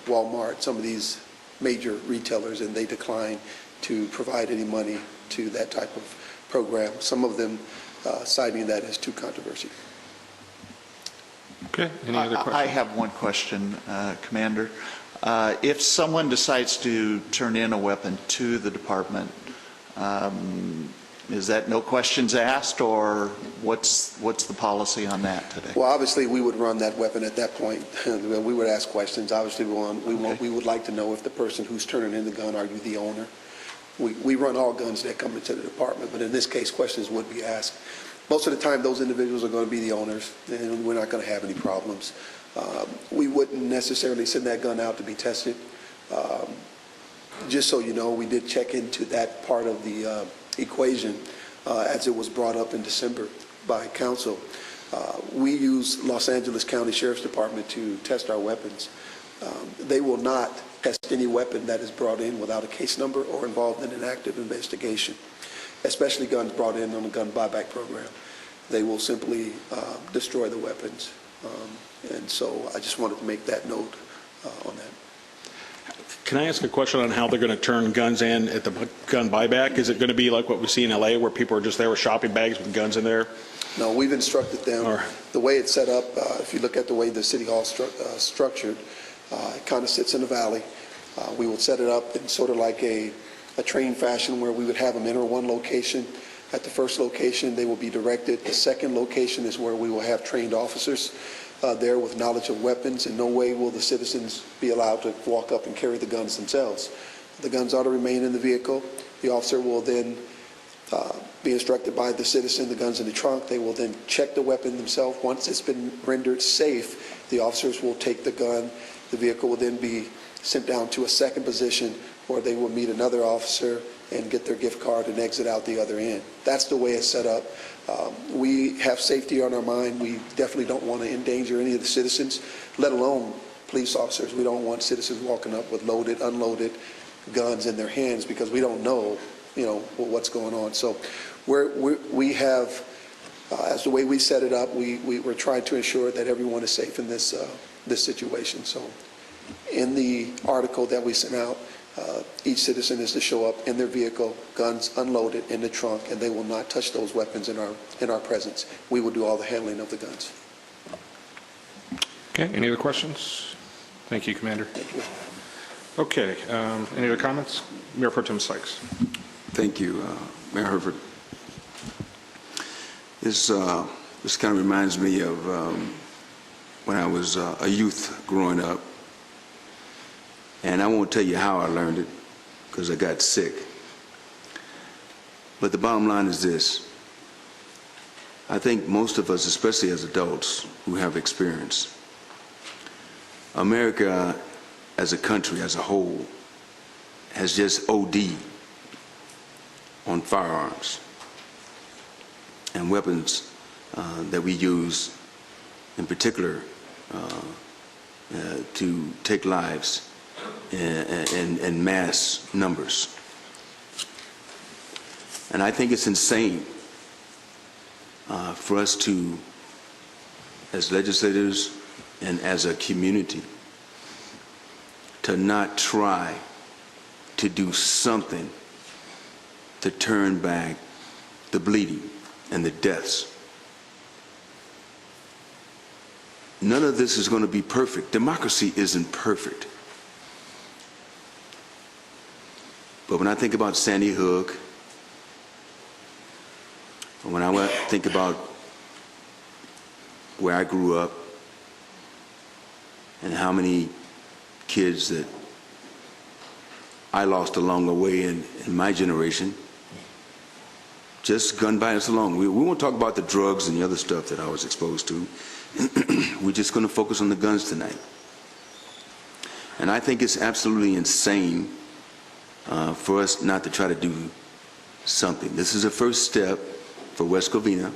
Walmart, some of these major retailers, and they declined to provide any money to that type of program, some of them citing that as too controversial. Okay, any other questions? I have one question, Commander. If someone decides to turn in a weapon to the department, is that no questions asked, or what's the policy on that today? Well, obviously, we would run that weapon at that point. We would ask questions. Obviously, we would like to know if the person who's turning in the gun, are you the owner? We run all guns that come into the department, but in this case, questions would be asked. Most of the time, those individuals are going to be the owners, and we're not going to have any problems. We wouldn't necessarily send that gun out to be tested. Just so you know, we did check into that part of the equation as it was brought up in December by council. We use Los Angeles County Sheriff's Department to test our weapons. They will not test any weapon that is brought in without a case number or involved in an active investigation, especially guns brought in on the gun buyback program. They will simply destroy the weapons. And so I just wanted to make that note on that. Can I ask a question on how they're going to turn guns in at the gun buyback? Is it going to be like what we see in LA where people are just there with shopping bags with guns in there? No, we've instructed them. The way it's set up, if you look at the way the City Hall structured, it kind of sits in a valley. We will set it up in sort of like a train fashion where we would have them enter one location. At the first location, they will be directed. The second location is where we will have trained officers there with knowledge of weapons. In no way will the citizens be allowed to walk up and carry the guns themselves. The guns are to remain in the vehicle. The officer will then be instructed by the citizen, the gun's in the trunk. They will then check the weapon themselves. Once it's been rendered safe, the officers will take the gun. The vehicle will then be sent down to a second position, or they will meet another officer and get their gift card and exit out the other end. That's the way it's set up. We have safety on our mind. We definitely don't want to endanger any of the citizens, let alone police officers. We don't want citizens walking up with loaded, unloaded guns in their hands because we don't know, what's going on. So we have, as the way we set it up, we're trying to ensure that everyone is safe in this situation. So in the article that we sent out, each citizen is to show up in their vehicle, guns unloaded in the trunk, and they will not touch those weapons in our presence. We will do all the handling of the guns. Okay, any other questions? Thank you, Commander. Thank you. Okay, any other comments? Mayor Pro Tem Sykes. Thank you, Mayor Herford. This kind of reminds me of when I was a youth growing up. And I won't tell you how I learned it, because I got sick. But the bottom line is this. I think most of us, especially as adults who have experience, America as a country, as a whole, has just OD'd on firearms and weapons that we use, in particular, to take lives in mass numbers. And I think it's insane for us to, as legislators and as a community, to not try to do something to turn back the bleeding and the deaths. None of this is going to be perfect. Democracy isn't perfect. But when I think about Sandy Hook, when I think about where I grew up and how many kids that I lost along the way in my generation, just gun violence alone. We won't talk about the drugs and the other stuff that I was exposed to. We're just going to focus on the guns tonight. And I think it's absolutely insane for us not to try to do something. This is a first step for West Covina.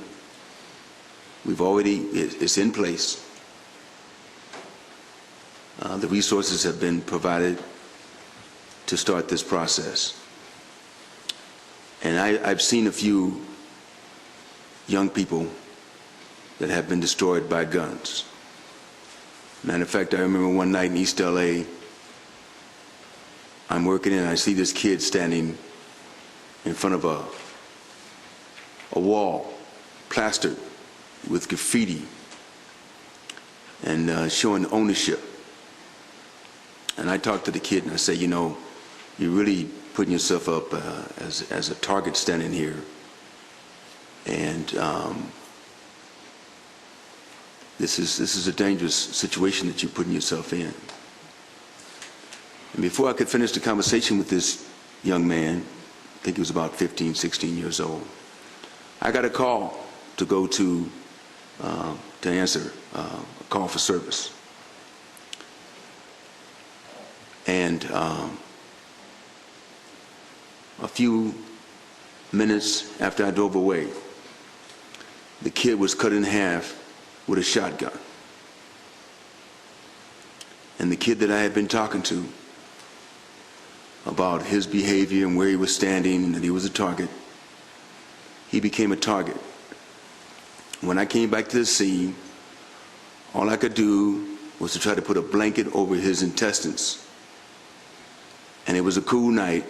It's in place. The resources have been provided to start this process. And I've seen a few young people that have been destroyed by guns. Matter of fact, I remember one night in East LA, I'm working and I see this kid standing in front of a wall, plastered with graffiti and showing ownership. And I talked to the kid and I say, you're really putting yourself up as a target standing here. And this is a dangerous situation that you're putting yourself in. And before I could finish the conversation with this young man, I think he was about 15, 16 years old, I got a call to go to answer a call for service. And a few minutes after I drove away, the kid was cut in half with a shotgun. And the kid that I had been talking to about his behavior and where he was standing and that he was a target, he became a target. When I came back to the scene, all I could do was to try to put a blanket over his intestines. And it was a cool night,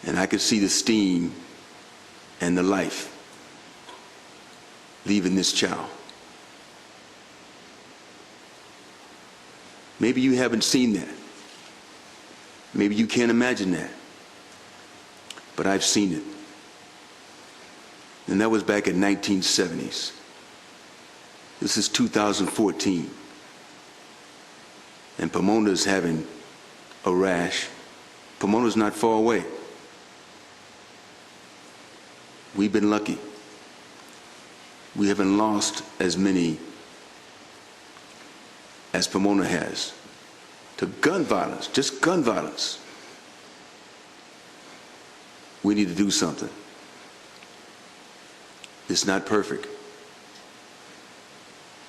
and I could see the steam and the life leaving this child. Maybe you haven't seen that. Maybe you can't imagine that. But I've seen it. And that was back in 1970s. This is 2014. And Pomona's having a rash. Pomona's not far away. We've been lucky. We haven't lost as many as Pomona has. to gun violence, just gun violence. We need to do something. It's not perfect.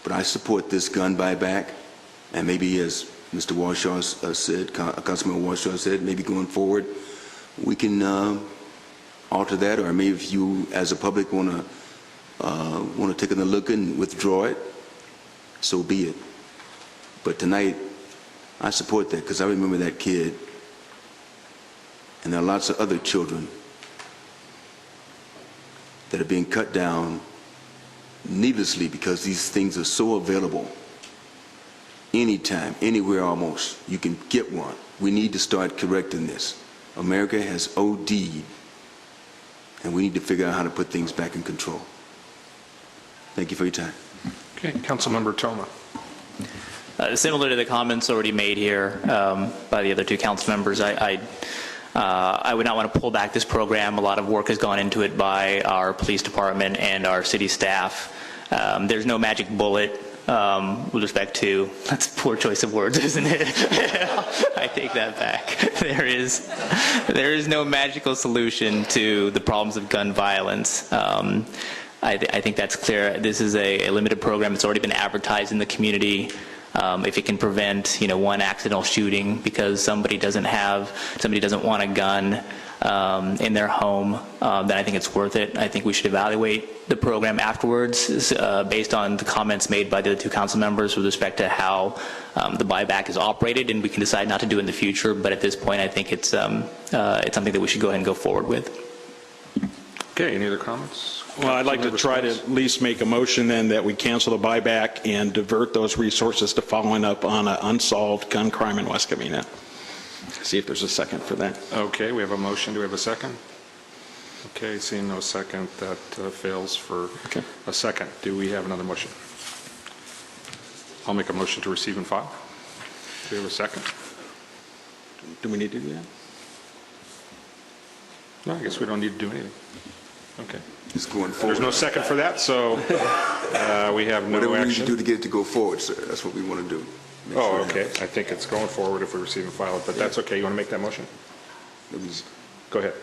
But I support this gun buyback, and maybe as Mr. Warshaw said, Councilman Warshaw said, maybe going forward, we can alter that, or maybe if you, as a public, want to take a look and withdraw it, so be it. But tonight, I support that because I remember that kid, and there are lots of other children that are being cut down needlessly because these things are so available. Anytime, anywhere almost, you can get one. We need to start correcting this. America has OD'd, and we need to figure out how to put things back in control. Thank you for your time. Okay, Councilmember Toma. Similar to the comments already made here by the other two council members, I would not want to pull back this program. A lot of work has gone into it by our police department and our city staff. There's no magic bullet with respect to, that's a poor choice of words, isn't it? I take that back. There is no magical solution to the problems of gun violence. I think that's clear. This is a limited program. It's already been advertised in the community. If it can prevent, one accidental shooting because somebody doesn't want a gun in their home, then I think it's worth it. I think we should evaluate the program afterwards based on the comments made by the other two council members with respect to how the buyback is operated, and we can decide not to do it in the future. But at this point, I think it's something that we should go ahead and go forward with. Okay, any other comments? Well, I'd like to try to at least make a motion then that we cancel the buyback and divert those resources to following up on an unsolved gun crime in West Covina. See if there's a second for that. Okay, we have a motion. Do we have a second? Okay, seeing no second, that fails for a second. Do we have another motion? I'll make a motion to receive and file. Do we have a second? Do we need to do that? No, I guess we don't need to do anything. Okay. It's going forward. There's no second for that, so we have no Whatever we need action. to do to get it to go forward, sir, that's what we want to do. Make sure it Okay. happens. I think it's going forward if we receive and file it, but that's okay. You want to make that motion? Go ahead.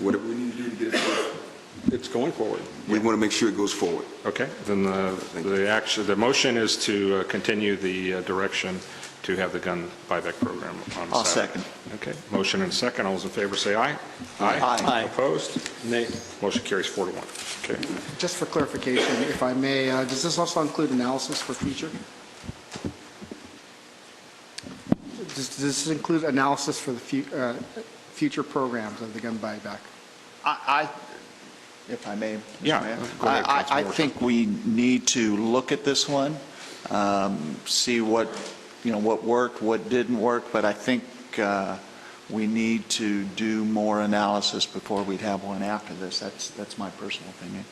Whatever we need to do to get it forward. It's going forward. We want to make sure it goes forward. Okay. Then the motion is to continue the direction to have the gun buyback program on I'll Saturday. second. Okay. Motion and second. All those in favor say aye. Aye. Opposed? Nay. Motion carries 4-1. Okay. Just for clarification, if I may, does this also include analysis for future? Does this include analysis for the future programs of the gun buyback? If I may, Mr. Yeah, Mayor. go ahead, I Councilman think we need to look at this one, see what worked, what didn't work, but I think we need to do more analysis before we'd have one after this. That's my personal opinion.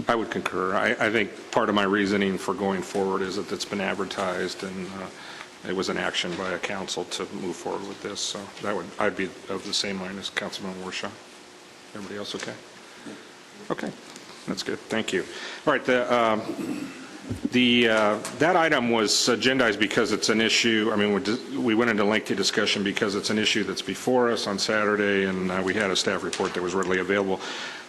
I would concur. I think part of my reasoning for going forward is that it's been advertised and it was an action by a council to move forward with this. So I'd be of the same mind as Councilman Warshaw. Everybody else okay? Okay, that's good. Thank you. All right, that item was agendized because it's an issue. I mean, we went into lengthy discussion because it's an issue that's before us on Saturday, and we had a staff report that was readily available.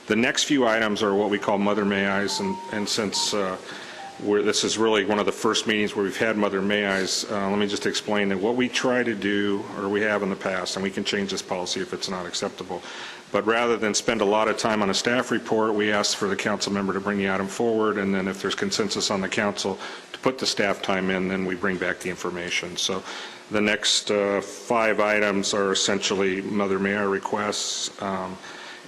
The next few items are what we call Mother May I's, and since this is really one of the first meetings where we've had Mother May I's, let me just explain that what we try to do, or we have in the past, and we can change this policy if it's not acceptable, but rather than spend a lot of time on a staff report, we ask for the council member to bring the item forward, and then if there's consensus on the council to put the staff time in, then we bring back the information. So the next 5 items are essentially Mother May I requests.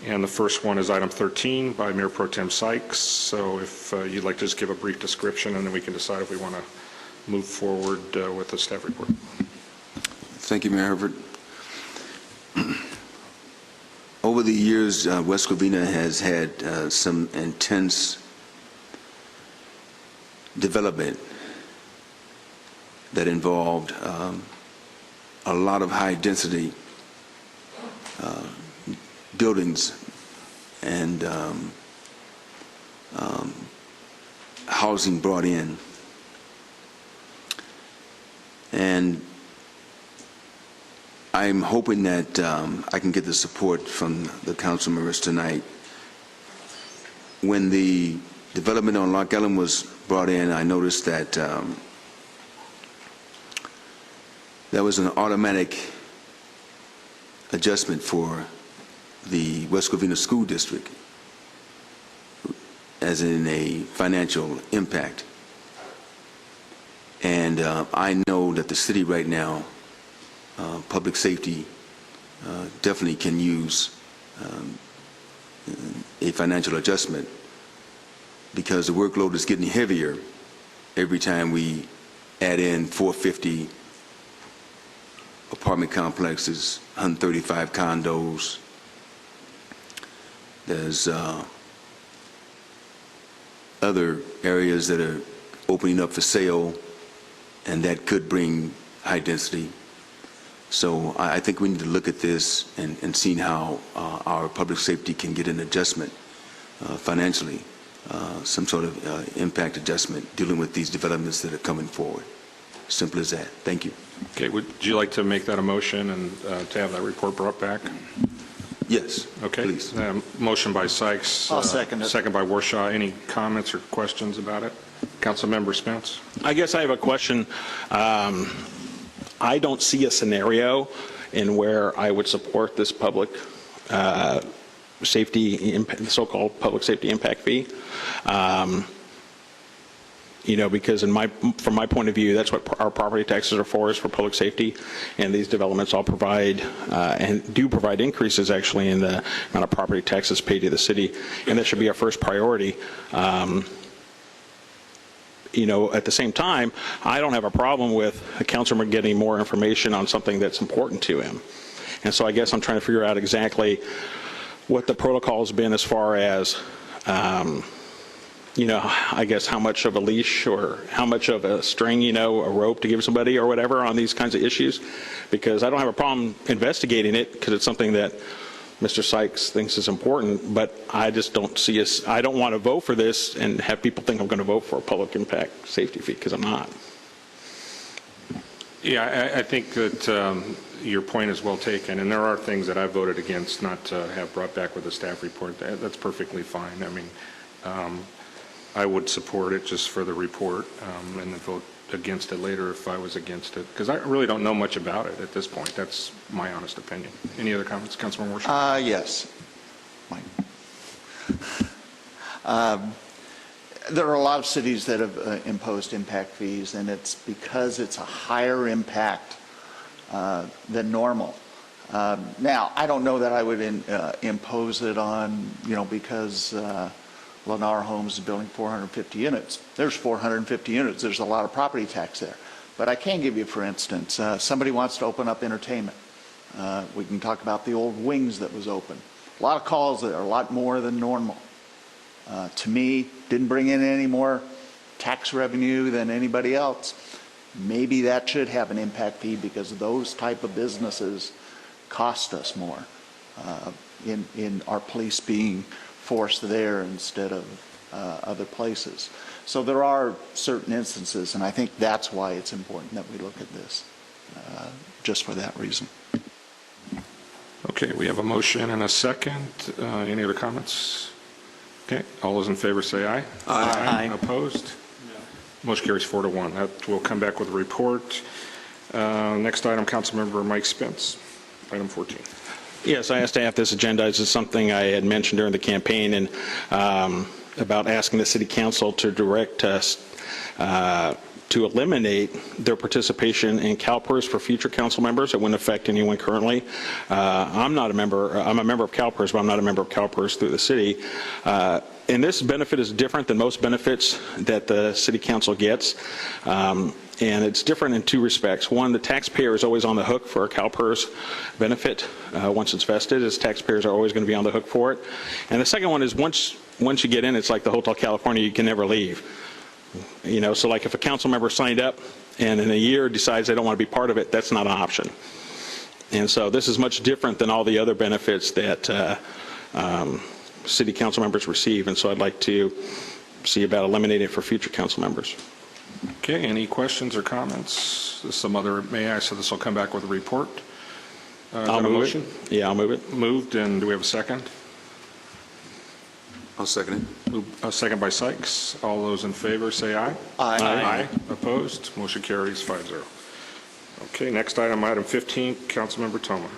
And the first one is item 13 by Mayor Pro Tem Sykes. So if you'd like to just give a brief description, and then we can decide if we want to move forward with the staff report. Thank you, Mayor Herbert. Over the years, West Covina has had some intense development that involved a lot of high-density buildings and housing brought in. And I'm hoping that I can get the support from the council members tonight. When the development on Lock Ellen was brought in, I noticed that there was an automatic adjustment for the West Covina School District, as in a financial impact. And I know that the city right now, public safety definitely can use a financial adjustment, because the workload is getting heavier every time we add in 450 apartment complexes, 135 condos. There's other areas that are opening up for sale, and that could bring high density. So I think we need to look at this and see how our public safety can get an adjustment financially, some sort of impact adjustment dealing with these developments that are coming forward. Simple as that. Thank you. Okay, would you like to make that a motion and to have that report brought back? Yes, okay. Please. Motion by Sykes. I'll second it. Second by Warshaw. Any comments or questions about it? Councilmember Spence? I guess I have a question. I don't see a scenario in where I would support this public safety, so-called public safety impact fee. You know, because from my point of view, that's what our property taxes are for, is for public safety, and these developments all provide and do provide increases actually in the amount of property taxes paid to the city, and that should be our first priority. You know, at the same time, I don't have a problem with a councilman getting more information on something that's important to him. And so I guess I'm trying to figure out exactly what the protocol has been as far as, you know, I guess how much of a leash or how much of a string, you know, a rope to give somebody or whatever on these kinds of issues. Because I don't have a problem investigating it, because it's something that Mr. Sykes thinks is important, but I just don't see us, I don't want to vote for this and have people think I'm going to vote for a public impact safety fee, because I'm not. Yeah, I think that your point is well taken, and there are things that I voted against not to have brought back with the staff report. That's perfectly fine. I mean, I would support it just for the report and then vote against it later if I was against it, because I really don't know much about it at this point. That's my honest opinion. Any other comments, Councilman Warshaw? Yes. There are a lot of cities that have imposed impact fees, and it's because it's a higher impact than normal. Now, I don't know that I would impose it on, you know, because Lennar Homes is building 450 units. There's 450 units. There's a lot of property tax there. But I can give you, for instance, somebody wants to open up entertainment. We can talk about the old Wings that was open. A lot of calls that are a lot more than normal. To me, didn't bring in any more tax revenue than anybody else. Maybe that should have an impact fee, because those type of businesses cost us more in our police being forced there instead of other places. So there are certain instances, and I think that's why it's important that we look at this, just for that reason. Okay, we have a motion and a second. Any other comments? Okay, all those in favor say aye. Aye. Opposed? No. Motion carries 4-1. That will come back with a report. Next item, Councilmember Mike Spence, item 14. Yes, I asked to have this agendized as something I had mentioned during the campaign, and about asking the City Council to direct us to eliminate their participation in CalPERS for future council members. It wouldn't affect anyone currently. I'm not a member. I'm a member of CalPERS, but I'm not a member of CalPERS through the city. And this benefit is different than most benefits that the City Council gets. And it's different in two respects. One, the taxpayer is always on the hook for a CalPERS benefit. Once it's vested, as taxpayers are always going to be on the hook for it. And the second one is once you get in, it's like the Hotel California, you can never leave. You know, so like if a council member signed up and in a year decides they don't want to be part of it, that's not an option. And so this is much different than all the other benefits that city council members receive. And so I'd like to see about eliminating it for future council members. Okay, any questions or comments? May I? So this will come back with a report. I'll move it. Yeah, I'll move it. Moved, and do we have a second? I'll second it. A second by Sykes. All those in favor, say aye. Aye. Opposed? Motion carries 5-0. Okay, next item, item 15, Councilmember Toma.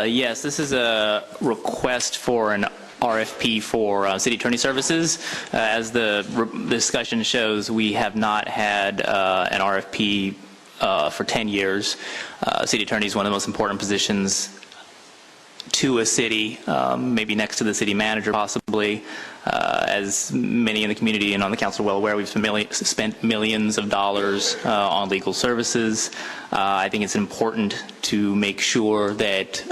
Yes, this is a request for an RFP for city attorney services. As the discussion shows, we have not had an RFP for 10 years. City attorney is one of the most important positions to a city, maybe next to the city manager possibly. As many in the community and on the council are well aware, we've spent millions of dollars on legal services. I think it's important to make sure that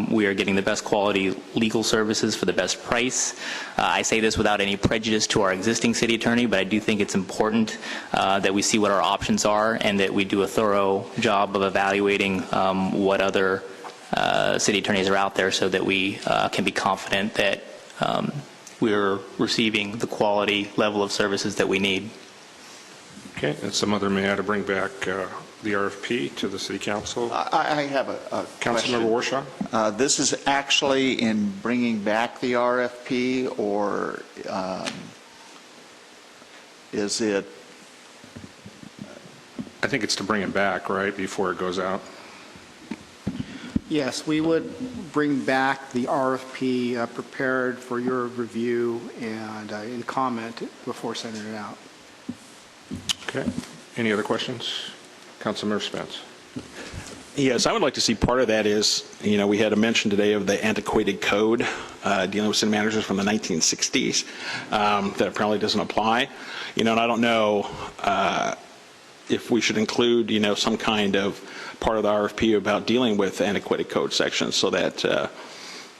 we are getting the best quality legal services for the best price. I say this without any prejudice to our existing city attorney, but I do think it's important that we see what our options are and that we do a thorough job of evaluating what other city attorneys are out there so that we can be confident that we're receiving the quality level of services that we need. Okay, and some other may I to bring back the RFP to the City Council. I have a question. Councilmember Warshaw? This is actually in bringing back the RFP, or is it? I think it's to bring it back, right, before it goes out. Yes, we would bring back the RFP prepared for your review and in comment before sending it out. Okay. Any other questions? Councilmember Spence. Yes, I would like to see part of that is, we had a mention today of the antiquated code dealing with city managers from the 1960s that apparently doesn't apply. And I don't know if we should include, some kind of part of the RFP about dealing with antiquated code sections so that,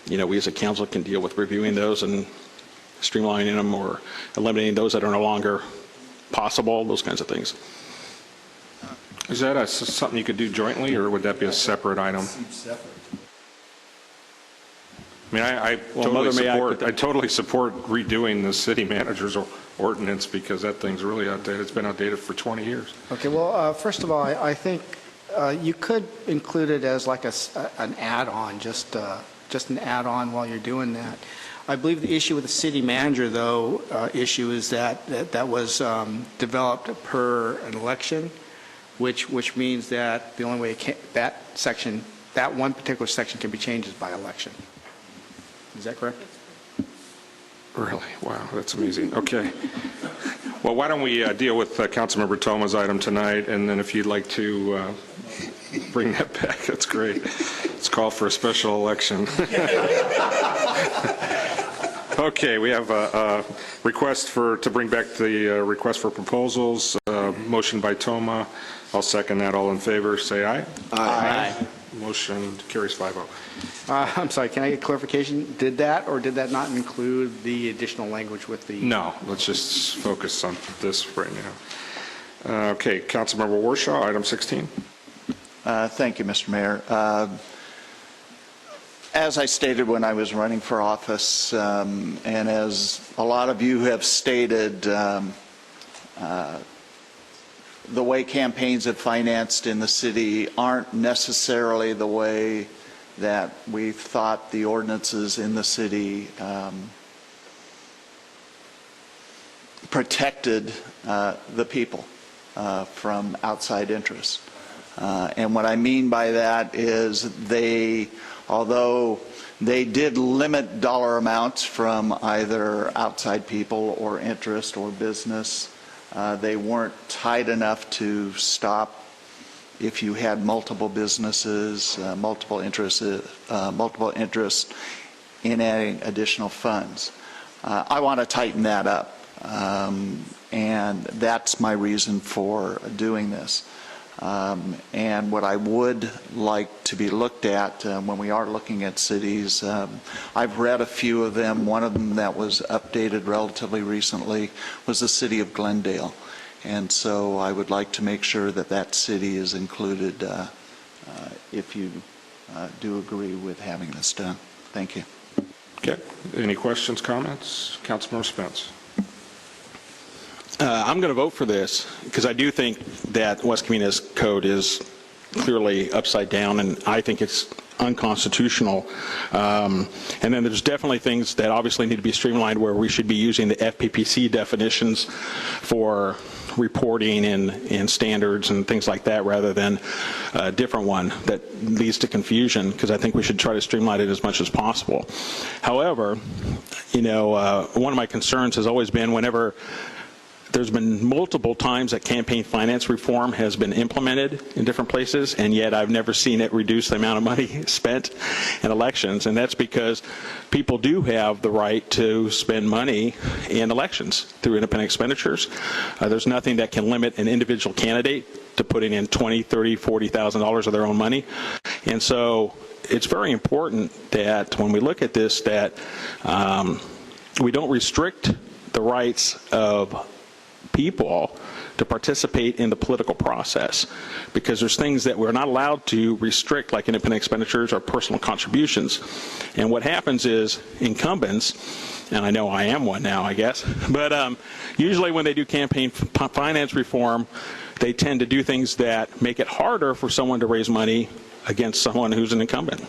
we as a council can deal with reviewing those and streamlining them or eliminating those that are no longer possible, those kinds of things. Is that something you could do jointly, or would that be a separate item? I mean, I totally support redoing the city manager's ordinance because that thing's really outdated. It's been outdated for 20 years. Okay, well, first of all, I think you could include it as like an add-on, just an add-on while you're doing that. I believe the issue with the city manager, though, issue is that was developed per an election, which means that the only way that one particular section can be changed is by election. Is that correct? Really? Wow, that's amazing. Okay. Well, why don't we deal with Councilmember Toma's item tonight, and then if you'd like to bring that back, that's great. Let's call for a special election. Okay, we have a request to bring back the request for proposals. Motion by Toma. I'll second that. All in favor, say aye. Aye. Motion carries 5-0. I'm sorry, can I get clarification? Did that or did that not include the additional language with the? No, let's just focus on this right now. Okay, Councilmember Warshaw, item 16. Thank you, Mr. Mayor. As I stated when I was running for office, and as a lot of you have stated, the way campaigns have financed in the city aren't necessarily the way that we thought the ordinances in the city protected the people from outside interests. And what I mean by that is although they did limit dollar amounts from either outside people or interest or business, they weren't tight enough to stop if you had multiple businesses, multiple interests in adding additional funds. I want to tighten that up, and that's my reason for doing this. And what I would like to be looked at when we are looking at cities, I've read a few of them. One of them that was updated relatively recently was the city of Glendale. And so I would like to make sure that that city is included if you do agree with having this done. Thank you. Okay. Any questions, comments? Councilmember Spence. I'm going to vote for this because I do think that West Covina's code is clearly upside down, and I think it's unconstitutional. And then there's definitely things that obviously need to be streamlined, where we should be using the FPPC definitions for reporting and standards and things like that, rather than a different one that leads to confusion, because I think we should try to streamline it as much as possible. However, one of my concerns has always been whenever there's been multiple times that campaign finance reform has been implemented in different places, and yet I've never seen it reduce the amount of money spent in elections. And that's because people do have the right to spend money in elections through independent expenditures. There's nothing that can limit an individual candidate to putting in $20,000, $30,000, $40,000 of their own money. And so it's very important that when we look at this, that we don't restrict the rights of people to participate in the political process, because there's things that we're not allowed to restrict, like independent expenditures or personal contributions. And what happens is incumbents, and I know I am one now, I guess, but usually when they do campaign finance reform, they tend to do things that make it harder for someone to raise money against someone who's an incumbent.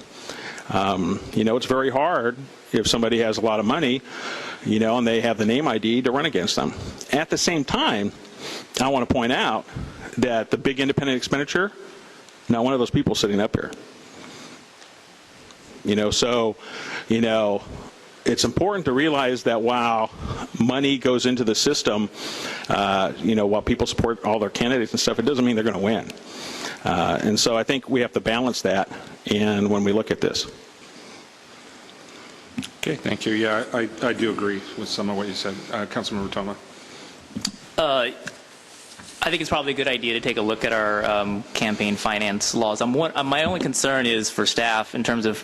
It's very hard if somebody has a lot of money, and they have the name ID to run against them. At the same time, I want to point out that the big independent expenditure, not one of those people sitting up here. It's important to realize that while money goes into the system, while people support all their candidates and stuff, it doesn't mean they're going to win. And so I think we have to balance that, and when we look at this. Okay, thank you. Yeah, I do agree with some of what you said. Councilmember Toma. I think it's probably a good idea to take a look at our campaign finance laws. My only concern is for staff in terms of,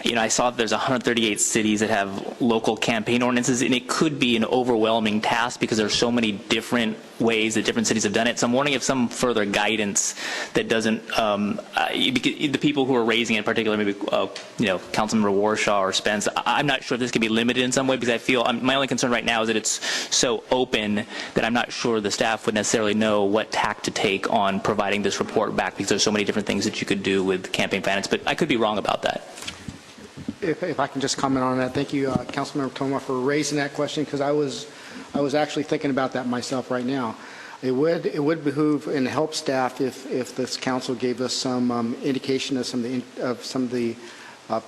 I saw that there's 138 cities that have local campaign ordinances, and it could be an overwhelming task because there's so many different ways that different cities have done it. So I'm wondering if some further guidance that doesn't, the people who are raising it, particularly maybe, Councilmember Warshaw or Spence, I'm not sure if this can be limited in some way, because I feel, my only concern right now is that it's so open that I'm not sure the staff would necessarily know what tack to take on providing this report back, because there's so many different things that you could do with campaign finance, but I could be wrong about that. If I can just comment on that, thank you, Councilmember Toma, for raising that question, because I was actually thinking about that myself right now. It would behoove and help staff if this council gave us some indication of some of the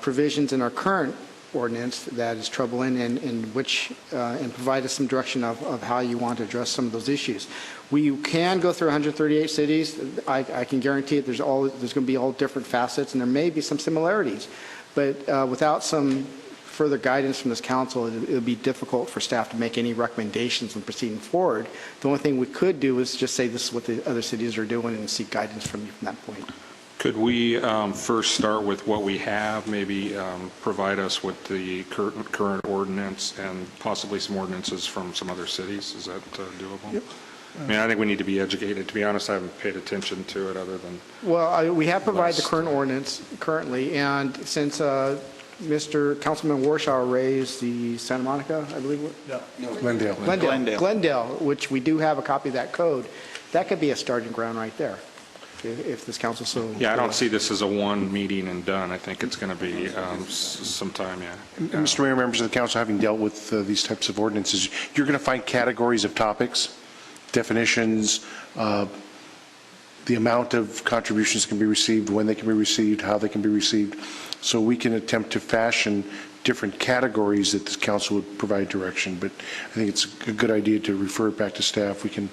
provisions in our current ordinance that is troubling, and provide us some direction of how you want to address some of those issues. We can go through 138 cities. I can guarantee it. There's going to be all different facets, and there may be some similarities. But without some further guidance from this council, it would be difficult for staff to make any recommendations when proceeding forward. The only thing we could do is just say this is what the other cities are doing and seek guidance from you from that point. Could we first start with what we have, maybe provide us with the current ordinance and possibly some ordinances from some other cities? Is that doable? Yep. I mean, I think we need to be educated. To be honest, I haven't paid attention to it other than... Well, we have provided the current ordinance currently, and since Councilman Warshaw raised the Santa Monica, I believe? No. Glendale, which we do have a copy of that code, that could be a starting ground right there, if this council so... Yeah, I don't see this as a one meeting and done. I think it's going to be some time, yeah. Mr. Mayor, members of the council, having dealt with these types of ordinances, you're going to find categories of topics, definitions, the amount of contributions can be received, when they can be received, how they can be received. So we can attempt to fashion different categories that this council would provide direction. But I think it's a good idea to refer it back to staff. We can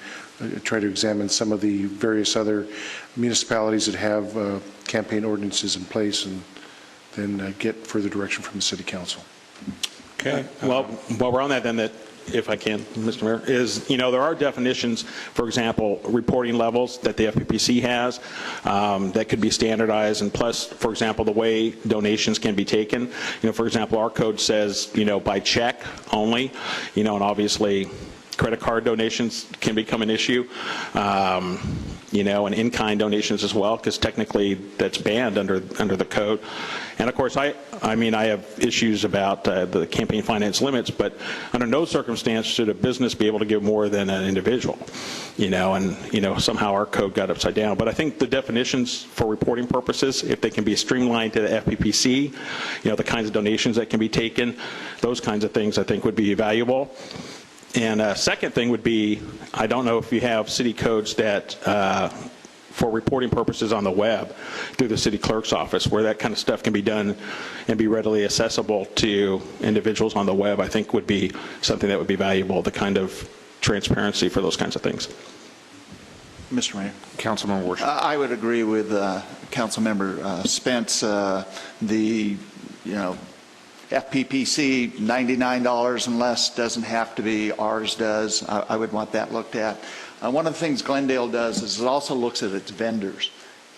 try to examine some of the various other municipalities that have campaign ordinances in place, and then get further direction from the city council. Okay. Well, while we're on that, then, if I can, Mr. Mayor, is, there are definitions, for example, reporting levels that the FPPC has that could be standardized, and plus, for example, the way donations can be taken. For example, our code says, by check only, and obviously credit card donations can become an issue. and in-kind donations as well, because technically that's banned under the code. And of course, I have issues about the campaign finance limits, but under no circumstance should a business be able to give more than an individual, and somehow our code got upside down. But I think the definitions for reporting purposes, if they can be streamlined to the FPPC, the kinds of donations that can be taken, those kinds of things I think would be valuable. And second thing would be, I don't know if you have city codes that for reporting purposes on the web through the city clerk's office, where that kind of stuff can be done and be readily accessible to individuals on the web, I think would be something that would be valuable, the kind of transparency for those kinds of things. Mr. Mayor. Councilman Warsh. I would agree with Councilmember Spence. The FPPC, $99 and less doesn't have to be. Ours does. I would want that looked at. One of the things Glendale does is it also looks at its vendors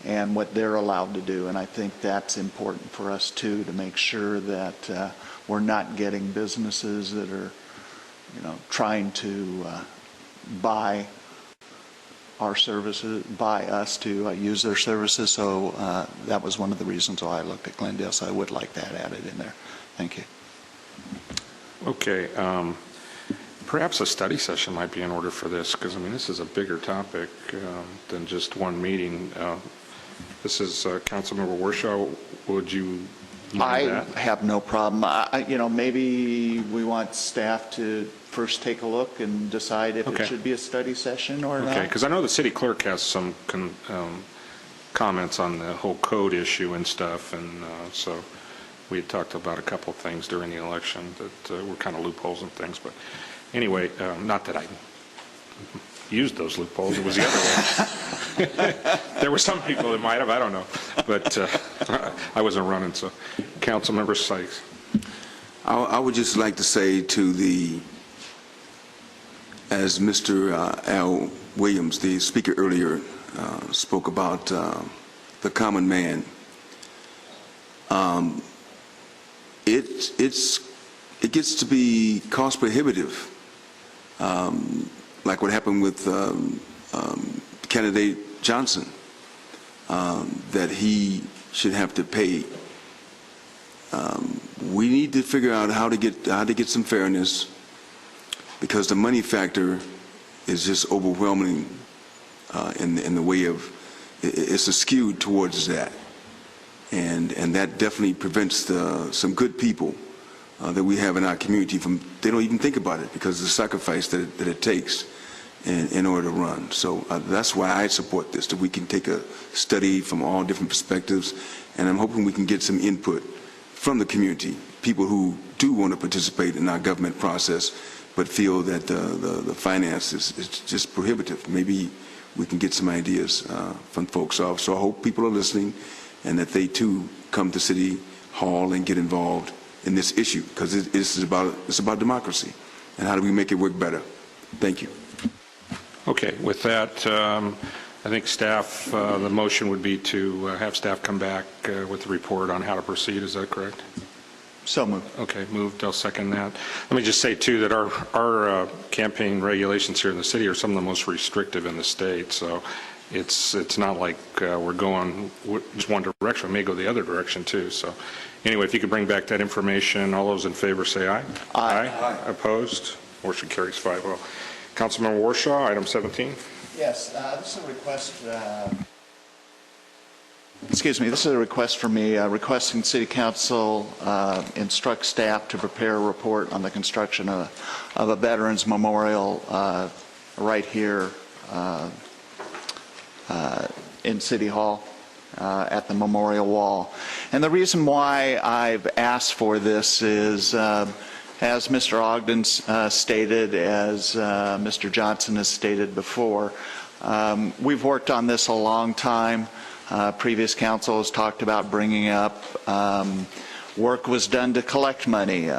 and what they're allowed to do, and I think that's important for us too, to make sure that we're not getting businesses that are, trying to buy our services, buy us to use their services. So that was one of the reasons why I looked at Glendale. So I would like that added in there. Thank you. Okay. Perhaps a study session might be in order for this, because, this is a bigger topic than just one meeting. This is Councilmember Warshaw. Would you mind that? I have no problem. Maybe we want staff to first take a look and decide if it should be a study session or not. Okay, because I know the city clerk has some comments on the whole code issue and stuff, and so we had talked about a couple of things during the election that were kind of loopholes and things, but anyway, not that I used those loopholes, it was the other one. There were some people that might have, I don't know, but I wasn't running, so. Councilmember Sykes. I would just like to say as Mr. Al Williams, the speaker earlier, spoke about the common man, it gets to be cost prohibitive, like what happened with candidate Johnson, that he should have to pay. We need to figure out how to get some fairness, because the money factor is just overwhelming in the way of it's skewed towards that, and that definitely prevents some good people that we have in our community from, they don't even think about it because of the sacrifice that it takes in order to run. So that's why I support this, that we can take a study from all different perspectives, and I'm hoping we can get some input from the community, people who do want to participate in our government process but feel that the finance is just prohibitive. Maybe we can get some ideas from folks off. So I hope people are listening and that they too come to City Hall and get involved in this issue, because it's about democracy and how do we make it work better. Thank you. Okay, with that, I think staff, the motion would be to have staff come back with a report on how to proceed. Is that correct? So moved. Okay, moved. I'll second that. Let me just say, too, that our campaign regulations here in the city are some of the most restrictive in the state. So it's not like we're going just one direction. We may go the other direction, too. So anyway, if you could bring back that information, all those in favor say aye. Aye. Aye. Opposed? Motion carries 5-0. Councilmember Warshaw, item 17. Yes, this is a request. Excuse me, this is a request for me, requesting City Council instruct staff to prepare a report on the construction of a Veterans Memorial right here in City Hall at the Memorial Wall. And the reason why I've asked for this is, as Mr. Ogden stated, as Mr. Johnson has stated before, we've worked on this a long time. Previous council has talked about bringing up work was done to collect money.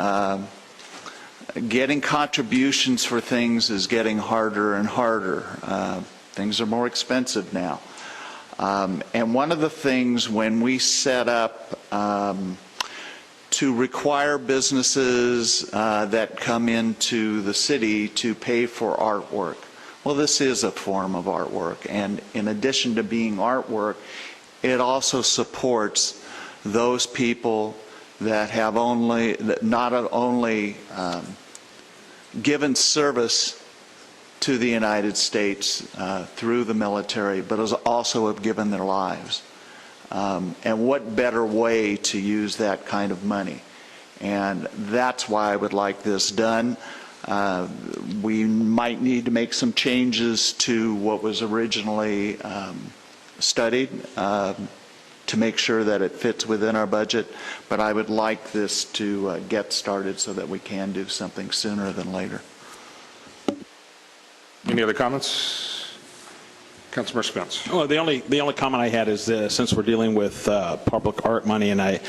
Getting contributions for things is getting harder and harder. Things are more expensive now. And one of the things when we set up to require businesses that come into the city to pay for artwork, Well, this is a form of artwork, and in addition to being artwork, it also supports those people that have not only given service to the United States through the military, but also have given their lives. And what better way to use that kind of money? And that's why I would like this done. We might need to make some changes to what was originally studied to make sure that it fits within our budget, but I would like this to get started so that we can do something sooner than later. Any other comments? Councilmember Spence. Well, the only comment I had is since we're dealing with public art money, and I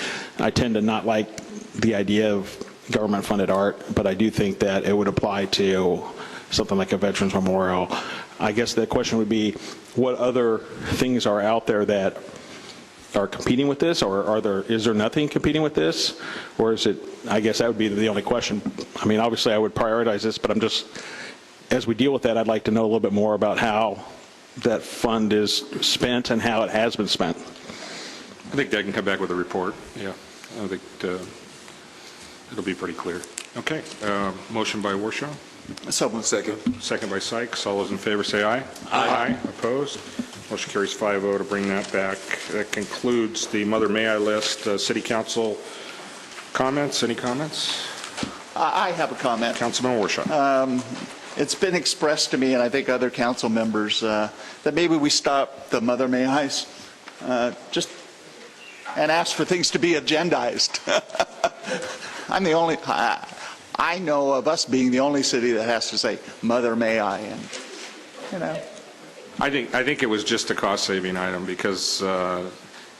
tend to not like the idea of government-funded art, but I do think that it would apply to something like a Veterans Memorial. I guess the question would be, what other things are out there that are competing with this, or is there nothing competing with this, or is it? I guess that would be the only question. I mean, obviously, I would prioritize this, but I'm just, as we deal with that, I'd like to know a little bit more about how that fund is spent and how it has been spent. I think Doug can come back with a report. Yeah, I think it'll be pretty clear. Okay, motion by Warshaw. Someone second. Second by Sykes. All those in favor say aye. Aye. Opposed? Motion carries 5-0 to bring that back. That concludes the Mother May I list. City Council comments? Any comments? I have a comment. Councilman Warshaw. It's been expressed to me, and I think other council members, that maybe we stop the Mother May I's just and ask for things to be agendized. I'm the only, I know of us being the only city that has to say, Mother May I, and, you know. I think it was just a cost-saving item because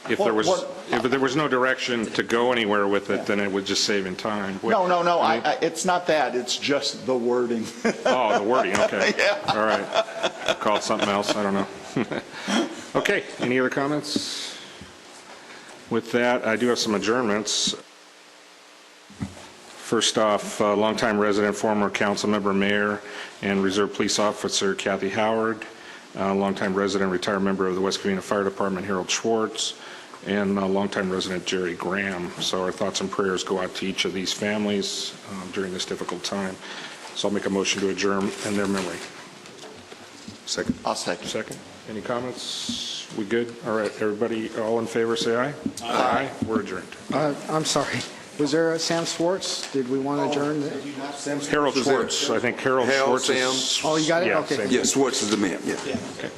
if there was no direction to go anywhere with it, then it would just save in time. No. It's not that. It's just the wording. Oh, the wording. Okay. Yeah. All right. I'll call it something else. I don't know. Okay. Any other comments? With that, I do have some adjournments. First off, longtime resident, former council member, mayor, and reserve police officer Kathy Howard. Longtime resident, retired member of the West Covina Fire Department, Harold Schwartz, and longtime resident, Jerry Graham. So our thoughts and prayers go out to each of these families during this difficult time. So I'll make a motion to adjourn in their memory. Second. I'll second. Second. Any comments? We good? All right, everybody, all in favor, say aye. Aye. We're adjourned. I'm sorry. Was there a Sam Schwartz? Did we want to adjourn? Harold Schwartz. I think Harold Schwartz Sam. is... Oh, you got it? Yeah, okay. Yes, Schwartz is the man. Yeah. Okay.